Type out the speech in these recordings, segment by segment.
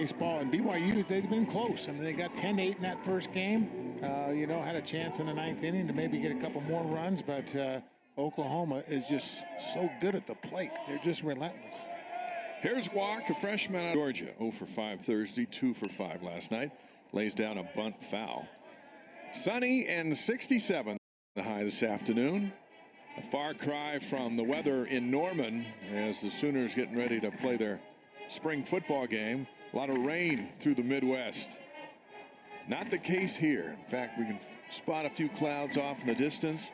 baseball. And BYU, they've been close. I mean, they got 10-8 in that first game. Had a chance in the ninth inning to maybe get a couple more runs, but Oklahoma is just so good at the plate. They're just relentless. Here's Walk, a freshman out of Georgia. 0 for 5 Thursday, 2 for 5 last night. Lays down a bunt foul. Sunny and 67 the high this afternoon. A far cry from the weather in Norman as the Sooners getting ready to play their spring football game. A lot of rain through the Midwest. Not the case here. In fact, we can spot a few clouds off in the distance,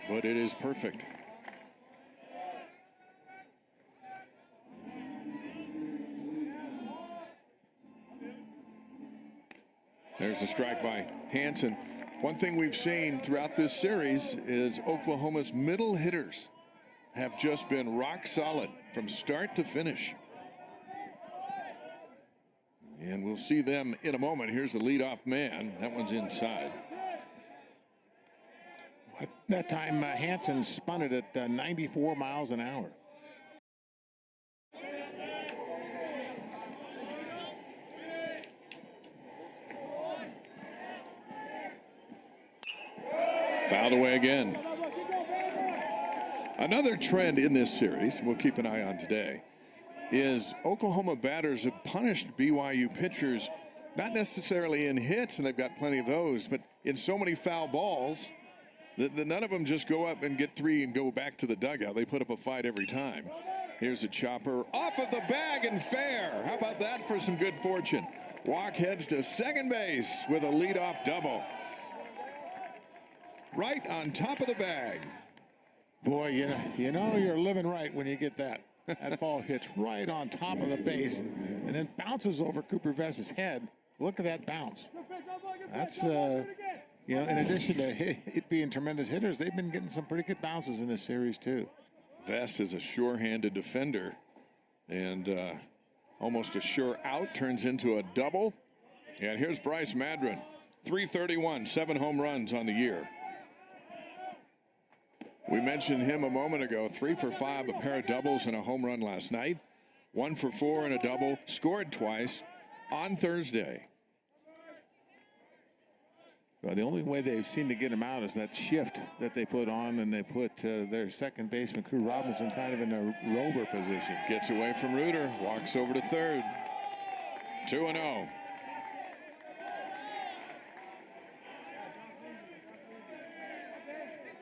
but it is perfect. There's a strike by Hansen. One thing we've seen throughout this series is Oklahoma's middle hitters have just been rock solid from start to finish. And we'll see them in a moment. Here's the leadoff man. That one's inside. At that time, Hansen spun it at 94 miles an hour. Fouled away again. Another trend in this series, we'll keep an eye on today, is Oklahoma batters have punished BYU pitchers, not necessarily in hits, and they've got plenty of those, but in so many foul balls that none of them just go up and get 3 and go back to the dugout. They put up a fight every time. Here's a chopper off of the bag and fair. How about that for some good fortune? Walk heads to second base with a leadoff double. Right on top of the bag. Boy, you know you're living right when you get that. That ball hits right on top of the base and then bounces over Cooper Vest's head. Look at that bounce. That's, in addition to it being tremendous hitters, they've been getting some pretty good bounces in this series, too. Vest is a sure-handed defender, and almost a sure out turns into a double. And here's Bryce Madron, 331, 7 home runs on the year. We mentioned him a moment ago, 3 for 5, a pair of doubles and a home run last night. 1 for 4 and a double, scored twice on Thursday. Well, the only way they've seen to get him out is that shift that they put on, and they put their second baseman, Crew Robinson, kind of in a rover position. Gets away from Reuter, walks over to third. 2-0.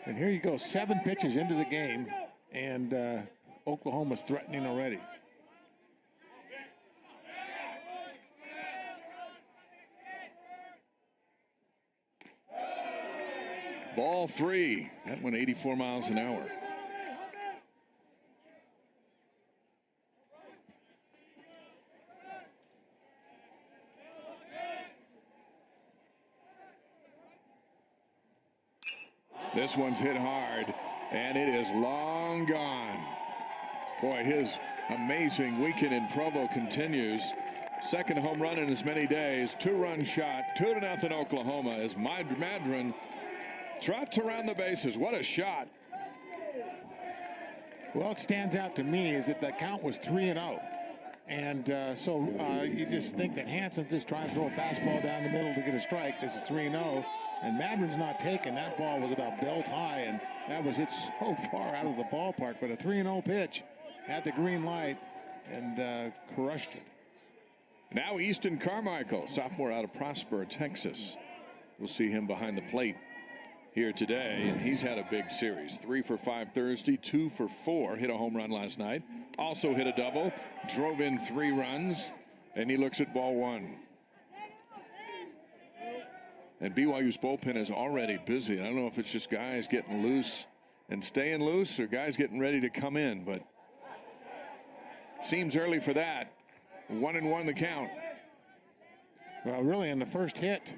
And here you go, 7 pitches into the game, and Oklahoma's threatening already. Ball 3. That went 84 miles an hour. This one's hit hard, and it is long gone. Boy, his amazing weekend in Provo continues. Second home run in as many days. 2-run shot, 2-0 Oklahoma as Madron trots around the bases. What a shot. Well, it stands out to me is that the count was 3-0. And so you just think that Hansen's just trying to throw a fastball down the middle to get a strike. This is 3-0. And Madron's not taken. That ball was about belt high, and that was hit so far out of the ballpark. But a 3-0 pitch had the green light and crushed it. Now Easton Carmichael, sophomore out of Prosper, Texas. We'll see him behind the plate here today. And he's had a big series. 3 for 5 Thursday, 2 for 4. Hit a home run last night. Also hit a double. Drove in 3 runs. And he looks at ball 1. And BYU's bullpen is already busy. I don't know if it's just guys getting loose and staying loose or guys getting ready to come in, but seems early for that. 1-1 the count. Well, really, in the first hit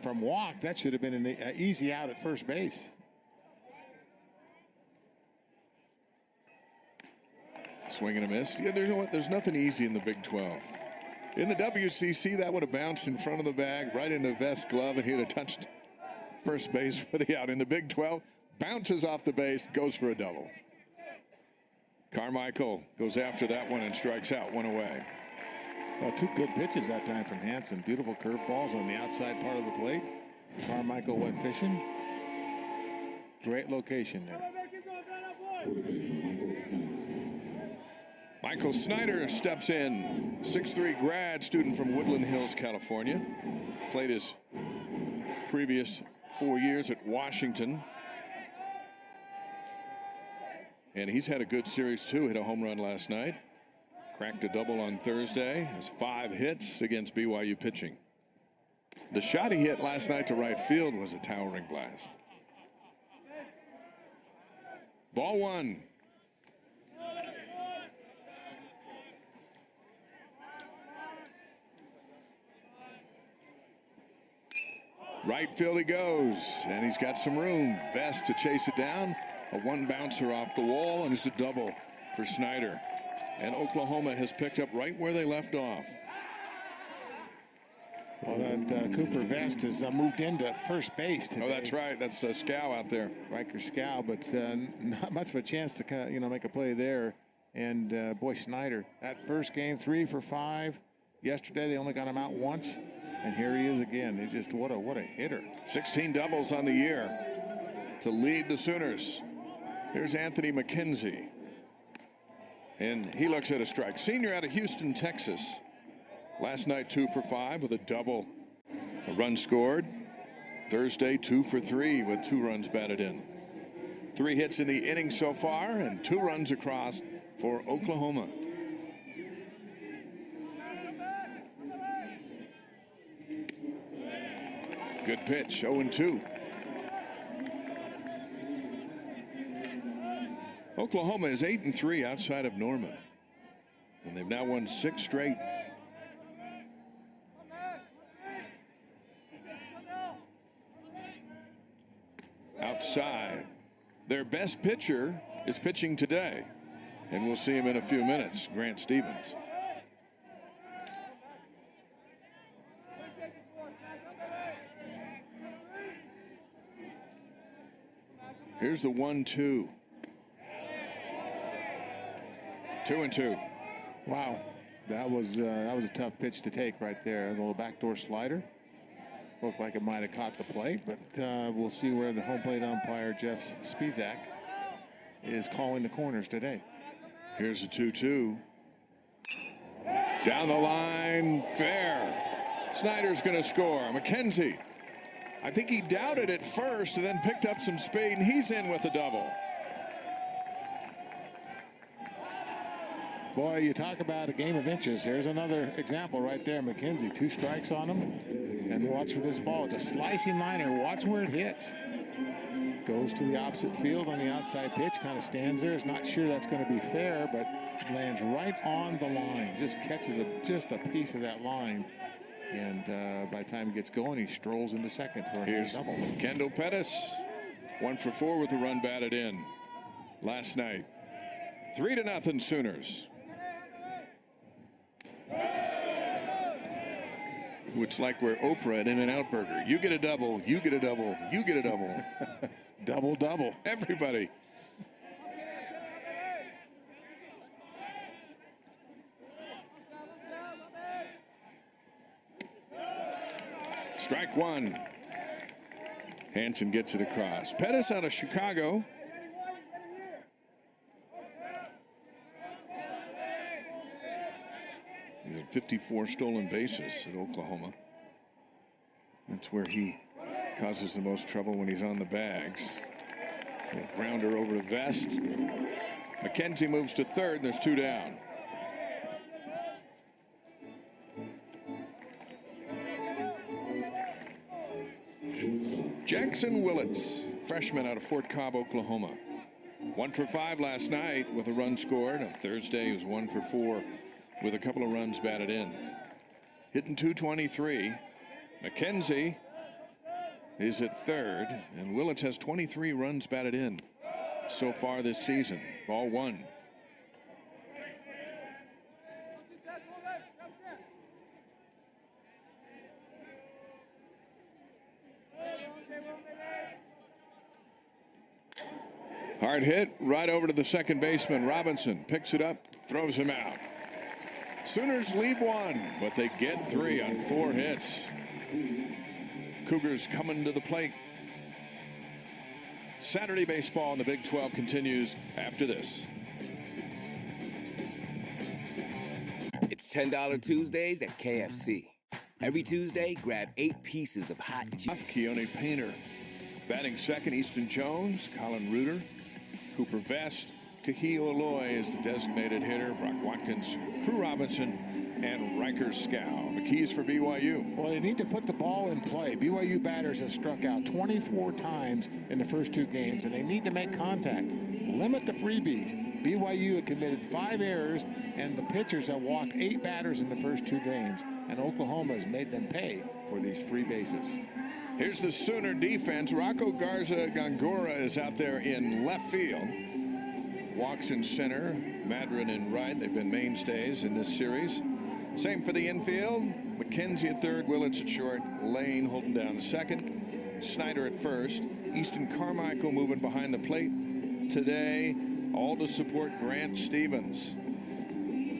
from Walk, that should have been an easy out at first base. Swing and a miss. Yeah, there's nothing easy in the Big 12. In the WCC, that would have bounced in front of the bag, right into Vest's glove, and he'd have touched first base for the out. In the Big 12, bounces off the base, goes for a double. Carmichael goes after that one and strikes out, 1 away. Well, two good pitches that time from Hansen. Beautiful curveballs on the outside part of the plate. Carmichael went fishing. Great location there. Michael Snyder steps in. 6'3" grad student from Woodland Hills, California. Played his previous 4 years at Washington. And he's had a good series too. Hit a home run last night. Cracked a double on Thursday. Has 5 hits against BYU pitching. The shot he hit last night to right field was a towering blast. Ball 1. Right field he goes, and he's got some room. Vest to chase it down. A 1 bouncer off the wall, and it's a double for Snyder. And Oklahoma has picked up right where they left off. Well, that Cooper Vest has moved into first base today. Oh, that's right. That's Scow out there. Riker Scow, but not much of a chance to make a play there. And boy, Snyder, that first game, 3 for 5. Yesterday they only got him out once, and here he is again. He's just what a hitter. 16 doubles on the year to lead the Sooners. Here's Anthony McKenzie, and he looks at a strike. Senior out of Houston, Texas. Last night 2 for 5 with a double, a run scored. Thursday 2 for 3 with 2 runs batted in. 3 hits in the inning so far and 2 runs across for Oklahoma. Good pitch, 0-2. Oklahoma is 8-3 outside of Norman, and they've now won 6 straight. Outside, their best pitcher is pitching today, and we'll see him in a few minutes, Grant Stevens. Here's the 1-2. 2-2. Wow, that was a tough pitch to take right there. A little backdoor slider. Looked like it might have caught the plate, but we'll see where the home plate umpire, Jeff Spizak, is calling the corners today. Here's a 2-2. Down the line, fair. Snyder's going to score. McKenzie, I think he doubted it first and then picked up some speed, and he's in with a double. Boy, you talk about a game of inches. Here's another example right there. McKenzie, 2 strikes on him. And watch for this ball. It's a slicing liner. Watch where it hits. Goes to the opposite field on the outside pitch. Kind of stands there. Is not sure that's going to be fair, but lands right on the line. Just catches just a piece of that line. And by the time he gets going, he strolls into second for a double. Kendall Pettis, 1 for 4 with a run batted in last night. 3-0 Sooners. It's like we're Oprah at In-N-Out Burger. You get a double, you get a double, you get a double. Double. Everybody. Strike 1. Hansen gets it across. Pettis out of Chicago. He's at 54 stolen bases at Oklahoma. That's where he causes the most trouble when he's on the bags. A grounder over to Vest. McKenzie moves to third. There's 2 down. Jackson Willits, freshman out of Fort Cobb, Oklahoma. 1 for 5 last night with a run scored. On Thursday, he was 1 for 4 with a couple of runs batted in. Hitting .223. McKenzie is at third, and Willits has 23 runs batted in so far this season. Ball 1. Hard hit right over to the second baseman. Robinson picks it up, throws him out. Sooners lead one, but they get 3 on 4 hits. Cougars coming to the plate. Saturday baseball in the Big 12 continues after this. It's $10 Tuesdays at KFC. Every Tuesday, grab 8 pieces of hot Keone Painter. Batting second, Easton Jones, Colin Reuter, Cooper Vest, Kahii Oloy is the designated hitter, Brock Watkins, Crew Robinson, and Riker Scow. The keys for BYU. Well, they need to put the ball in play. BYU batters have struck out 24 times in the first 2 games, and they need to make contact. Limit the freebies. BYU had committed 5 errors, and the pitchers have walked 8 batters in the first 2 games, and Oklahoma has made them pay for these free bases. Here's the Sooner defense. Rocco Garza Gongora is out there in left field. Walks in center, Madron in right. They've been mainstays in this series. Same for the infield. McKenzie at third, Willits at short, Lane holding down second, Snyder at first. Easton Carmichael moving behind the plate today, all to support Grant Stevens.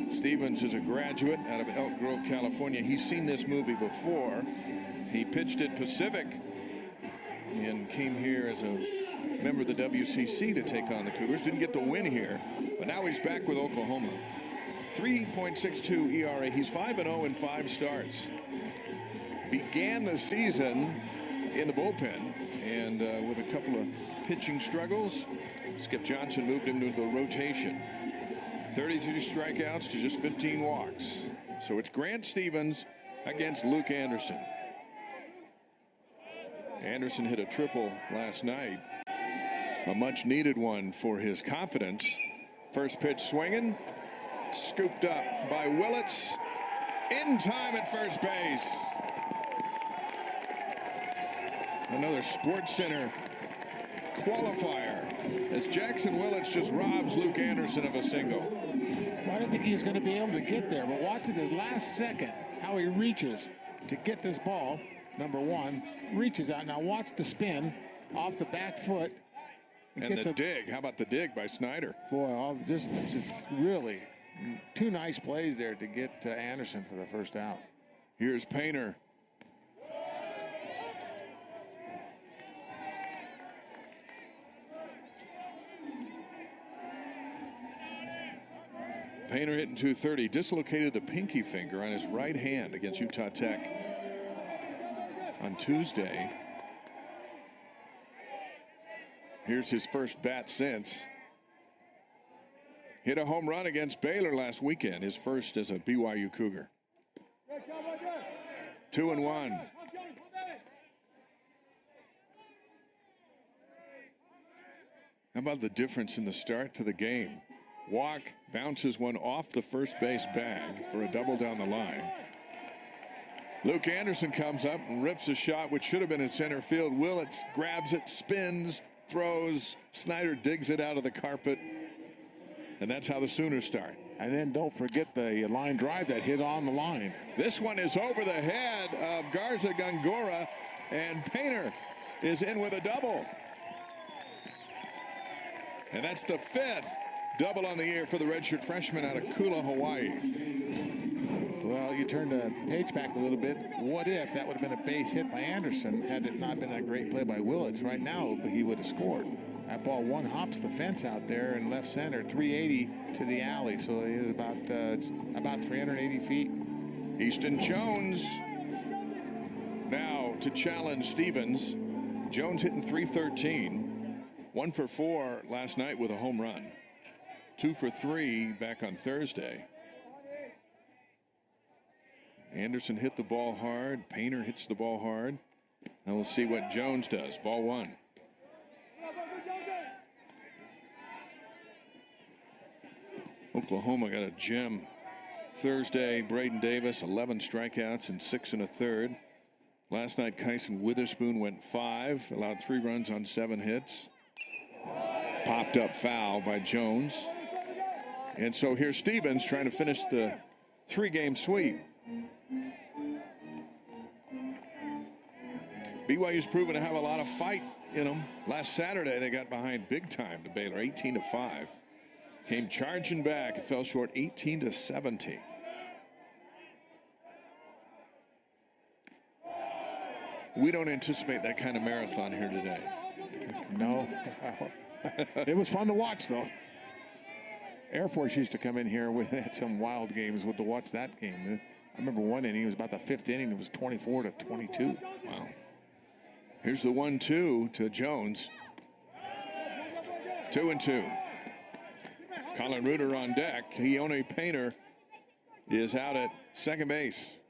Stevens is a graduate out of Elk Grove, California. He's seen this movie before. He pitched at Pacific and came here as a member of the WCC to take on the Cougars. Didn't get the win here, but now he's back with Oklahoma. 3.62 ERA. He's 5-0 in 5 starts. Began the season in the bullpen and with a couple of pitching struggles. Skip Johnson moved him to the rotation. 33 strikeouts to just 15 walks. So it's Grant Stevens against Luke Anderson. Anderson hit a triple last night. A much needed one for his confidence. First pitch swinging. Scooped up by Willits. In time at first base. Another Sports Center qualifier as Jackson Willits just robs Luke Anderson of a single. Well, I didn't think he was going to be able to get there, but watch it his last second, how he reaches to get this ball. Number one, reaches out. Now watch the spin off the back foot. And the dig. How about the dig by Snyder? Boy, just really 2 nice plays there to get Anderson for the first out. Here's Painter. Painter hitting .230, dislocated the pinky finger on his right hand against Utah Tech on Tuesday. Here's his first bat since. Hit a home run against Baylor last weekend, his first as a BYU Cougar. 2-1. How about the difference in the start to the game? Walk bounces one off the first base bag for a double down the line. Luke Anderson comes up and rips a shot which should have been in center field. Willits grabs it, spins, throws. Snyder digs it out of the carpet. And that's how the Sooners start. And then don't forget the line drive that hit on the line. This one is over the head of Garza Gongora, and Painter is in with a double. And that's the 5th double on the year for the redshirt freshman out of Kula, Hawaii. Well, you turn the page back a little bit. What if that would have been a base hit by Anderson had it not been a great play by Willits? Right now, he would have scored. That ball one hops the fence out there in left center, 380 to the alley. So it is about 380 feet. Easton Jones now to challenge Stevens. Jones hitting .313. 1 for 4 last night with a home run. 2 for 3 back on Thursday. Anderson hit the ball hard. Painter hits the ball hard. Now we'll see what Jones does. Ball 1. Oklahoma got a gem Thursday. Braden Davis, 11 strikeouts and 6 1/3. Last night, Kyson Witherspoon went 5, allowed 3 runs on 7 hits. Popped up foul by Jones. And so here's Stevens trying to finish the 3-game sweep. BYU's proven to have a lot of fight in them. Last Saturday, they got behind big time to Baylor, 18-5. Came charging back. It fell short 18-70. We don't anticipate that kind of marathon here today. No. It was fun to watch, though. Air Force used to come in here. We had some wild games to watch that game. I remember one inning, it was about the 5th inning. It was 24-22. Wow. Here's the 1-2 to Jones. 2-2. Colin Reuter on deck. Keone Painter is out at second base.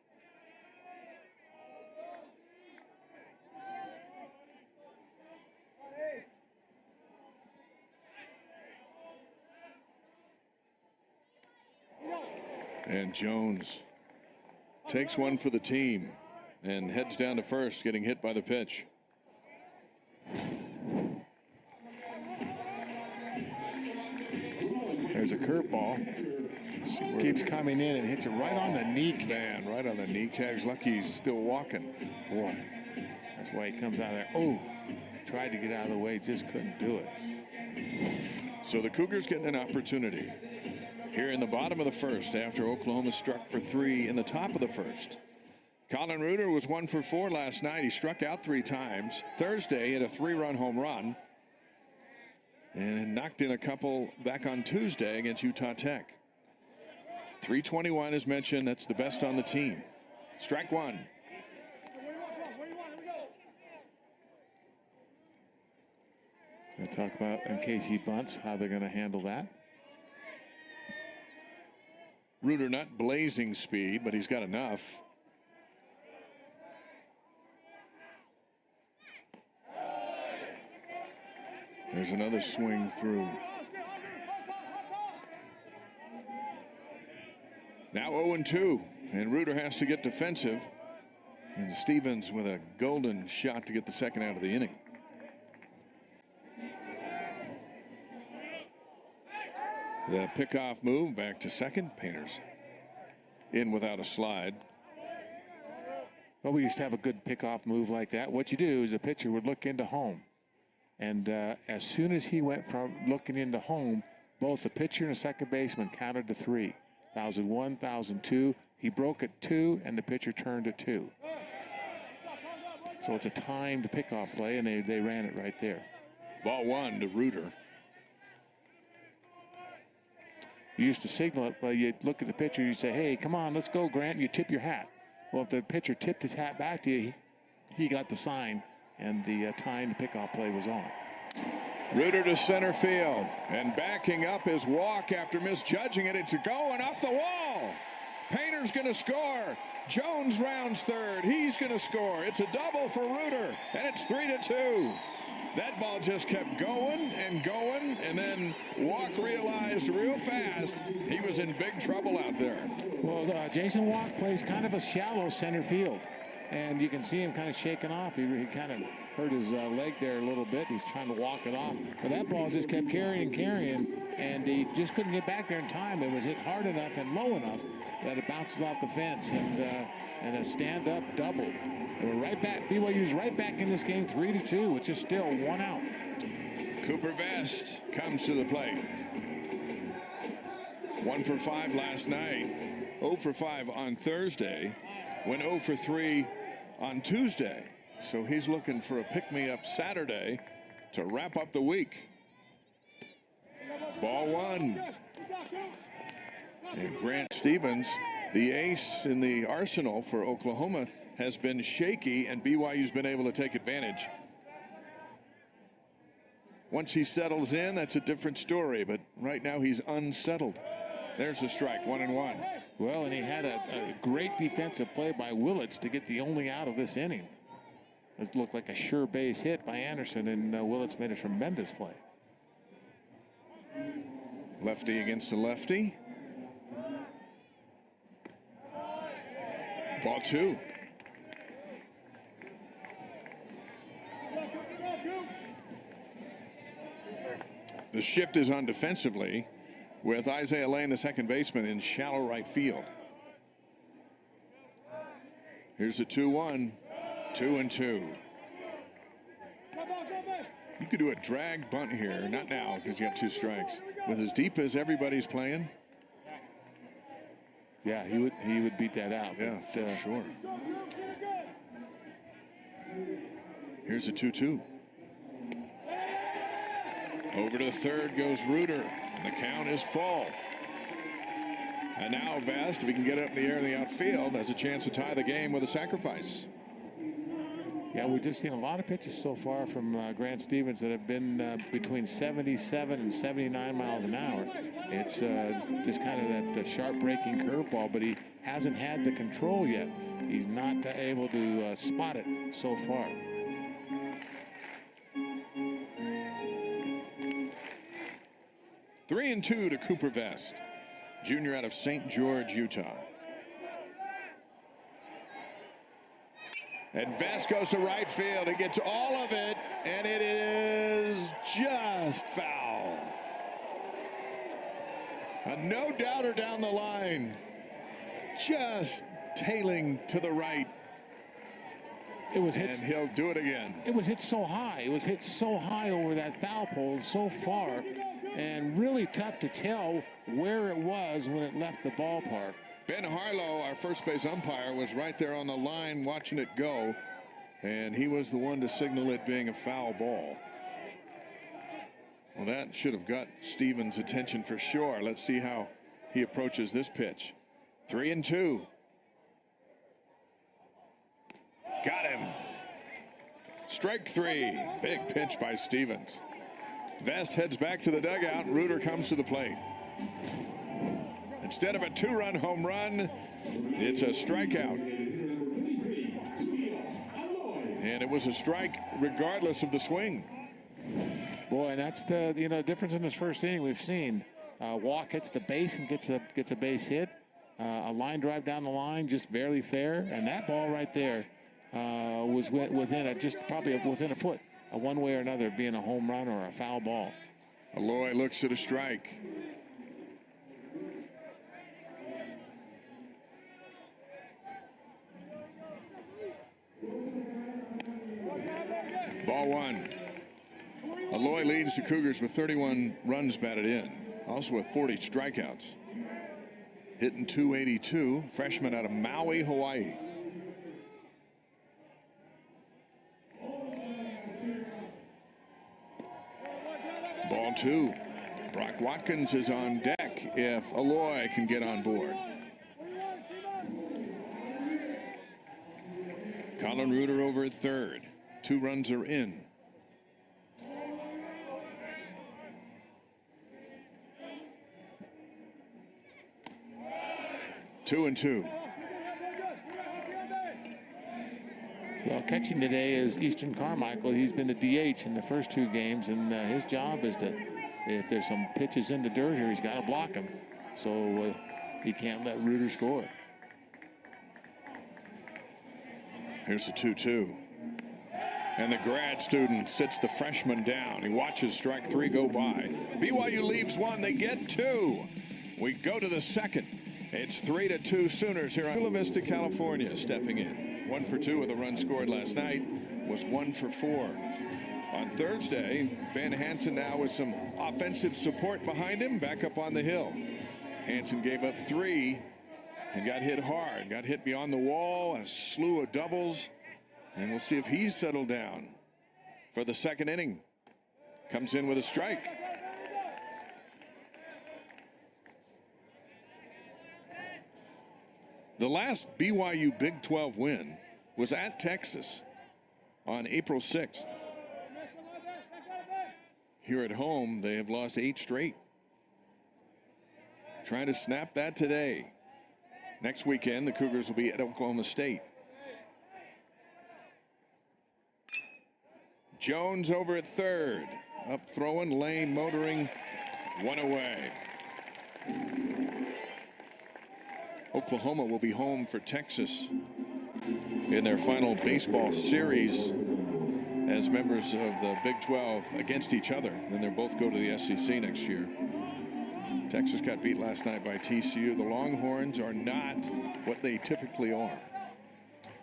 And Jones takes one for the team and heads down to first, getting hit by the pitch. There's a curveball. Keeps coming in and hits it right on the kneecap. Man, right on the kneecap. He's lucky he's still walking. Boy, that's why he comes out of there. Oh, tried to get out of the way, just couldn't do it. So the Cougars getting an opportunity here in the bottom of the first after Oklahoma struck for 3 in the top of the first. Colin Reuter was 1 for 4 last night. He struck out 3 times. Thursday, hit a 3-run home run. And knocked in a couple back on Tuesday against Utah Tech. 321 as mentioned. That's the best on the team. Strike 1. We'll talk about, in case he bunts, how they're going to handle that. Reuter not blazing speed, but he's got enough. There's another swing through. Now 0-2, and Reuter has to get defensive. And Stevens with a golden shot to get the second out of the inning. The pickoff move back to second. Painters in without a slide. Well, we used to have a good pickoff move like that. What you do is the pitcher would look into home. And as soon as he went from looking into home, both the pitcher and the second baseman counted to 3. 1,001, 1,002. He broke at 2, and the pitcher turned at 2. So it's a timed pickoff play, and they ran it right there. Ball 1 to Reuter. You used to signal it, but you'd look at the pitcher, you'd say, hey, come on, let's go, Grant, and you tip your hat. Well, if the pitcher tipped his hat back to you, he got the sign, and the timed pickoff play was on. Reuter to center field, and backing up his walk after misjudging it. It's going off the wall. Painter's going to score. Jones rounds third. He's going to score. It's a double for Reuter, and it's 3-2. That ball just kept going, and then Walk realized real fast he was in big trouble out there. Well, Jason Walk plays kind of a shallow center field, and you can see him kind of shaking off. He kind of hurt his leg there a little bit. He's trying to walk it off, but that ball just kept carrying, and he just couldn't get back there in time. It was hit hard enough and low enough that it bounces off the fence, and a stand-up double. And we're right back. BYU's right back in this game, 3-2, which is still 1 out. Cooper Vest comes to the plate. 1 for 5 last night. 0 for 5 on Thursday. Went 0 for 3 on Tuesday. So he's looking for a pick-me-up Saturday to wrap up the week. Ball 1. And Grant Stevens, the ace in the arsenal for Oklahoma, has been shaky, and BYU's been able to take advantage. Once he settles in, that's a different story, but right now he's unsettled. There's a strike, 1-1. Well, and he had a great defensive play by Willits to get the only out of this inning. It looked like a sure base hit by Anderson, and Willits made a tremendous play. Lefty against the lefty. Ball 2. The shift is on defensively with Isaiah Lane, the second baseman, in shallow right field. Here's the 2-1, 2-2. You could do a drag bunt here, not now because you got 2 strikes. With as deep as everybody's playing. Yeah, he would beat that out. Yeah, but, for sure. Here's a 2-2. Over to the third goes Reuter, and the count is full. And now Vest, if he can get it up in the air in the outfield, has a chance to tie the game with a sacrifice. Yeah, we've just seen a lot of pitches so far from Grant Stevens that have been between 77 and 79 miles an hour. It's just kind of that sharp breaking curveball, but he hasn't had the control yet. He's not able to spot it so far. Three and two to Cooper Vest, junior out of St. George, Utah. And Vest goes to right field. He gets all of it, and it is just foul. A no-doubter down the line. Just tailing to the right. It was hit, and he'll do it again. It was hit so high. It was hit so high over that foul pole, so far, and really tough to tell where it was when it left the ballpark. Ben Harlow, our first base umpire, was right there on the line watching it go, and he was the one to signal it being a foul ball. Well, that should have got Stevens' attention for sure. Let's see how he approaches this pitch. 3 and 2. Got him. Strike three. Big pitch by Stevens. Vest heads back to the dugout. Reuter comes to the plate. Instead of a 2-run home run, it's a strikeout. And it was a strike regardless of the swing. Boy, and that's the difference in this first inning we've seen. Walk hits the base and gets a base hit. A line drive down the line, just barely fair. And that ball right there was probably within a foot, one way or another, being a home run or a foul ball. Aloy looks at a strike. Ball one. Aloy leads the Cougars with 31 runs batted in, also with 40 strikeouts. Hitting .282, freshman out of Maui, Hawaii. Ball two. Brock Watkins is on deck if Aloy can get on board. Colin Reuter over at third. 2 runs are in. Two and two. Well, catching today is Eastern Carmichael. He's been the DH in the first 2 games, and his job is to, if there's some pitches in the dirt here, he's got to block them. So he can't let Reuter score. Here's the 2-2. And the grad student sits the freshman down. He watches strike 3 go by. BYU leaves 1. They get 2. We go to the second. It's 3-2 Sooners here on Chula Vista, California. Stepping in. 1 for 2 with a run scored last night. Was 1 for 4. On Thursday, Ben Hansen now with some offensive support behind him. Back up on the hill. Hansen gave up 3 and got hit hard. Got hit beyond the wall. A slew of doubles. And we'll see if he's settled down for the second inning. Comes in with a strike. The last BYU Big 12 win was at Texas on April 6th. Here at home, they have lost 8 straight. Trying to snap that today. Next weekend, the Cougars will be at Oklahoma State. Jones over at third. Up throwing, Lane motoring, 1 away. Oklahoma will be home for Texas in their final baseball series as members of the Big 12 against each other. Then they'll both go to the SEC next year. Texas got beat last night by TCU. The Longhorns are not what they typically are.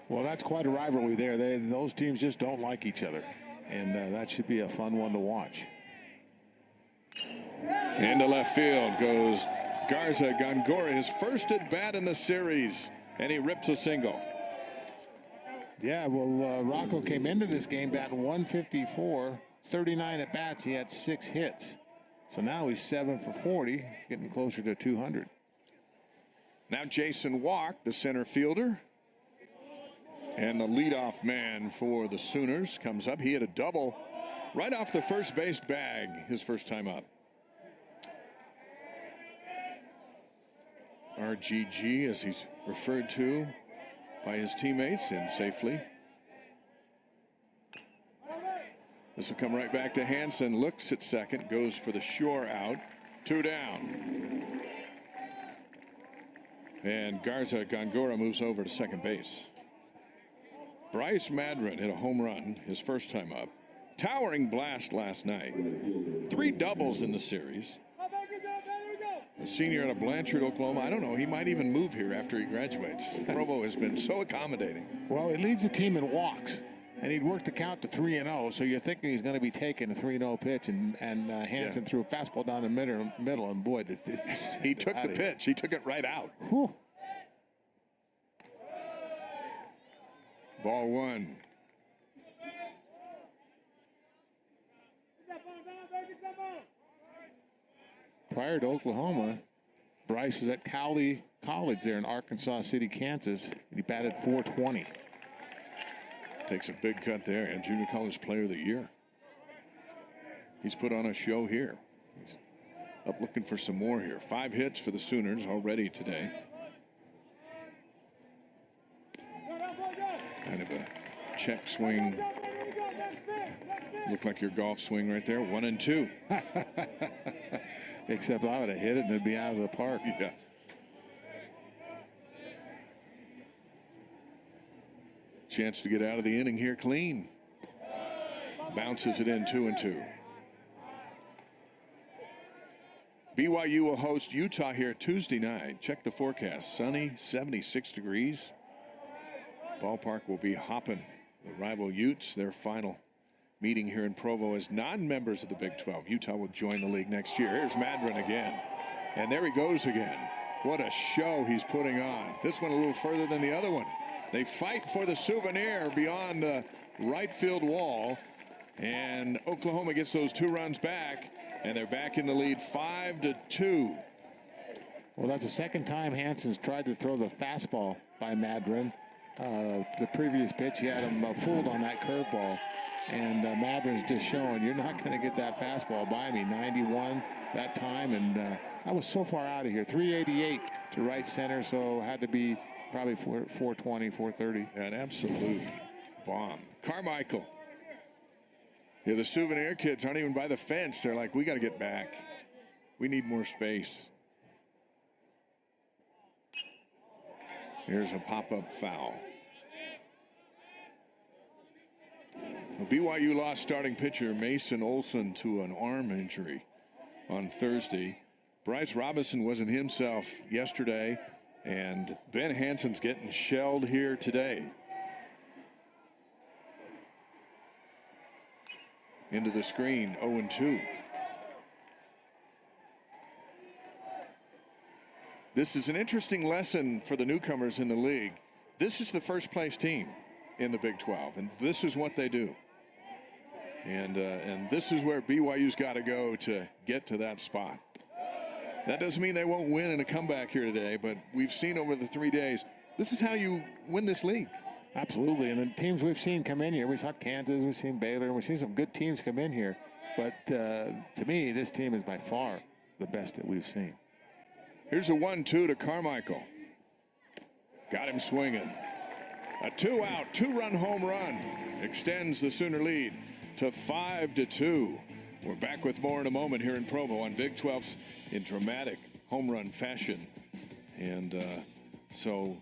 Well, that's quite a rivalry there. Those teams just don't like each other. And that should be a fun one to watch. Into left field goes Garza. Gongora, his first at bat in the series, and he rips a single. Yeah, well, Rocco came into this game batting 154, 39 at bats. He had 6 hits. So now he's 7 for 40, getting closer to 200. Now Jason Walk, the center fielder. And the leadoff man for the Sooners comes up. He hit a double right off the first base bag his first time up. RGG, as he's referred to by his teammates, and safely. This will come right back to Hansen. Looks at second, goes for the shore out. 2 down. And Garza Gongora moves over to second base. Bryce Madron hit a home run his first time up. Towering blast last night. 3 doubles in the series. A senior out of Blanchard, Oklahoma. I don't know, he might even move here after he graduates. Provo has been so accommodating. Well, he leads the team in walks, and he'd worked the count to 3-0, so you're thinking he's going to be taking a 3-0 pitch, and Hansen threw a fastball down the middle, and boy, he took the pitch. He took it right out. Whew. Ball 1. Prior to Oklahoma, Bryce was at Cowley College there in Arkansas City, Kansas. He batted .420. Takes a big cut there, and Junior College Player of the Year. He's put on a show here. He's up looking for some more here. 5 hits for the Sooners already today. Kind of a check swing. Looked like your golf swing right there. 1 and 2. Except I would have hit it and it'd be out of the park. Yeah. Chance to get out of the inning here clean. Bounces it in. 2 and 2. BYU will host Utah here Tuesday night. Check the forecast. Sunny, 76 degrees. Ballpark will be hopping. The rival Utes, their final meeting here in Provo as non-members of the Big 12. Utah will join the league next year. Here's Madron again. And there he goes again. What a show he's putting on. This one a little further than the other one. They fight for the souvenir beyond the right field wall. And Oklahoma gets those 2 runs back. And they're back in the lead 5-2. Well, that's the second time Hansen's tried to throw the fastball by Madron. The previous pitch, he had him fooled on that curveball. And Madron's just showing you're not going to get that fastball by me. 91 that time, and I was so far out of here. 388 to right center, so had to be probably 420, 430. An absolute bomb. Carmichael. Yeah, the souvenir kids aren't even by the fence. They're like, we got to get back. We need more space. Here's a pop-up foul. Well, BYU lost starting pitcher Mason Olson to an arm injury on Thursday. Bryce Robinson wasn't himself yesterday, and Ben Hansen's getting shelled here today. Into the screen, 0-2. This is an interesting lesson for the newcomers in the league. This is the first place team in the Big 12, and this is what they do. And this is where BYU's got to go to get to that spot. That doesn't mean they won't win in a comeback here today, but we've seen over the 3 days, this is how you win this league. Absolutely, and the teams we've seen come in here, we saw Kansas, we've seen Baylor, and we've seen some good teams come in here. But to me, this team is by far the best that we've seen. Here's a 1-2 to Carmichael. Got him swinging. A 2-out, 2-run home run extends the Sooner lead to 5-2. We're back with more in a moment here in Provo on Big 12's in dramatic home run fashion. And so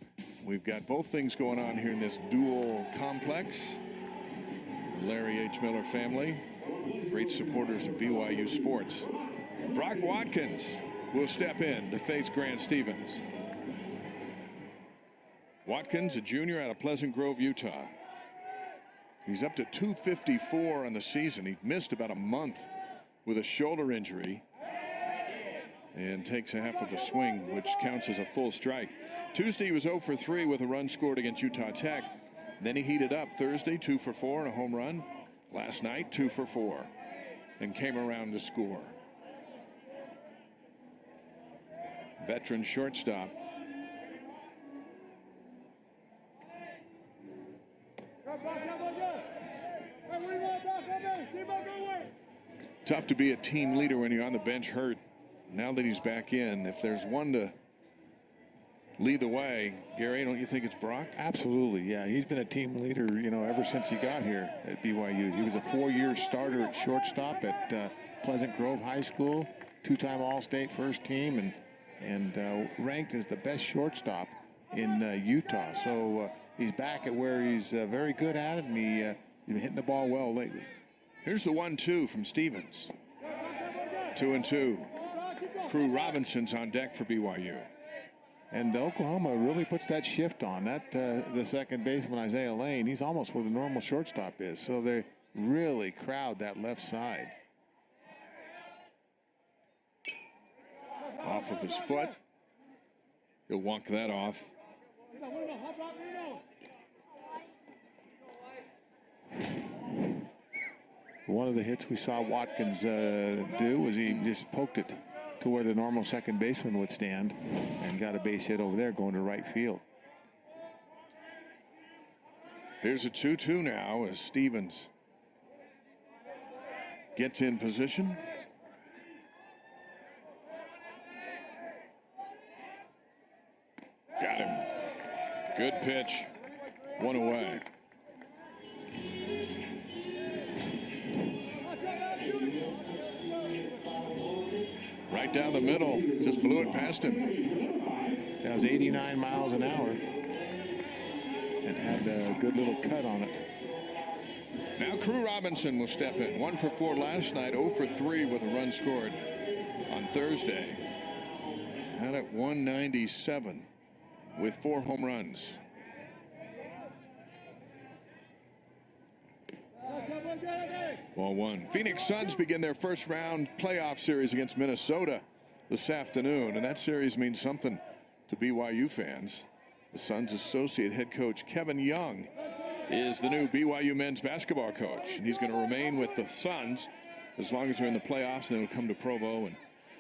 we've got both things going on here in this dual complex. The Larry H. Miller family, great supporters of BYU sports. Brock Watkins will step in to face Grant Stevens. Watkins, a junior out of Pleasant Grove, Utah. He's up to 254 on the season. He missed about a month with a shoulder injury and takes a half of the swing, which counts as a full strike. Tuesday, he was 0 for 3 with a run scored against Utah Tech. Then he heated up Thursday, 2 for 4 and a home run. Last night, 2 for 4, and came around to score. Veteran shortstop. Tough to be a team leader when you're on the bench hurt. Now that he's back in, if there's one to lead the way, Gary, don't you think it's Brock? Absolutely, yeah. He's been a team leader, ever since he got here at BYU. He was a 4-year starter at shortstop at Pleasant Grove High School, 2-time All-State first team, and ranked as the best shortstop in Utah. So he's back at where he's very good at it, and he's been hitting the ball well lately. Here's the 1-2 from Stevens. 2-2. Crew Robinson's on deck for BYU. And Oklahoma really puts that shift on. The second baseman, Isaiah Lane, he's almost where the normal shortstop is. So they really crowd that left side. Off of his foot. He'll walk that off. One of the hits we saw Watkins do was he just poked it to where the normal second baseman would stand and got a base hit over there going to right field. Here's a 2-2 now as Stevens gets in position. Got him. Good pitch. One away. Right down the middle. Just blew it past him. That was 89 miles an hour. And had a good little cut on it. Now Crew Robinson will step in. 1 for 4 last night. 0 for 3 with a run scored on Thursday. Had at 197 with 4 home runs. Ball 1. Phoenix Suns begin their first round playoff series against Minnesota this afternoon, and that series means something to BYU fans. The Suns associate head coach Kevin Young is the new BYU men's basketball coach, and he's going to remain with the Suns as long as they're in the playoffs, and then he'll come to Provo and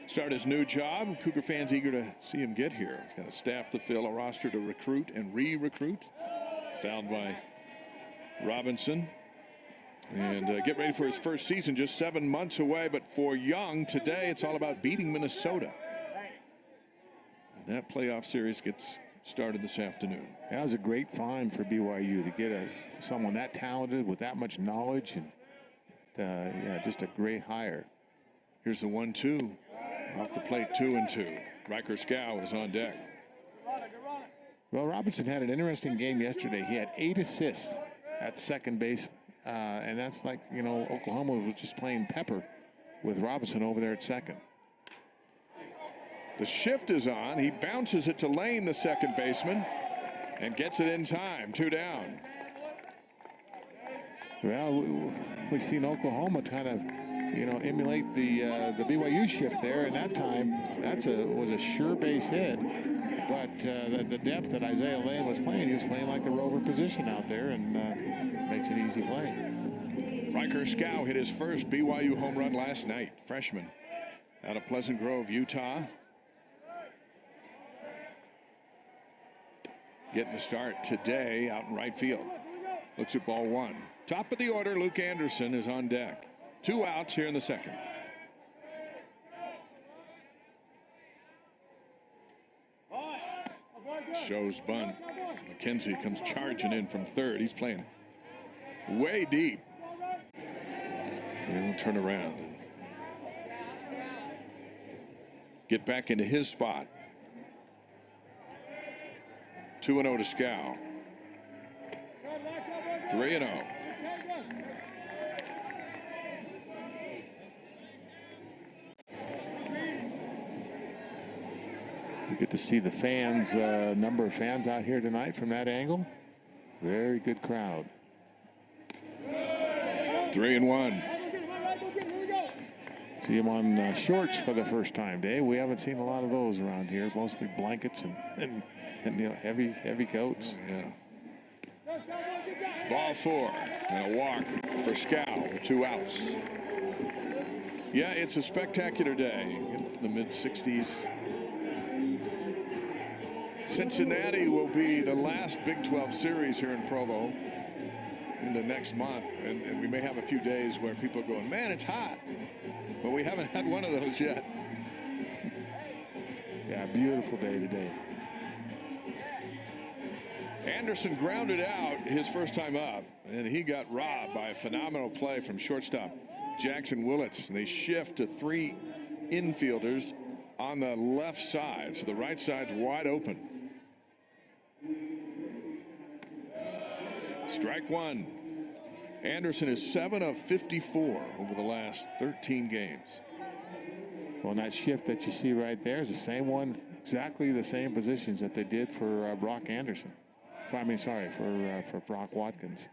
start his new job. Cougar fans eager to see him get here. He's got a staff to fill, a roster to recruit and re-recruit. Fouled by Robinson. And get ready for his first season, just 7 months away. But for Young, today it's all about beating Minnesota. And that playoff series gets started this afternoon. That was a great find for BYU to get someone that talented with that much knowledge. And just a great hire. Here's the 1-2. Off the plate, 2-2. Riker Scow is on deck. Well, Robinson had an interesting game yesterday. He had 8 assists at second base. And that's like, Oklahoma was just playing pepper with Robinson over there at second. The shift is on. He bounces it to Lane, the second baseman, and gets it in time. 2 down. Well, we've seen Oklahoma kind of, emulate the BYU shift there. And that time, was a sure base hit. But the depth that Isaiah Lane was playing, he was playing like the rover position out there, and makes it easy play. Riker Scow hit his first BYU home run last night. Freshman out of Pleasant Grove, Utah. Getting the start today out in right field. Looks at ball 1. Top of the order, Luke Anderson is on deck. 2 outs here in the second. Shows bunt. McKenzie comes charging in from third. He's playing way deep. And he'll turn around and get back into his spot. 2-0 to Scow. 3-0. We get to see the fans, number of fans out here tonight from that angle. Very good crowd. 3-1. See him on shorts for the first time, Dave. We haven't seen a lot of those around here. Mostly blankets and heavy coats. Yeah. Ball 4 and a walk for Scow with 2 outs. Yeah, it's a spectacular day in the mid-60s. Cincinnati will be the last Big 12 series here in Provo in the next month, and we may have a few days where people are going, man, it's hot. But we haven't had one of those yet. Yeah, beautiful day today. Anderson grounded out his first time up, and he got robbed by a phenomenal play from shortstop Jackson Willits. And they shift to 3 infielders on the left side, so the right side's wide open. Strike 1. Anderson is 7 of 54 over the last 13 games. Well, and that shift that you see right there is the same one, exactly the same positions that they did for Brock Anderson. For Brock Watkins.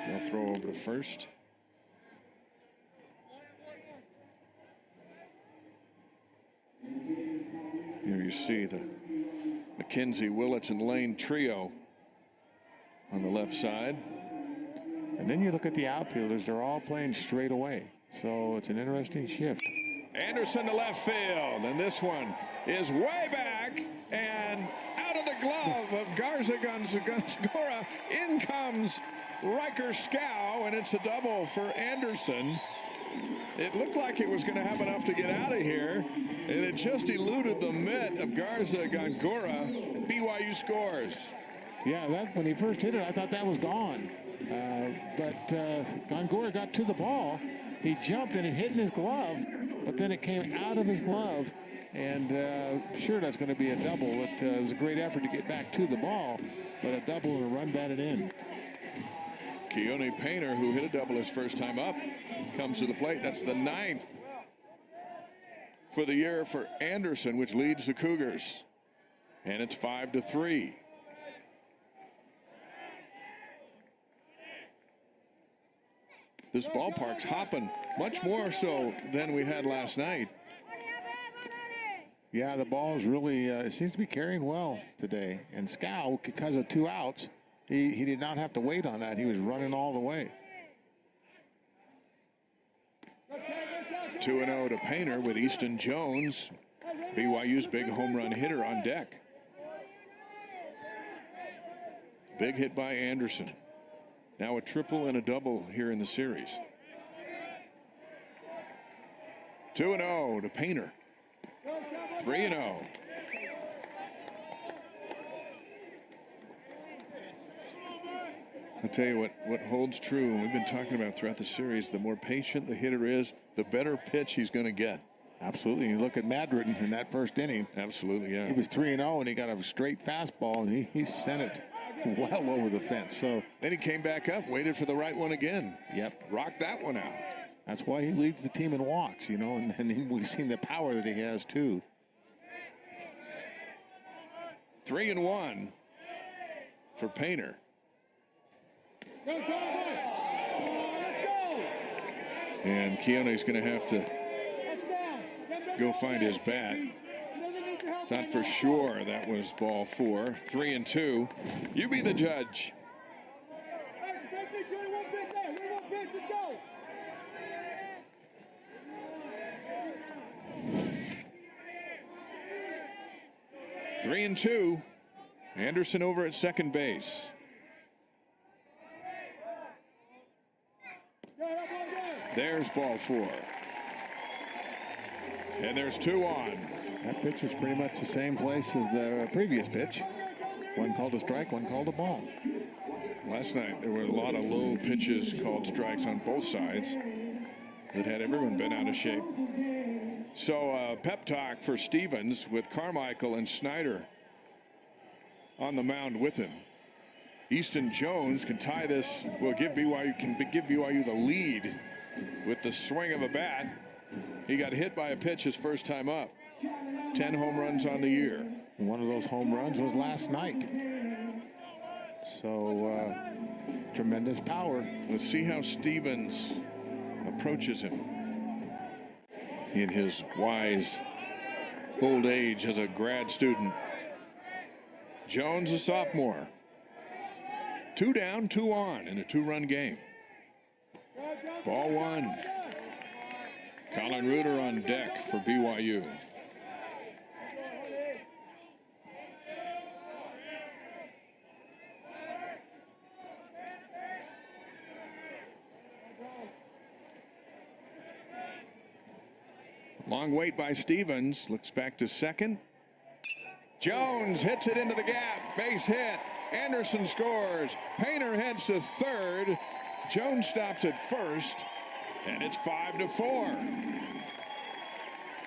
They'll throw over to first. Here you see the McKenzie, Willits, and Lane trio on the left side. And then you look at the outfielders, they're all playing straight away. So it's an interesting shift. Anderson to left field, and this one is way back and out of the glove of Garza Gonzagora. In comes Riker Scow, and it's a double for Anderson. It looked like it was going to have enough to get out of here, and it just eluded the mitt of Garza Gonzagora. BYU scores. Yeah, when he first hit it, I thought that was gone. But Gongora got to the ball. He jumped and it hit in his glove, but then it came out of his glove. And sure, that's going to be a double. It was a great effort to get back to the ball, but a double and a run batted in. Keone Painter, who hit a double his first time up, comes to the plate. That's the 9th for the year for Anderson, which leads the Cougars. And it's 5-3. This ballpark's hopping much more so than we had last night. Yeah, the ball is really, it seems to be carrying well today. And Scow, because of 2 outs, he did not have to wait on that. He was running all the way. 2-0 to Painter with Easton Jones, BYU's big home run hitter, on deck. Big hit by Anderson. Now a triple and a double here in the series. 2-0 to Painter. 3-0. I'll tell you what holds true, and we've been talking about throughout the series, the more patient the hitter is, the better pitch he's going to get. Absolutely. You look at Madrid in that first inning. Absolutely, yeah. He was 3-0, and he got a straight fastball, and he sent it well over the fence. So then he came back up, waited for the right one again. Yep. Rocked that one out. That's why he leads the team in walks, and then we've seen the power that he has, too. 3-1 for Painter. And Keone's going to have to go find his bat. Thought for sure that was ball 4. 3-2. You be the judge. Three and 2. Anderson over at second base. There's ball 4. And there's 2 on. That pitch is pretty much the same place as the previous pitch. One called a strike, one called a ball. Last night there were a lot of low pitches called strikes on both sides that had everyone been out of shape. So pep talk for Stevens with Carmichael and Snyder on the mound with him. Easton Jones can tie this, give BYU the lead with the swing of a bat. He got hit by a pitch his first time up. 10 home runs on the year. One of those home runs was last night. So tremendous power. Let's see how Stevens approaches him in his wise old age as a grad student Jones, a sophomore. 2 down, 2 on in a 2-run game. Ball 1. Colin Reuter on deck for BYU. Long wait by Stevens. Looks back to second. Jones hits it into the gap. Base hit. Anderson scores. Painter heads to third. Jones stops at first. And it's 5-4.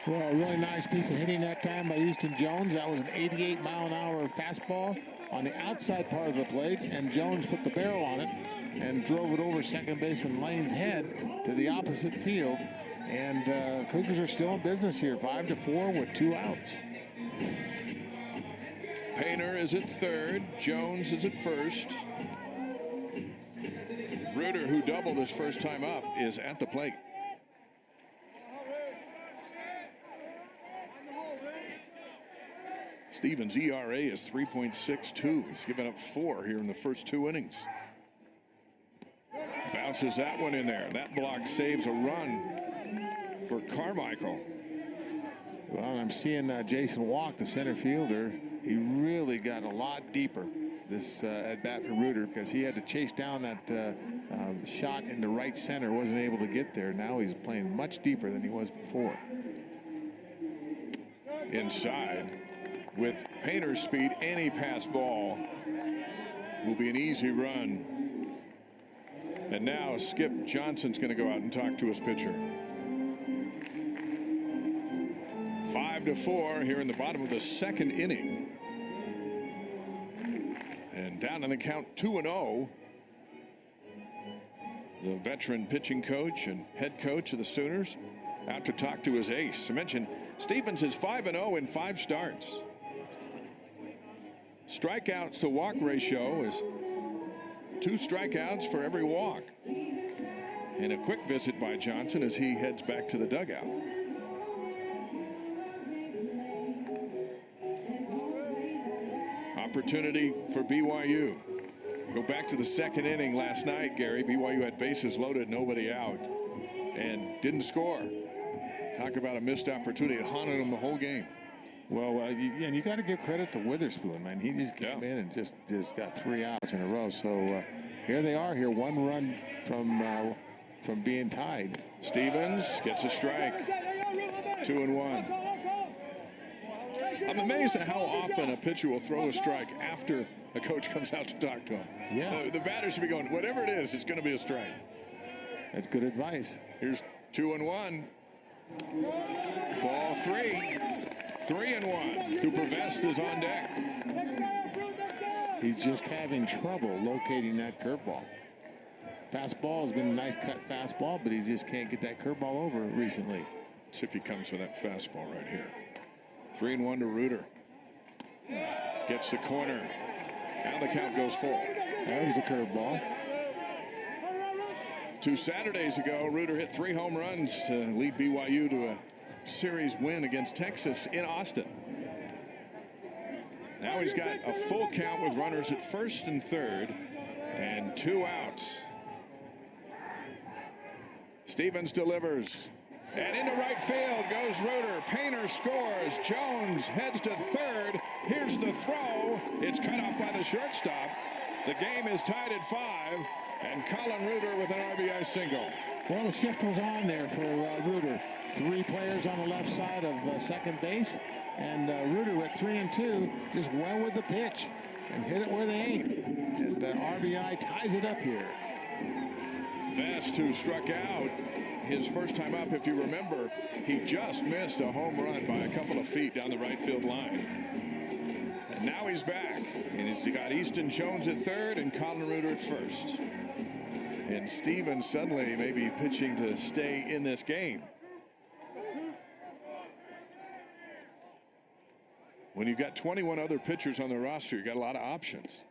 Well, a really nice piece of hitting that time by Houston Jones. That was an 88-mile-an-hour fastball on the outside part of the plate, and Jones put the barrel on it and drove it over second baseman Lane's head to the opposite field. And Cougars are still in business here, 5-4 with 2 outs. Painter is at third. Jones is at first. Reuter, who doubled his first time up, is at the plate. Stevens' ERA is 3.62. He's given up 4 here in the first 2 innings. Bounces that one in there. That block saves a run for Carmichael. Well, I'm seeing Jason Walk, the center fielder. He really got a lot deeper this at bat for Reuter because he had to chase down that shot into right center. Wasn't able to get there. Now he's playing much deeper than he was before. Inside, with Painter's speed, any pass ball will be an easy run. And now Skip Johnson's going to go out and talk to his pitcher. 5-4 here in the bottom of the second inning. And down in the count 2-0. The veteran pitching coach and head coach of the Sooners out to talk to his ace. I mentioned Stevens is 5-0 in 5 starts. Strikeouts to walk ratio is 2 strikeouts for every walk. And a quick visit by Johnson as he heads back to the dugout. Opportunity for BYU. Go back to the second inning last night, Gary. BYU had bases loaded, nobody out, and didn't score. Talk about a missed opportunity. It haunted them the whole game. Well, you got to give credit to Witherspoon, man. He just came in and just got 3 outs in a row. So here they are, 1 run from being tied. Stevens gets a strike. 2-1. I'm amazed at how often a pitcher will throw a strike after a coach comes out to talk to him. Yeah. The batter should be going, whatever it is, it's going to be a strike. That's good advice. Here's 2-1. Ball 3. 3-1. Cooper Vest is on deck. He's just having trouble locating that curveball. Fastball has been a nice cut fastball, but he just can't get that curveball over recently. Let's see if he comes with that fastball right here. 3-1 to Reuter. Gets the corner. Now the count goes full. That was the curveball. 2 Saturdays ago, Reuter hit 3 home runs to lead BYU to a series win against Texas in Austin. Now he's got a full count with runners at first and third and 2 outs. Stevens delivers. And into right field goes Reuter. Painter scores. Jones heads to third. Here's the throw. It's cut off by the shortstop. The game is tied at 5. And Colin Reuter with an RBI single. Well, the shift was on there for Reuter. 3 players on the left side of second base. And Reuter at 3 and 2 just went with the pitch and hit it where they aimed. And RBI ties it up here. Vest, who struck out his first time up, if you remember, he just missed a home run by a couple of feet down the right field line. And now he's back, and he's got Easton Jones at third and Colin Reuter at first. And Stevens suddenly maybe pitching to stay in this game. When you've got 21 other pitchers on the roster, you got a lot of options.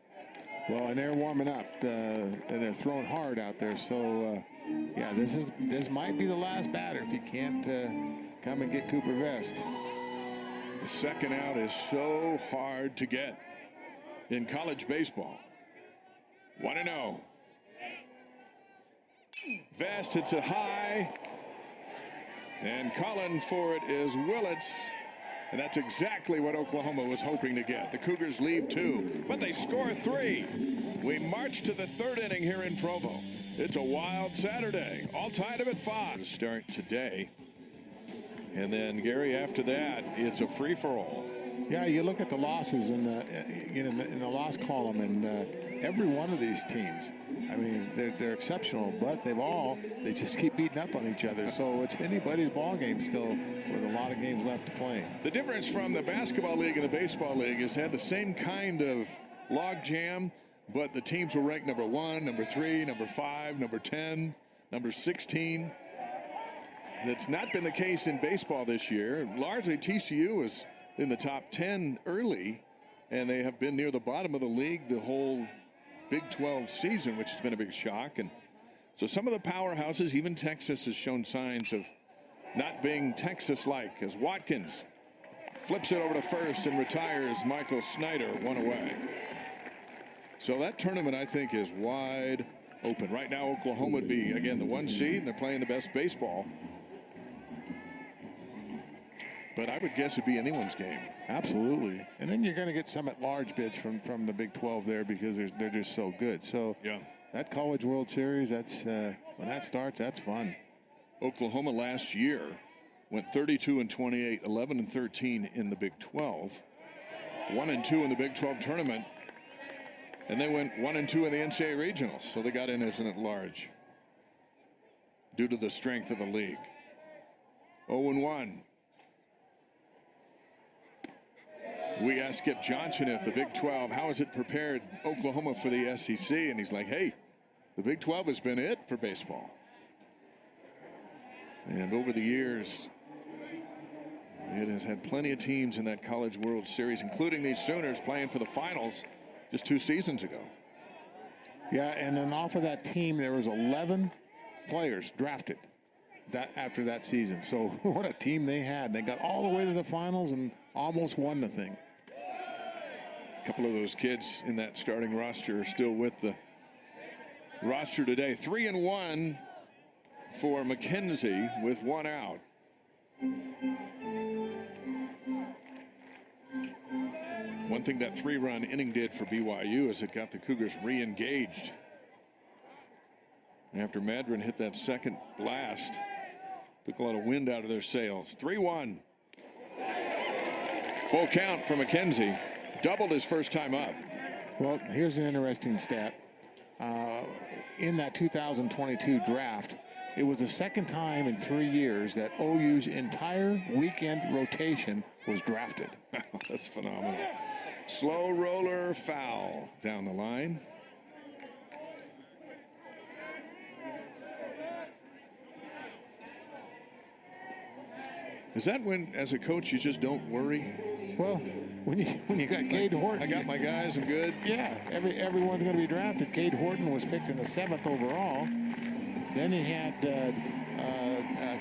Well, and they're warming up, and they're throwing hard out there. So, yeah, this might be the last batter if you can't come and get Cooper Vest. The second out is so hard to get. in college baseball. 1-0. Vest hits it high. And calling for it is Willits. And that's exactly what Oklahoma was hoping to get. The Cougars leave 2, but they score 3. We march to the 3rd inning here in Provo. It's a wild Saturday. All tied up at 5 to start today. And then, Gary, after that, it's a free-for-all. Yeah, you look at the losses in the loss column, and every one of these teams, I mean, they're exceptional, but they just keep beating up on each other. So it's anybody's ball game still, with a lot of games left to play. The difference from the basketball league and the baseball league is had the same kind of log jam, but the teams were ranked number 1, number 3, number 5, number 10, number 16. That's not been the case in baseball this year. Largely, TCU was in the top 10 early, and they have been near the bottom of the league the whole Big 12 season, which has been a big shock. And so some of the powerhouses, even Texas, has shown signs of not being Texas-like, as Watkins flips it over to first and retires Michael Snyder 1 away. So that tournament, I think, is wide open. Right now, Oklahoma would be, again, the 1 seed, and they're playing the best baseball. But I would guess it'd be anyone's game. Absolutely. And then you're going to get some at-large bids from the Big 12 there, because they're just so good. So yeah, that College World Series, that's when that starts, that's fun. Oklahoma last year went 32-28, 11-13 in the Big 12, 1-2 in the Big 12 tournament, and they went 1-2 in the NCAA regionals. So they got in as an at-large due to the strength of the league. 0-1. We asked Skip Johnson if the Big 12, how has it prepared Oklahoma for the SEC? And he's like, hey, the Big 12 has been it for baseball. And over the years, it has had plenty of teams in that College World Series, including these Sooners playing for the finals just 2 seasons ago. Yeah, and then off of that team, there was 11 players drafted after that season. So what a team they had. They got all the way to the finals and almost won the thing. A couple of those kids in that starting roster are still with the roster today. 3-1 for McKenzie with 1 out. One thing that 3-run inning did for BYU is it got the Cougars re-engaged. After Madron hit that second blast, took a lot of wind out of their sails. 3-1. Full count for McKenzie. Doubled his first time up. Well, here's an interesting stat. In that 2022 draft, it was the second time in 3 years that OU's entire weekend rotation was drafted. That's phenomenal. Slow roller foul down the line. Is that when, as a coach, you just don't worry? Well, when you got Cade Horton, I got my guys. I'm good. Yeah, everyone's going to be drafted. Cade Horton was picked in the 7th overall. Then he had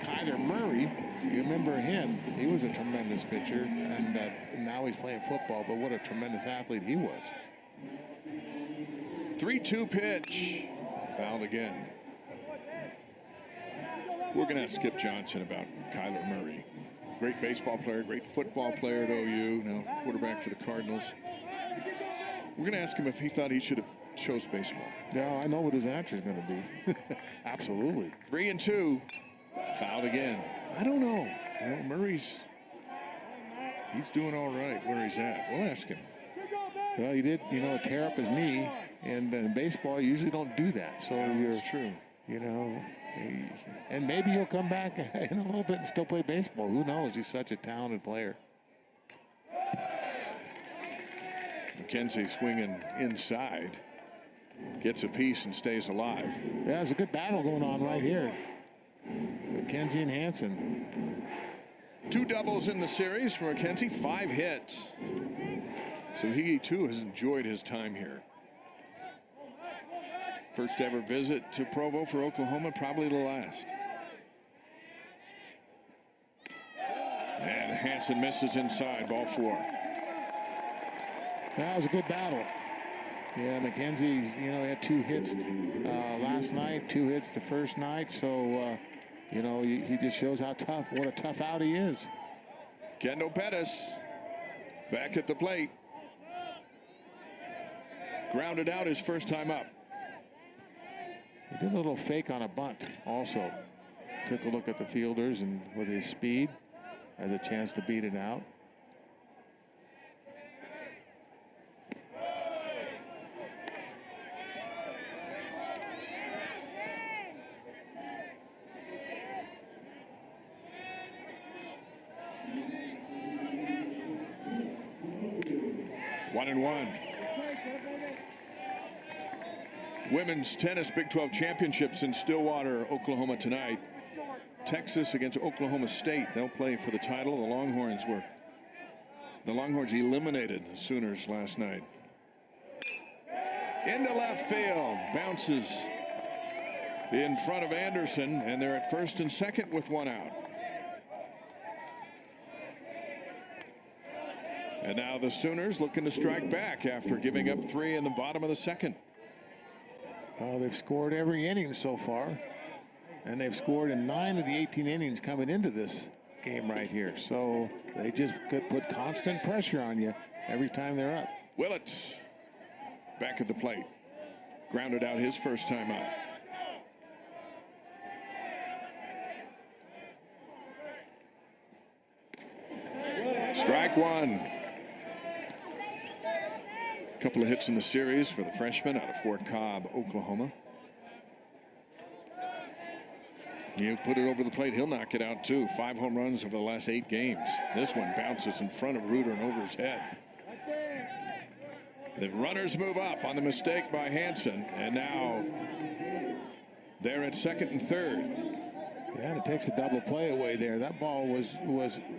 Kyler Murray. You remember him? He was a tremendous pitcher, and now he's playing football. But what a tremendous athlete he was. 3-2 pitch, fouled again. We're going to ask Skip Johnson about Kyler Murray. Great baseball player, great football player at OU, now quarterback for the Cardinals. We're going to ask him if he thought he should have chose baseball. Yeah, I know what his answer is going to be. Absolutely. 3-2, fouled again. I don't know. Murray's doing all right where he's at. We'll ask him. Well, he did, tear up his knee, and in baseball, you usually don't do that. So That's true. And maybe he'll come back in a little bit and still play baseball. Who knows? He's such a talented player. McKenzie swinging inside. Gets a piece and stays alive. Yeah, there's a good battle going on right here. McKenzie and Hansen. 2 doubles in the series for McKenzie, 5 hits. So he, too, has enjoyed his time here. First ever visit to Provo for Oklahoma, probably the last. And Hansen misses inside, ball 4. That was a good battle. Yeah, McKenzie's, he had 2 hits last night, 2 hits the first night. So, he just shows what a tough out he is. Kendall Pettis back at the plate. Grounded out his first time up. He did a little fake on a bunt also. Took a look at the fielders and with his speed has a chance to beat it out. One and one. Women's tennis Big 12 championships in Stillwater, Oklahoma tonight. Texas against Oklahoma State. They'll play for the title. The Longhorns eliminated the Sooners last night. Into left field. Bounces in front of Anderson, and they're at first and second with 1 out. And now the Sooners looking to strike back after giving up 3 in the bottom of the second. They've scored every inning so far, and they've scored in 9 of the 18 innings coming into this game right here. So they just could put constant pressure on you every time they're up. Willett back at the plate. Grounded out his first time up. Strike 1. Couple of hits in the series for the freshman out of Fort Cobb, Oklahoma. You put it over the plate, he'll knock it out too. 5 home runs over the last 8 games. This one bounces in front of Reuter and over his head. The runners move up on the mistake by Hansen, and now they're at second and third. Yeah, and it takes a double play away there. That ball was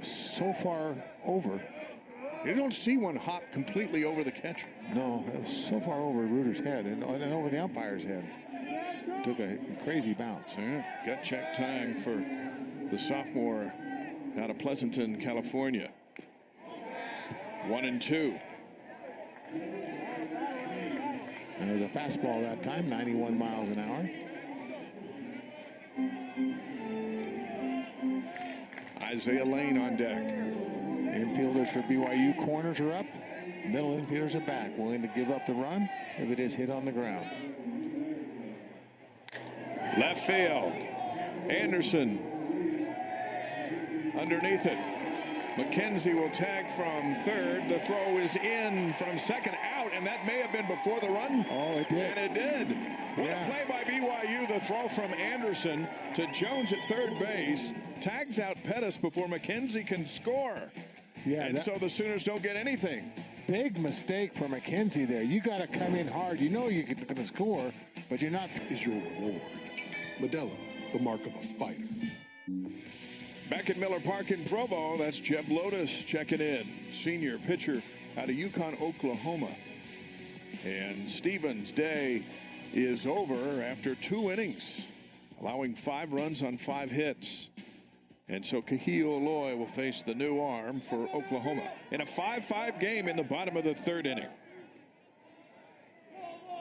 so far over. You don't see one hop completely over the catcher. No, it was so far over Reuter's head and over the umpire's head. Took a crazy bounce. Yeah, gut check time for the sophomore out of Pleasanton, California. 1 and 2. And it was a fastball that time, 91 miles an hour. Isaiah Lane on deck. Infielders for BYU, corners are up. Middle infielders are back, willing to give up the run if it is hit on the ground. Left field. Anderson underneath it. McKenzie will tag from third. The throw is in from second out, and that may have been before the run. Oh, it did. And it did. What a play by BYU. The throw from Anderson to Jones at third base. Tags out Pettis before McKenzie can score. Yeah, and so the Sooners don't get anything. Big mistake for McKenzie there. You got to come in hard. You know you're going to score, but you're not. Is your reward. Modelo, the mark of a fighter. Back at Miller Park in Provo, that's Jeb Lotus checking in. Senior pitcher out of Yukon, Oklahoma. And Stevens' day is over after 2 innings, allowing 5 runs on 5 hits. And so Kahio Aloy will face the new arm for Oklahoma in a 5-5 game in the bottom of the 3rd inning.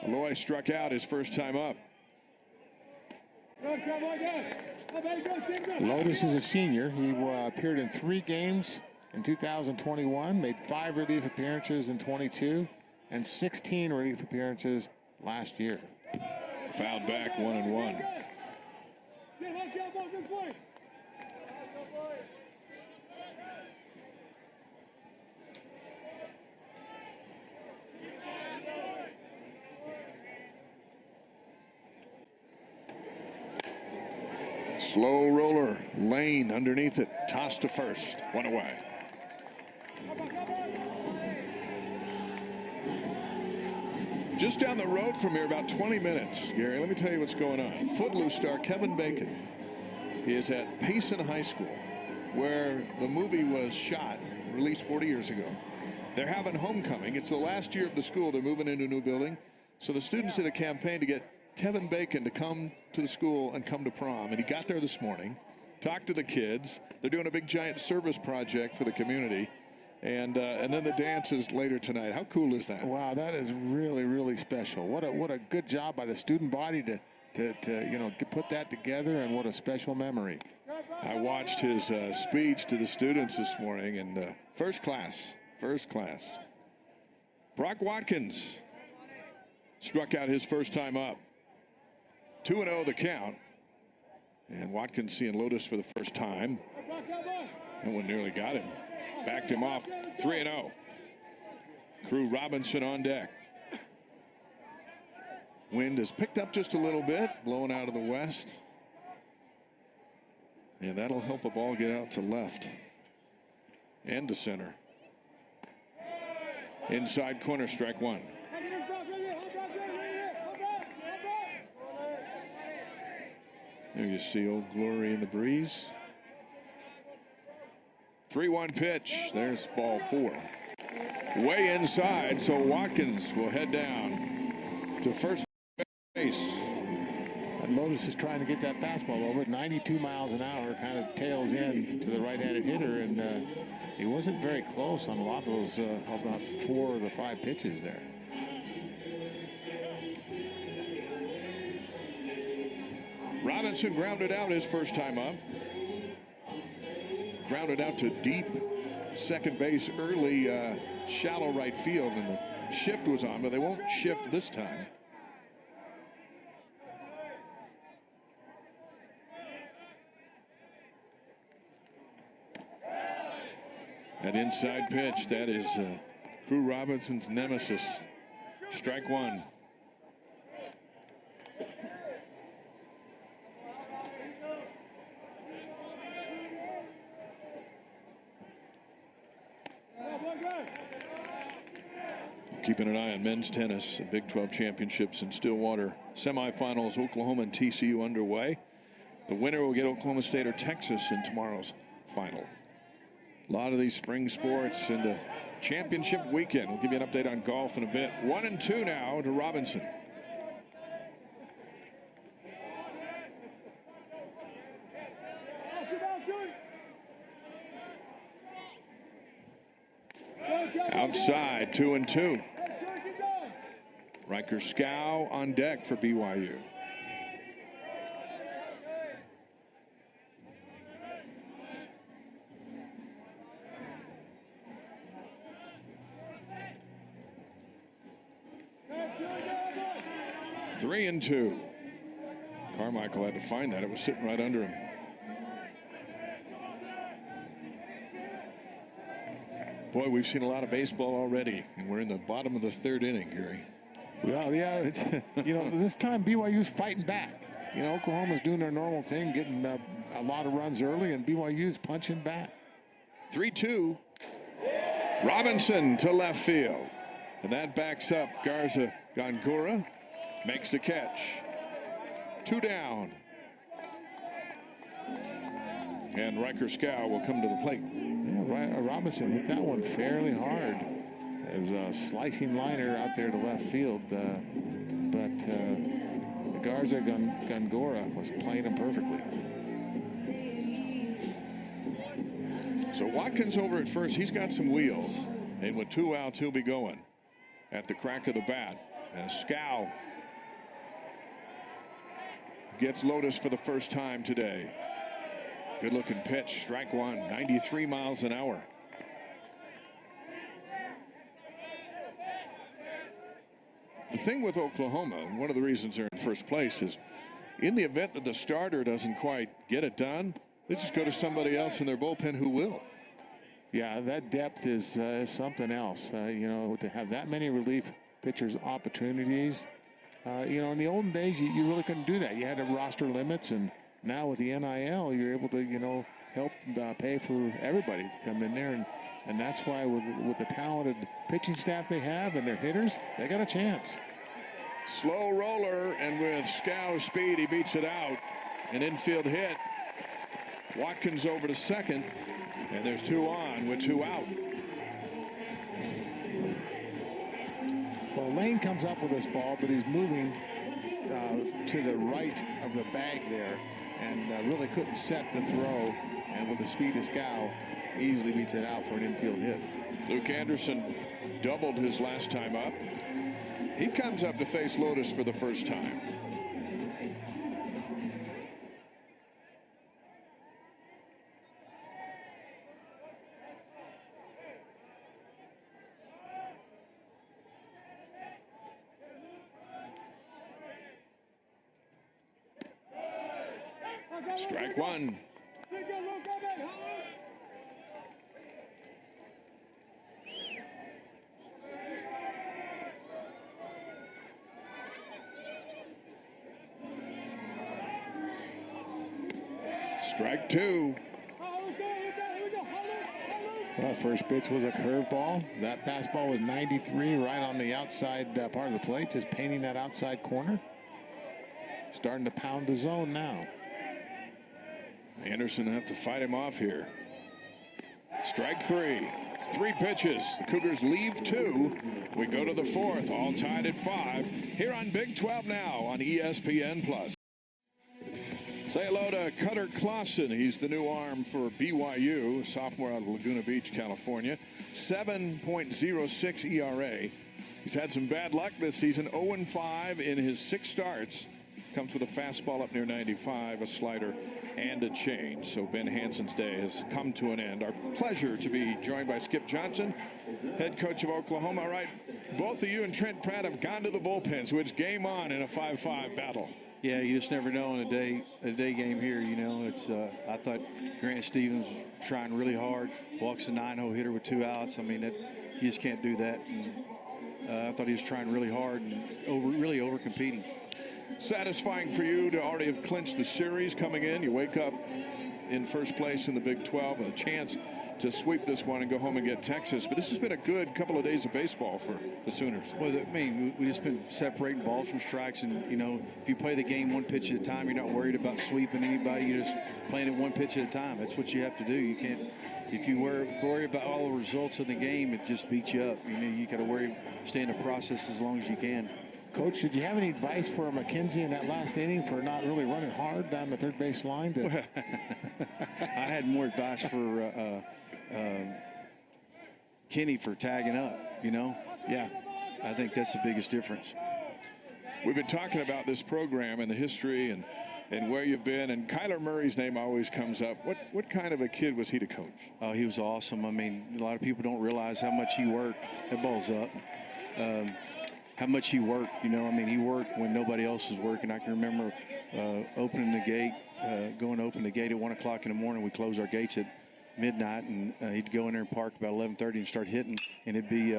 Aloy struck out his first time up. Lotus is a senior. He appeared in 3 games in 2021, made 5 relief appearances in 22, and 16 relief appearances last year. Fouled back 1-1. Slow roller, Lane underneath it, tossed to first, 1 away. Just down the road from here, about 20 minutes, Gary, let me tell you what's going on. Footloose star Kevin Bacon is at Payson High School, where the movie was shot, released 40 years ago. They're having homecoming. It's the last year of the school. They're moving into a new building. So the students did a campaign to get Kevin Bacon to come to the school and come to prom. And he got there this morning, talked to the kids. They're doing a big giant service project for the community. And then the dances later tonight. How cool is that? Wow, that is really, really special. What a good job by the student body to put that together, and what a special memory. I watched his speech to the students this morning, and first class. Brock Watkins struck out his first time up. 2-0 the count. And Watkins seeing Lotus for the first time. That one nearly got him. Backed him off. 3-0. Crew Robinson on deck. Wind has picked up just a little bit, blowing out of the west. And that'll help a ball get out to left and to center. Inside corner, strike one. There you see Old Glory in the breeze. 3-1 pitch. There's ball 4. Way inside, so Watkins will head down to first base. And Lotus is trying to get that fastball over at 92 miles an hour, kind of tails in to the right-handed hitter, and he wasn't very close on a lot of those, about 4 of the 5 pitches there. Robinson grounded out his first time up. Grounded out to deep second base early, shallow right field, and the shift was on, but they won't shift this time. That inside pitch, that is Crew Robinson's nemesis. Strike one. Keeping an eye on men's tennis, the Big 12 championships in Stillwater. Semifinals, Oklahoma and TCU underway. The winner will get Oklahoma State or Texas in tomorrow's final. A lot of these spring sports into championship weekend. We'll give you an update on golf in a bit. 1-2 now to Robinson. Outside, 2-2. Riker Scow on deck for BYU. Three and two. Carmichael had to find that. It was sitting right under him. Boy, we've seen a lot of baseball already, and we're in the bottom of the third inning, Gary. Well, yeah, it's, this time BYU's fighting back. Oklahoma's doing their normal thing, getting a lot of runs early, and BYU's punching back. 3-2. Robinson to left field. And that backs up Garza Gongora. Makes the catch. 2 down. And Riker Scow will come to the plate. Yeah, Robinson hit that one fairly hard. It was a slicing liner out there to left field, but Garza Gongora was playing him perfectly. So Watkins over at first. He's got some wheels. And with 2 outs, he'll be going at the crack of the bat. And Scow gets Lotus for the first time today. Good looking pitch, strike one, 93 miles an hour. The thing with Oklahoma, and one of the reasons they're in first place, is in the event that the starter doesn't quite get it done, they just go to somebody else in their bullpen who will. Yeah, that depth is something else. To have that many relief pitchers' opportunities. In the olden days, you really couldn't do that. You had roster limits, and now with the NIL, you're able to, help pay for everybody to come in there. And that's why with the talented pitching staff they have and their hitters, they got a chance. Slow roller, and with Scow's speed, he beats it out. An infield hit. Watkins over to second, and there's 2 on with 2 out. Well, Lane comes up with this ball, but he's moving to the right of the bag there, and really couldn't set the throw. And with the speed of Scow, easily beats it out for an infield hit. Luke Anderson doubled his last time up. He comes up to face Lotus for the first time. Strike one. Strike two. Well, first pitch was a curveball. That fastball was 93 right on the outside part of the plate, just painting that outside corner. Starting to pound the zone now. Anderson will have to fight him off here. Strike three. 3 pitches. The Cougars leave 2. We go to the 4th, all tied at 5. Here on Big 12 now on ESPN+. Say hello to Cutter Clausen. He's the new arm for BYU, a sophomore out of Laguna Beach, California. 7.06 ERA. He's had some bad luck this season. 0-5 in his 6 starts. Comes with a fastball up near 95, a slider, and a change. So Ben Hansen's day has come to an end. Our pleasure to be joined by Skip Johnson, head coach of Oklahoma. All right, both of you and Trent Pratt have gone to the bullpen, so it's game on in a 5-5 battle. Yeah, you just never know in a day game here. You know, it's I thought Grant Stevens was trying really hard. Walks a 9-hole hitter with 2 outs. I mean, you just can't do that. And I thought he was trying really hard and really over competing. Satisfying for you to already have clinched the series coming in. You wake up in first place in the Big 12 with a chance to sweep this one and go home and get Texas. But this has been a good couple of days of baseball for the Sooners. Well, I mean, we just been separating balls from strikes. And, you know, if you play the game 1 pitch at a time, you're not worried about sweeping anybody. You're just playing it 1 pitch at a time. That's what you have to do. You can't, if you worry about all the results of the game, it just beats you up. You know, you got to stay in the process as long as you can. Coach, did you have any advice for McKenzie in that last inning for not really running hard down the third base line? I had more advice for Kenny for tagging up, you know? Yeah. I think that's the biggest difference. We've been talking about this program and the history and where you've been, and Kyler Murray's name always comes up. What kind of a kid was he to coach? Oh, he was awesome. I mean, a lot of people don't realize how much he worked. That ball's up. How much he worked, you know. I mean, he worked when nobody else was working. I can remember opening the gate, going to open the gate at 1 o'clock in the morning. We closed our gates at midnight, and he'd go in there and park about 11:30 and start hitting, and he'd be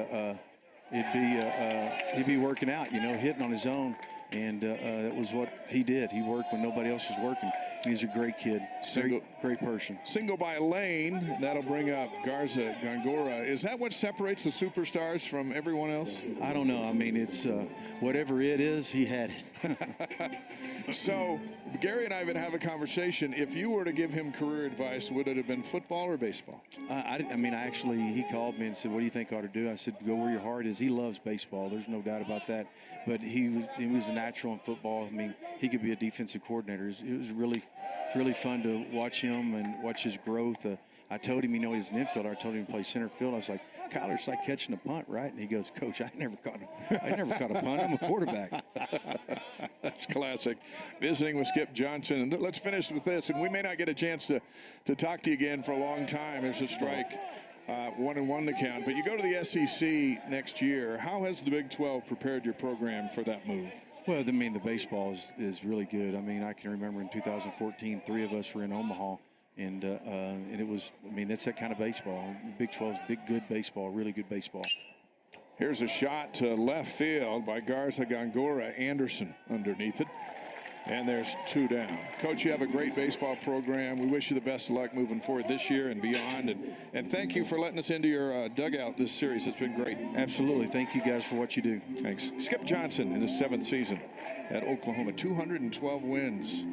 working out, you know, hitting on his own. And that was what he did. He worked when nobody else was working. He's a great kid, great person. Single by lane, that'll bring up Garza Gongora. Is that what separates the superstars from everyone else? I don't know. I mean, it's whatever it is, he had it. So Gary and I would have a conversation. If you were to give him career advice, would it have been football or baseball? He called me and said, "What do you think I ought to do?" I said, "Go where your heart is." He loves baseball. There's no doubt about that. But he was a natural in football. I mean, he could be a defensive coordinator. It was really fun to watch him and watch his growth. I told him, you know, he's an infielder. I told him to play center field. I was like, "Kyler, it's like catching a punt, right?" And he goes, "Coach, I never caught a punt. I'm a quarterback." That's classic. Visiting with Skip Johnson. And let's finish with this. And we may not get a chance to talk to you again for a long time. There's a strike, 1-1 to count. But you go to the SEC next year. How has the Big 12 prepared your program for that move? Well, I mean, the baseball is really good. I mean, I can remember in 2014, 3 of us were in Omaha. And it was, I mean, that's that kind of baseball. Big 12's good baseball, really good baseball. Here's a shot to left field by Garza Gongora. Anderson underneath it. And there's 2 down. Coach, you have a great baseball program. We wish you the best of luck moving forward this year and beyond. And thank you for letting us into your dugout this series. It's been great. Absolutely. Thank you guys for what you do. Thanks. Skip Johnson in his 7th season at Oklahoma. 212 wins.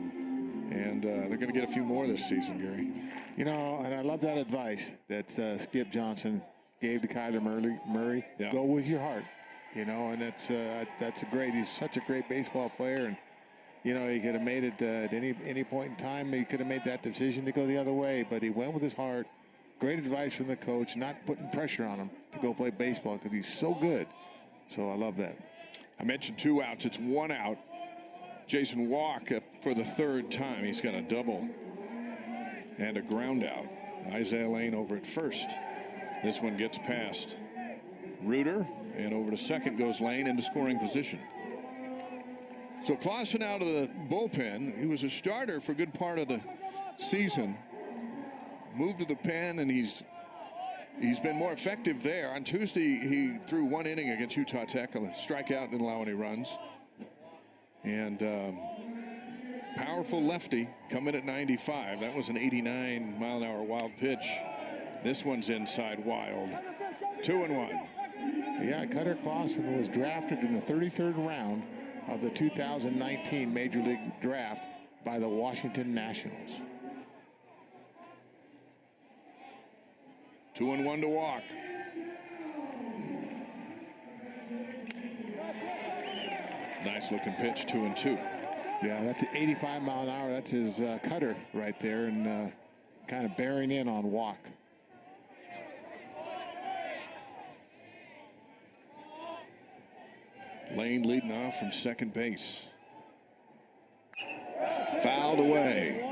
And they're going to get a few more this season, Gary. You know, and I love that advice that Skip Johnson gave to Kyler Murray. Yeah. Go with your heart, you know, and that's he's such a great baseball player. And, you know, he could have made it at any point in time. He could have made that decision to go the other way, but he went with his heart. great advice from the coach, not putting pressure on him to go play baseball because he's so good. So I love that. I mentioned 2 outs. It's 1 out. Jason Walk up for the 3rd time. He's got a double and a ground out. Isaiah Lane over at first. This one gets past Reuter, and over to second goes Lane into scoring position. So Clausen out of the bullpen. He was a starter for a good part of the season. Moved to the pen, and he's been more effective there. On Tuesday, he threw 1 inning against Utah Tech, a strikeout, didn't allow any runs. And powerful lefty, coming at 95. That was an 89-mile-an-hour wild pitch. This one's inside wild. 2-1. Yeah, Cutter Clausen was drafted in the 33rd round of the 2019 Major League Draft by the Washington Nationals. 2-1 to Walk. Nice looking pitch, 2-2. Yeah, that's an 85-mile-an-hour. That's his cutter right there, and kind of bearing in on Walk. Lane leading off from second base. Fouled away.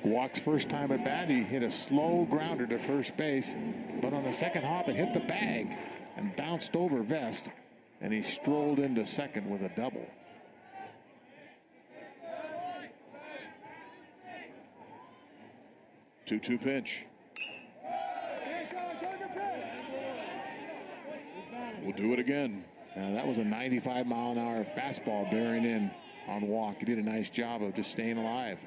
Walk's first time at bat, he hit a slow grounder to first base, but on the second hop, it hit the bag and bounced over Vest, and he strolled into second with a double. Two pitch. We'll do it again. That was a 95-mile-an-hour fastball bearing in on Walk. He did a nice job of just staying alive.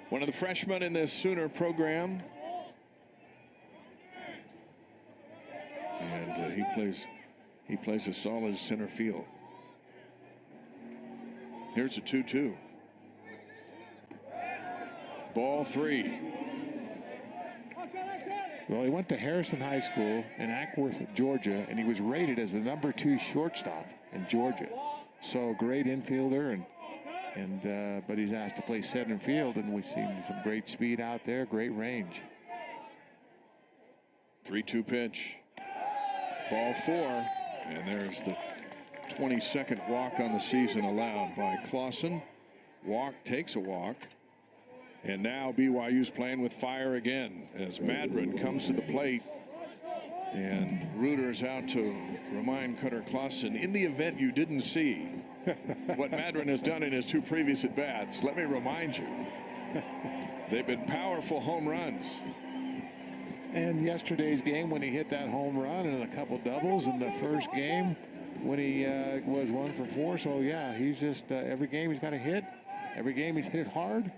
One of the freshmen in this Sooner program. And he plays a solid center field. Here's a 2-2. Ball 3. Well, he went to Harrison High School in Ackworth, Georgia, and he was rated as the number 2 shortstop in Georgia. So great infielder, but he's asked to play center field, and we've seen some great speed out there, great range. 3-2 pitch. Ball 4, and there's the 22nd walk on the season allowed by Clausen. Walk takes a walk. And now BYU's playing with fire again as Madron comes to the plate. And Reuter's out to remind Cutter Clausen, in the event you didn't see what Madron has done in his 2 previous at-bats, let me remind you, they've been powerful home runs. And yesterday's game when he hit that home run and a couple doubles in the first game when he was 1 for 4. So, yeah, he's just every game he's got a hit. Every game he's hit it hard.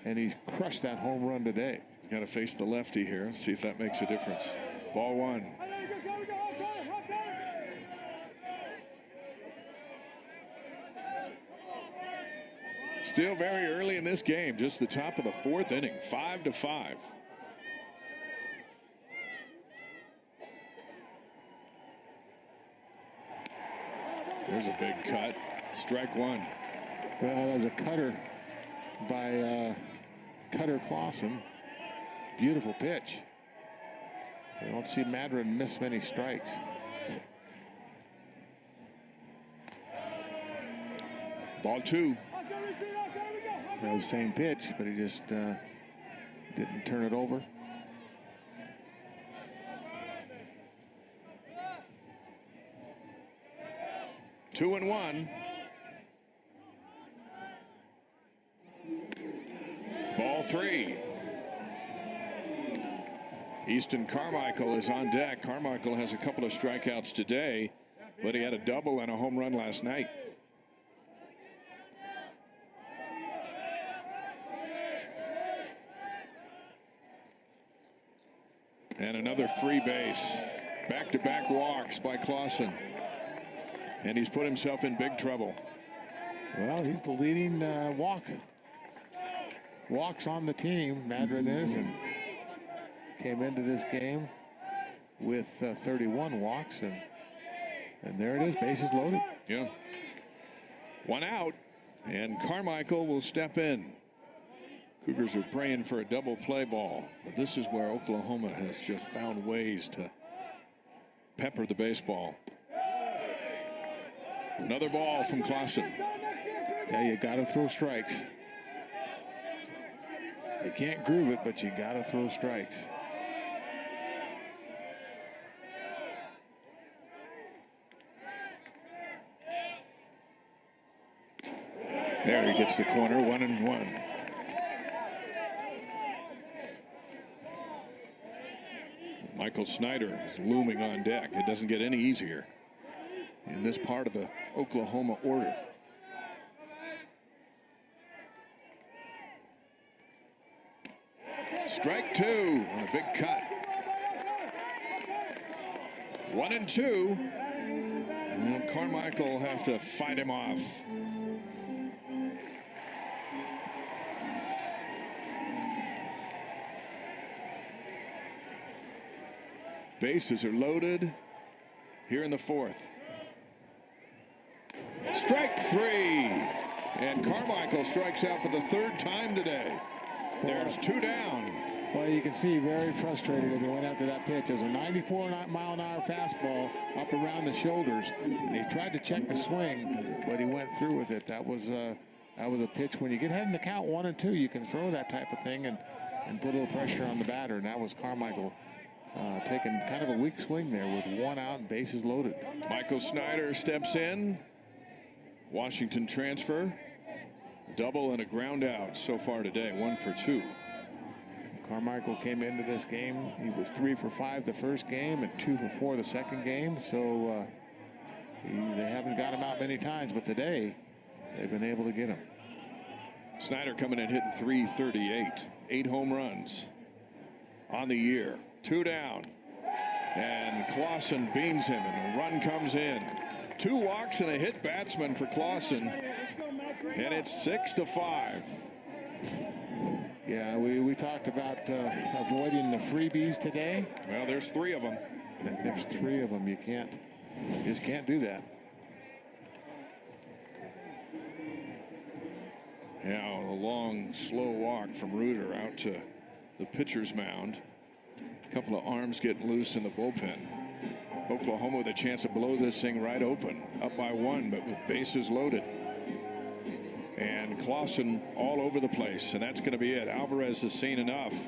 And he's crushed that home run today. He's got to face the lefty here. See if that makes a difference. Ball 1. Still very early in this game. Just the top of the 4th inning. 5-5. There's a big cut. Strike 1. Well, that was a cutter by Cutter Clausen. Beautiful pitch. I don't see Madron miss many strikes. Ball 2. That was the same pitch, but he just didn't turn it over. Two and 1. Ball 3. Easton Carmichael is on deck. Carmichael has a couple of strikeouts today, but he had a double and a home run last night. And another free base. Back-to-back walks by Clausen. And he's put himself in big trouble. Well, he's the leading walks on the team, Madron is, and came into this game with 31 walks, and there it is, bases loaded. Yeah. One out, and Carmichael will step in. Cougars are praying for a double play ball, but this is where Oklahoma has just found ways to pepper the baseball. Another ball from Clausen. Yeah, you got to throw strikes. You can't groove it, but you got to throw strikes. There he gets the corner, 1-1. Michael Snyder is looming on deck. It doesn't get any easier in this part of the Oklahoma order. Strike two on a big cut. 1-2. And Carmichael will have to fight him off. Bases are loaded here in the fourth. Strike three. And Carmichael strikes out for the third time today. There's two down. Well, you can see very frustrated as he went after that pitch. It was a 94-mile-an-hour fastball up around the shoulders, and he tried to check the swing, but he went through with it. That was a pitch. When you get ahead in the count 1-2, you can throw that type of thing and put a little pressure on the batter, and that was Carmichael taking kind of a weak swing there with one out and bases loaded. Michael Snyder steps in. Washington transfer. Double and a ground out so far today, 1 for 2. Carmichael came into this game. He was 3 for 5 the first game and 2 for 4 the second game. So they haven't got him out many times, but today they've been able to get him. Snyder coming in hitting .338, 8 home runs on the year. 2 down, and Clausen beans him, and a run comes in. 2 walks and a hit batsman for Clausen, and it's 6-5. Yeah, we talked about avoiding the freebies today. Well, there's 3 of them. There's 3 of them. You just can't do that. Now a long, slow walk from Reuter out to the pitcher's mound. A couple of arms getting loose in the bullpen. Oklahoma with a chance to blow this thing right open. Up by 1, but with bases loaded. And Clausen all over the place, and that's going to be it. Alvarez has seen enough.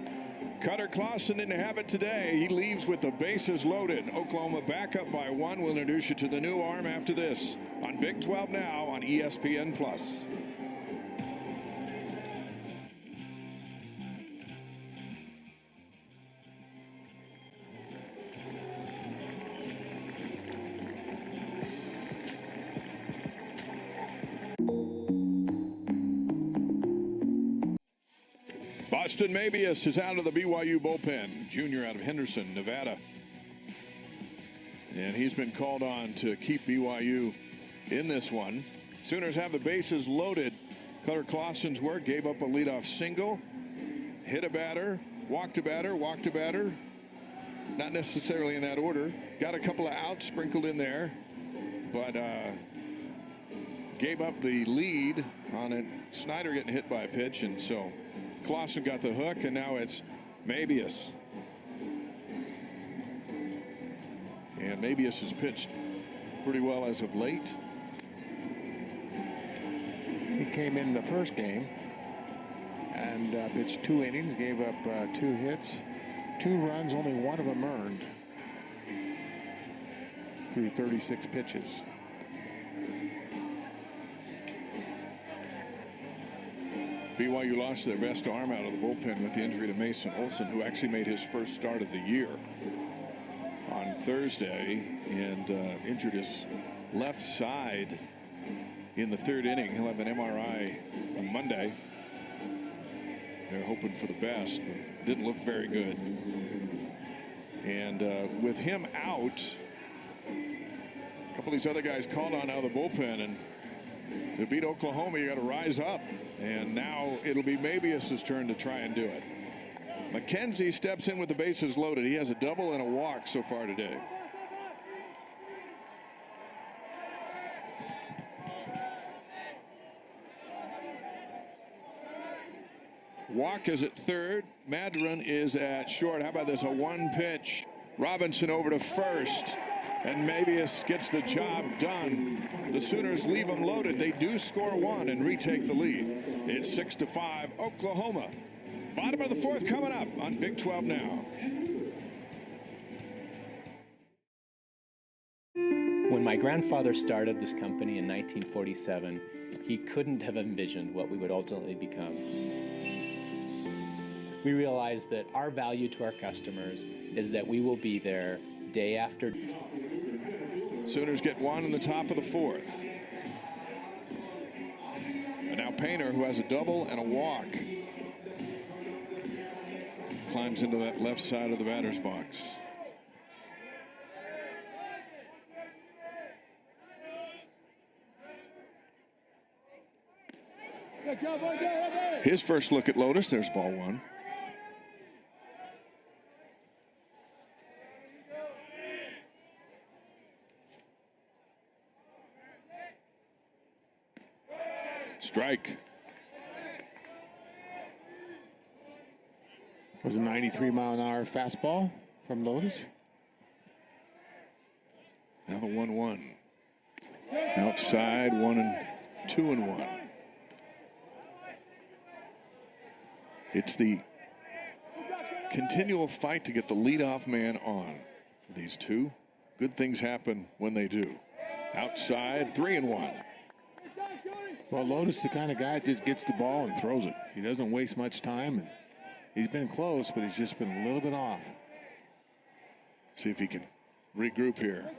Cutter Clausen didn't have it today. He leaves with the bases loaded. Oklahoma back up by 1. We'll introduce you to the new arm after this on Big 12 Now on ESPN+. Boston Mabius is out of the BYU bullpen, junior out of Henderson, Nevada. And he's been called on to keep BYU in this one. Sooners have the bases loaded. Cutter Clausen's work, gave up a leadoff single, hit a batter, walked a batter, walked a batter. Not necessarily in that order. Got a couple of outs sprinkled in there, but gave up the lead on it. Snyder getting hit by a pitch, and so Clausen got the hook, and now it's Mabius. And Mabius has pitched pretty well as of late. He came in the first game and pitched 2 innings, gave up 2 hits, 2 runs, only 1 of them earned through 36 pitches. BYU lost their best arm out of the bullpen with the injury to Mason Olson, who actually made his first start of the year on Thursday and injured his left side in the 3rd inning. He'll have an MRI on Monday. They're hoping for the best, but didn't look very good. And with him out, a couple of these other guys called on out of the bullpen, and to beat Oklahoma, you got to rise up. And now it'll be Mabius' turn to try and do it. McKenzie steps in with the bases loaded. He has a double and a walk so far today. Walk is at third. Madron is at short. How about this? A one pitch. Robinson over to first. And Mabius gets the job done. The Sooners leave them loaded. They do score one and retake the lead. It's 6-5, Oklahoma. Bottom of the fourth coming up on Big 12 Now. When my grandfather started this company in 1947, he couldn't have envisioned what we would ultimately become. We realized that our value to our customers is that we will be there day after day. Sooners get one in the top of the fourth. And now Painter, who has a double and a walk, climbs into that left side of the batter's box. His first look at Lotus. There's ball one. Strike. It was a 93-mile-an-hour fastball from Lotus. Now the 1-1. Outside, 2-1. It's the continual fight to get the leadoff man on for these two. Good things happen when they do. Outside, 3-1. Well, Lotus is the kind of guy that just gets the ball and throws it. He doesn't waste much time, and he's been close, but he's just been a little bit off. See if he can regroup here.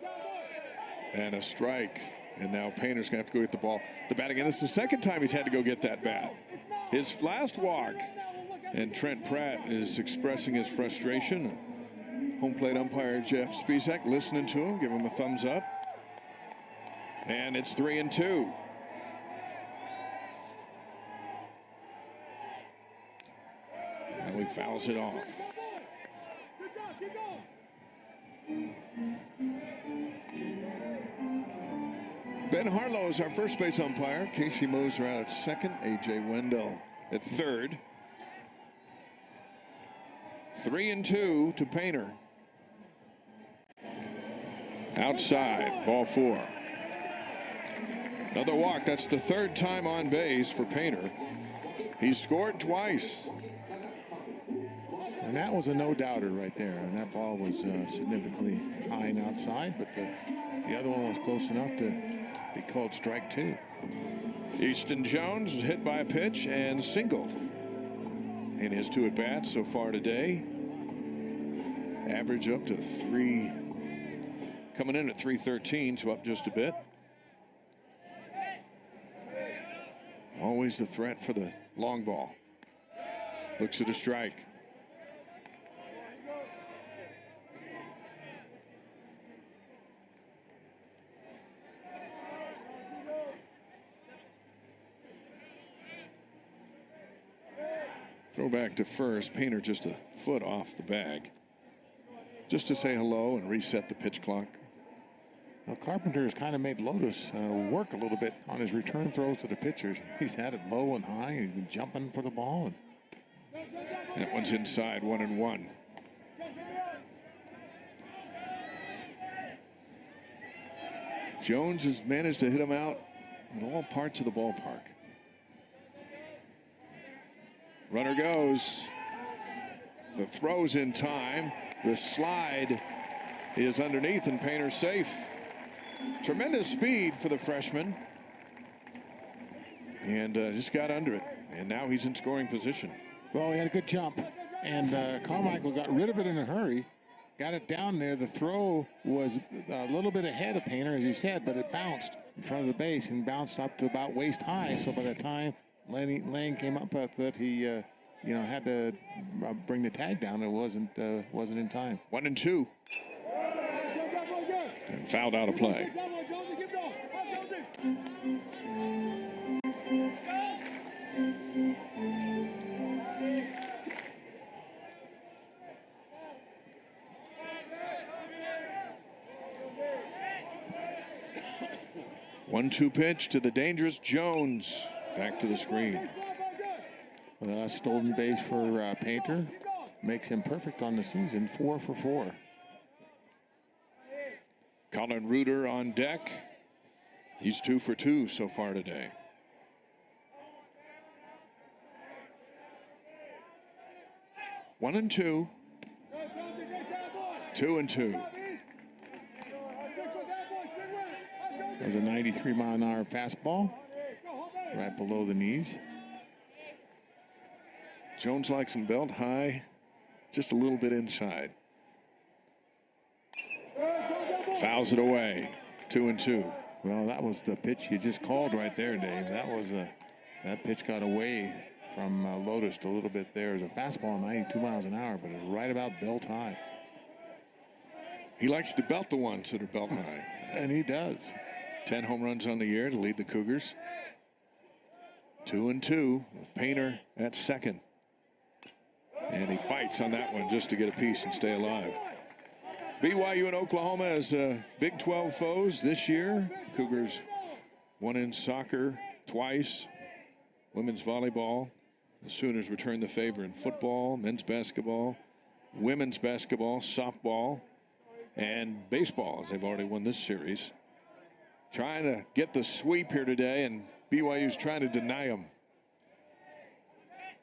And a strike. And now Painter's going to have to go get the ball. The bat again. This is the second time he's had to go get that bat. His last walk. And Trent Pratt is expressing his frustration. Home plate umpire Jeff Spisak listening to him, give him a thumbs up. And it's 3-2. And he fouls it off. Ben Harlow is our first base umpire. Casey Moser out at second. A.J. Wendell at third. 3-2 to Painter. Outside, ball four. Another walk. That's the third time on base for Painter. He's scored twice. And that was a no-doubter right there. And that ball was significantly high and outside, but the other one was close enough to be called strike two. Easton Jones was hit by a pitch and singled in his two at-bats so far today. Average up to 3, coming in at 313, so up just a bit. Always the threat for the long ball. Looks at a strike. Throw back to first. Painter just a foot off the bag. Just to say hello and reset the pitch clock. Well, Carpenter has kind of made Lotus work a little bit on his return throws to the pitchers. He's had it low and high. He's been jumping for the ball. And that one's inside, 1-1. Jones has managed to hit him out in all parts of the ballpark. Runner goes. The throw's in time. The slide is underneath and Painter's safe. Tremendous speed for the freshman. And just got under it. And now he's in scoring position. Well, he had a good jump. And Carmichael got rid of it in a hurry. Got it down there. The throw was a little bit ahead of Painter, as you said, but it bounced in front of the base and bounced up to about waist high. So by the time Lang came up with it, he had to bring the tag down. It wasn't in time. 1-2. And fouled out of play. One-two pitch to the dangerous Jones. Back to the screen. Well, that's stolen base for Painter. Makes him perfect on the season, 4 for 4. Colin Reuter on deck. He's 2 for 2 so far today. One and two. 2 and 2. That was a 93-mile-an-hour fastball, right below the knees. Jones likes him belt high, just a little bit inside. Fouls it away. 2 and 2. Well, that was the pitch you just called right there, Dave. That pitch got away from Lotus a little bit there. It was a fastball, 92 miles an hour, but it was right about belt high. He likes to belt the ones that are belt high. And he does. 10 home runs on the year to lead the Cougars. 2 and 2 with Painter at second. And he fights on that one just to get a piece and stay alive. BYU and Oklahoma as Big 12 foes this year. Cougars won in soccer twice. Women's volleyball. The Sooners return the favor in football, men's basketball, women's basketball, softball, and baseball, as they've already won this series. Trying to get the sweep here today, and BYU's trying to deny them.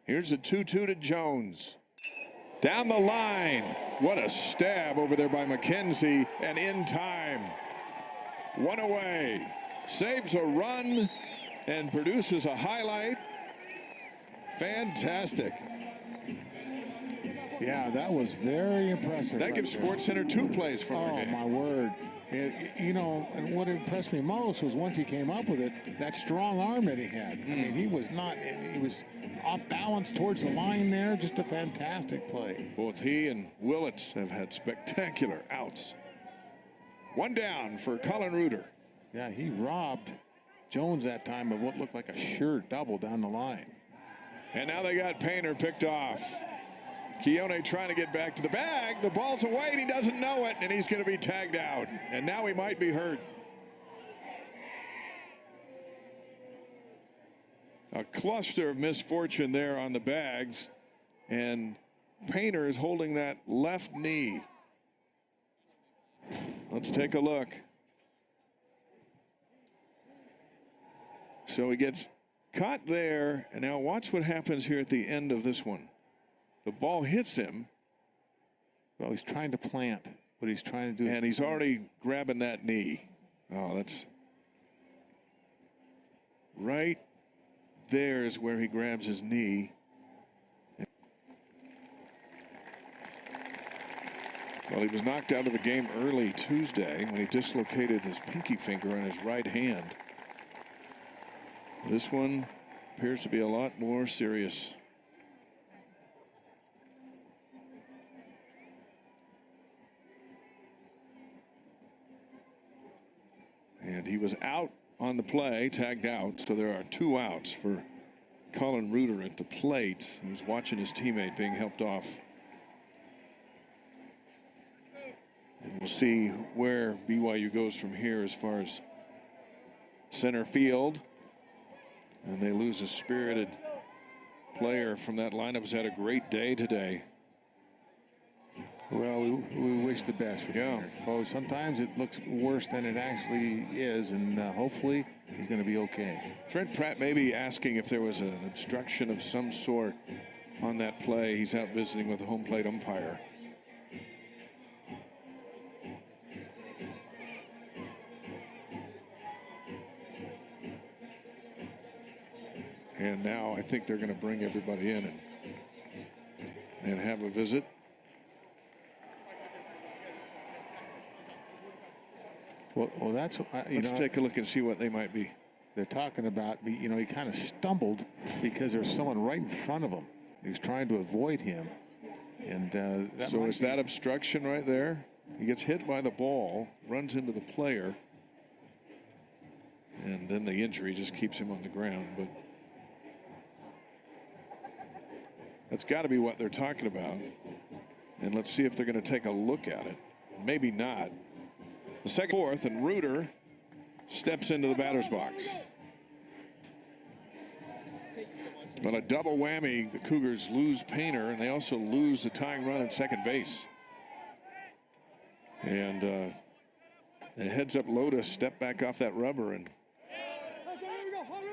Here's a 2-2 to Jones. Down the line. What a stab over there by McKenzie, and in time. One away. Saves a run and produces a highlight. Fantastic. Yeah, that was very impressive. That gives SportsCenter 2 plays from her game. Oh, my word. And what impressed me most was once he came up with it, that strong arm that he had. I mean, he was off balance towards the line there. Just a fantastic play. Both he and Willits have had spectacular outs. One down for Colin Reuter. Yeah, he robbed Jones that time of what looked like a sure double down the line. And now they got Painter picked off. Keone trying to get back to the bag. The ball's away and he doesn't know it, and he's going to be tagged out. And now he might be hurt. A cluster of misfortune there on the bags. And Painter is holding that left knee. Let's take a look. So he gets caught there, and now watch what happens here at the end of this one. The ball hits him. Well, he's trying to plant what he's trying to do. And he's already grabbing that knee. Oh, that's right there is where he grabs his knee. Well, he was knocked out of the game early Tuesday when he dislocated his pinky finger on his right hand. This one appears to be a lot more serious. And he was out on the play, tagged out, so there are 2 outs for Colin Reuter at the plate. He was watching his teammate being helped off. And we'll see where BYU goes from here as far as center field. And they lose a spirited player from that lineup. Has had a great day today. Well, we wish the best for him. Well, sometimes it looks worse than it actually is, and hopefully he's going to be okay. Trent Pratt may be asking if there was an obstruction of some sort on that play. He's out visiting with the home plate umpire. And now I think they're going to bring everybody in and have a visit. Well, that's Let's take a look and see what they might be. They're talking about. He kind of stumbled because there's someone right in front of him. He was trying to avoid him, and so is that obstruction right there? He gets hit by the ball, runs into the player, and then the injury just keeps him on the ground. But that's got to be what they're talking about. And let's see if they're going to take a look at it. Maybe not. The second, fourth, and Reuter steps into the batter's box. But a double whammy, the Cougars lose Painter, and they also lose the tying run at second base. And the heads-up Lotus stepped back off that rubber and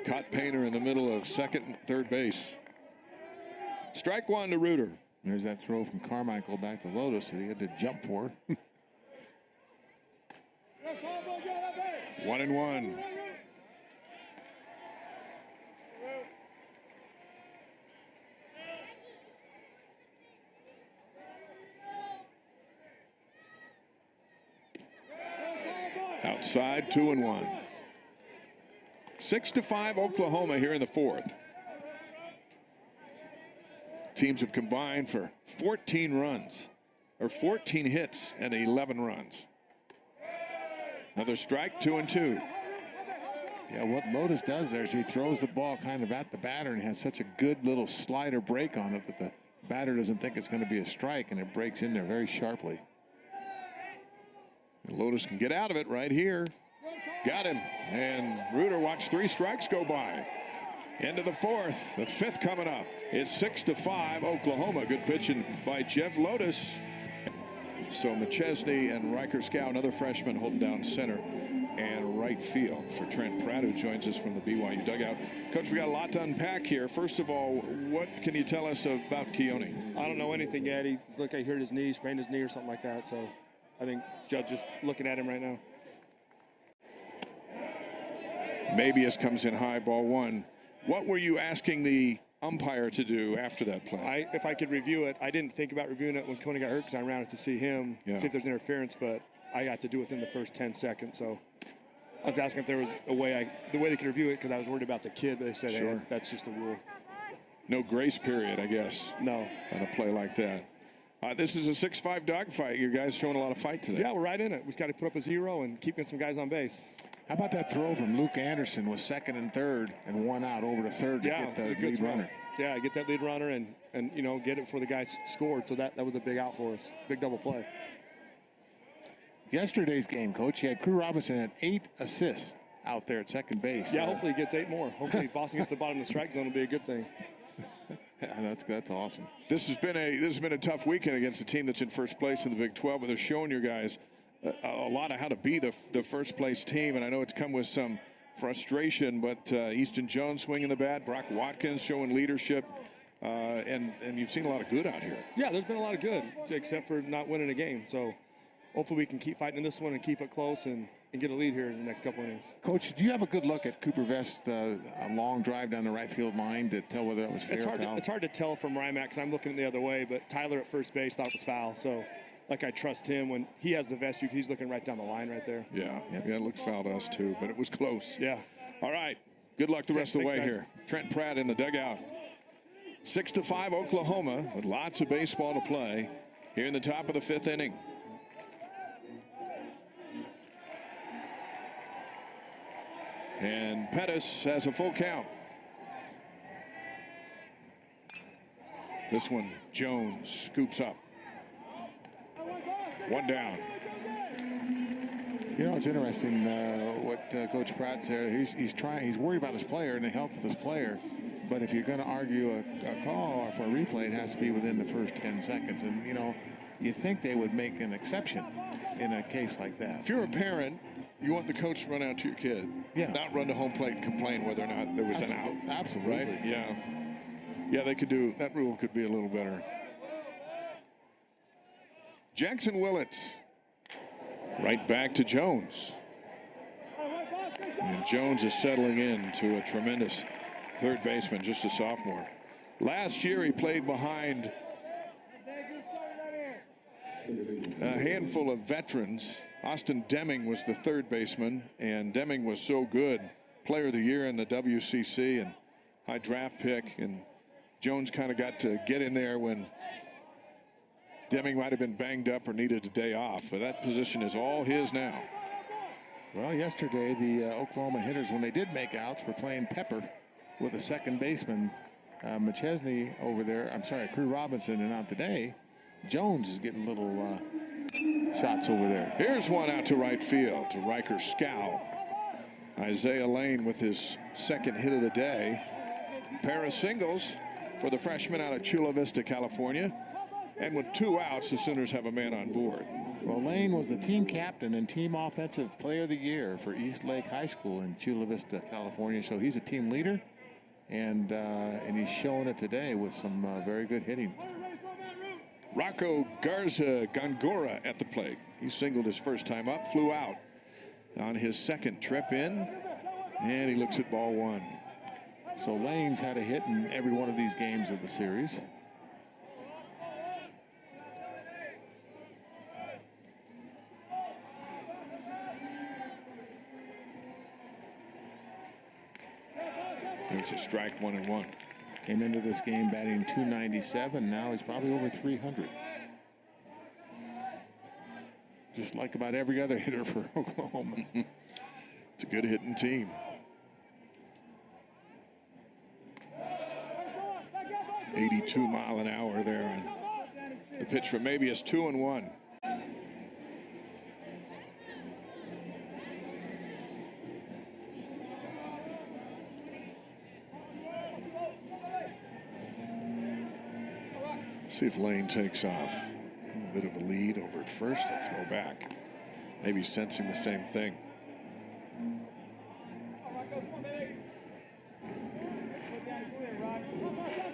caught Painter in the middle of second and third base. Strike one to Reuter. There's that throw from Carmichael back to Lotus that he had to jump for. 1-1. Outside, 2-1. 6-5 Oklahoma here in the fourth. Teams have combined for 14 runs, or 14 hits and 11 runs. Another strike, 2-2. Yeah, what Lotus does there is he throws the ball kind of at the batter and has such a good little slider break on it that the batter doesn't think it's going to be a strike, and it breaks in there very sharply. And Lotus can get out of it right here. Got him. And Reuter watched 3 strikes go by. Into the fourth, the fifth coming up. It's 6-5 Oklahoma. Good pitching by Jeff Lotus. So McChesney and Riker Scow, another freshman, holding down center and right field for Trent Pratt, who joins us from the BYU dugout. Coach, we got a lot to unpack here. First of all, what can you tell us about Keone? I don't know anything yet. He's like, I hurt his knee, sprained his knee or something like that. So I think Judge is looking at him right now. Mabius comes in high, ball one. What were you asking the umpire to do after that play? If I could review it, I didn't think about reviewing it when Coney got hurt because I ran it to see him, see if there's interference, but I got to do it within the first 10 seconds. So I was asking if there was a way the way they could review it because I was worried about the kid, but they said, hey, that's just the rule. No grace period, I guess. No. On a play like that. This is a 6-5 dogfight. You guys showing a lot of fight today. Yeah, we're right in it. We just got to put up a 0 and keep getting some guys on base. How about that throw from Luke Anderson with second and third and one out over to third to get the lead runner? Yeah, get that lead runner and you know, get it before the guy scored. So that was a big out for us. Big double play. Yesterday's game, Coach, you had Crew Robinson had 8 assists out there at second base. Yeah, hopefully he gets 8 more. Hopefully Boston gets to the bottom of the strike zone will be a good thing. That's awesome. This has been a tough weekend against a team that's in first place in the Big 12, but they're showing you guys a lot of how to be the first place team, and I know it's come with some frustration, but Easton Jones swinging the bat, Brock Watkins showing leadership, and you've seen a lot of good out here. Yeah, there's been a lot of good, except for not winning a game. So hopefully we can keep fighting in this one and keep it close and get a lead here in the next couple innings. Coach, did you have a good look at Cooper Vest's a long drive down the right field line to tell whether it was fair or foul? It's hard to tell from where I'm at because I'm looking the other way, but Tyler at first base thought it was foul. So, like, I trust him when he has the vest. He's looking right down the line right there. Yeah, it looked foul to us too, but it was close. Yeah. All right. Good luck the rest of the way guys. here. Trent Pratt in the dugout. 6-5 Oklahoma with lots of baseball to play here in the top of the fifth inning. And Pettis has a full count. This one, Jones scoops up. One down. You know, it's interesting what Coach Pratt's there. He's worried about his player and the health of his player. But if you're going to argue a call for a replay, it has to be within the first 10 seconds. And, you know, you think they would make an exception in a case like that. If you're a parent, you want the coach to run out to your kid. Yeah. Not run to home plate and complain whether or not there was an out. Absolutely. Right? Yeah. Yeah, they could do, that rule could be a little better. Jackson Willits. Right back to Jones. And Jones is settling into a tremendous third baseman, just a sophomore. Last year he played behind a handful of veterans. Austin Deming was the third baseman, and Deming was so good. Player of the year in the WCC and high draft pick. And Jones kind of got to get in there when Deming might have been banged up or needed a day off, but that position is all his now. Well, yesterday the Oklahoma hitters, when they did make outs, were playing pepper with a second baseman, McChesney over there. I'm sorry, Crew Robinson, and out today, Jones is getting little shots over there. Here's one out to right field to Riker Scow. Isaiah Lane with his second hit of the day. Pair of singles for the freshman out of Chula Vista, California. And with 2 outs, the Sooners have a man on board. Well, Lane was the team captain and team offensive player of the year for East Lake High School in Chula Vista, California. So he's a team leader, and he's showing it today with some very good hitting. Rocco Garza Gongora at the plate. He singled his first time up, flew out on his second trip in, and he looks at ball 1. So Lane's had a hit in every one of these games of the series. There's a strike, 1-1. Came into this game batting .297. Now he's probably over .300. Just like about every other hitter for Oklahoma. It's a good hitting team. 82 mile an hour there. And the pitch for maybe is 2-1. See if Lane takes off. A bit of a lead over at first and throw back. Maybe sensing the same thing.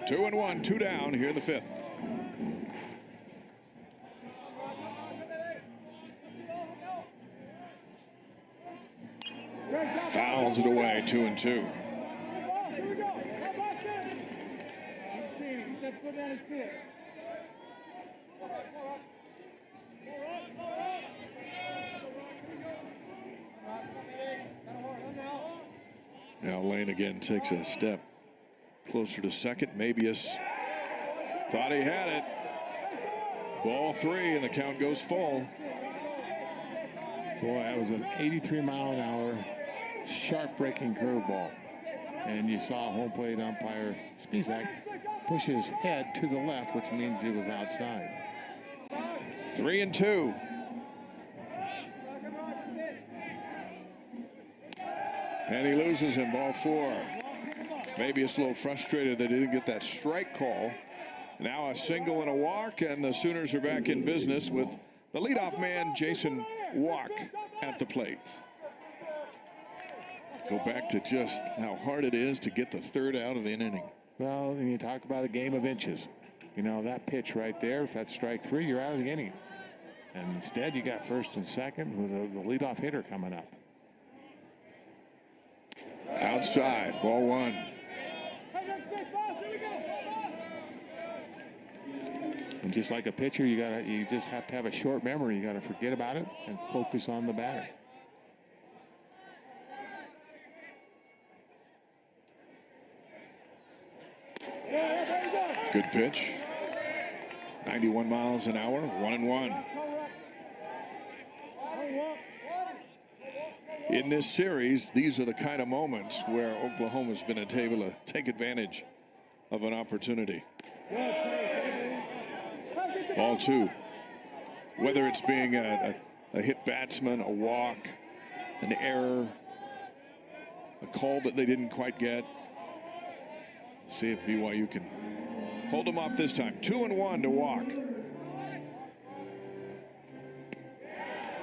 Two and one, 2 down here in the 5th. Fouls it away, 2-2. Now Lane again takes a step closer to second. Mabius thought he had it. Ball 3 and the count goes full. Boy, that was an 83 mile an hour sharp breaking curveball. And you saw home plate umpire Spizak push his head to the left, which means he was outside. 3-2. And he loses in ball 4. Maybe it's a little frustrated they didn't get that strike call. Now a single and a walk, and the Sooners are back in business with the leadoff man, Jason Walk, at the plate. Go back to just how hard it is to get the 3rd out of an inning. Well, and you talk about a game of inches. You know, that pitch right there, if that's strike 3, you're out of the inning. And instead, you got first and second with the leadoff hitter coming up. Outside, ball 1. And just like a pitcher, you just have to have a short memory. You got to forget about it and focus on the batter. Good pitch. 91 miles an hour, 1-1. In this series, these are the kind of moments where Oklahoma's been able to take advantage of an opportunity. Ball 2. Whether it's being a hit batsman, a walk, an error, a call that they didn't quite get. See if BYU can hold them off this time. 2-1 to Walk.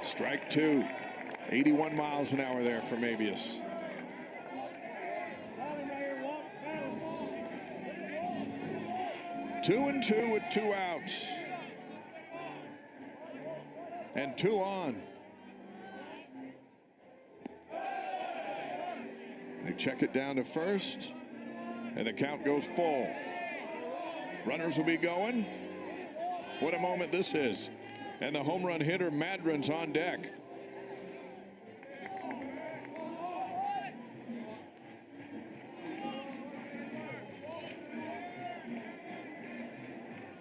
Strike 2. 81 miles an hour there for Mabius. Two and 2 with 2 outs. And 2 on. They check it down to first, and the count goes full. Runners will be going. What a moment this is. And the home run hitter, Madron's on deck.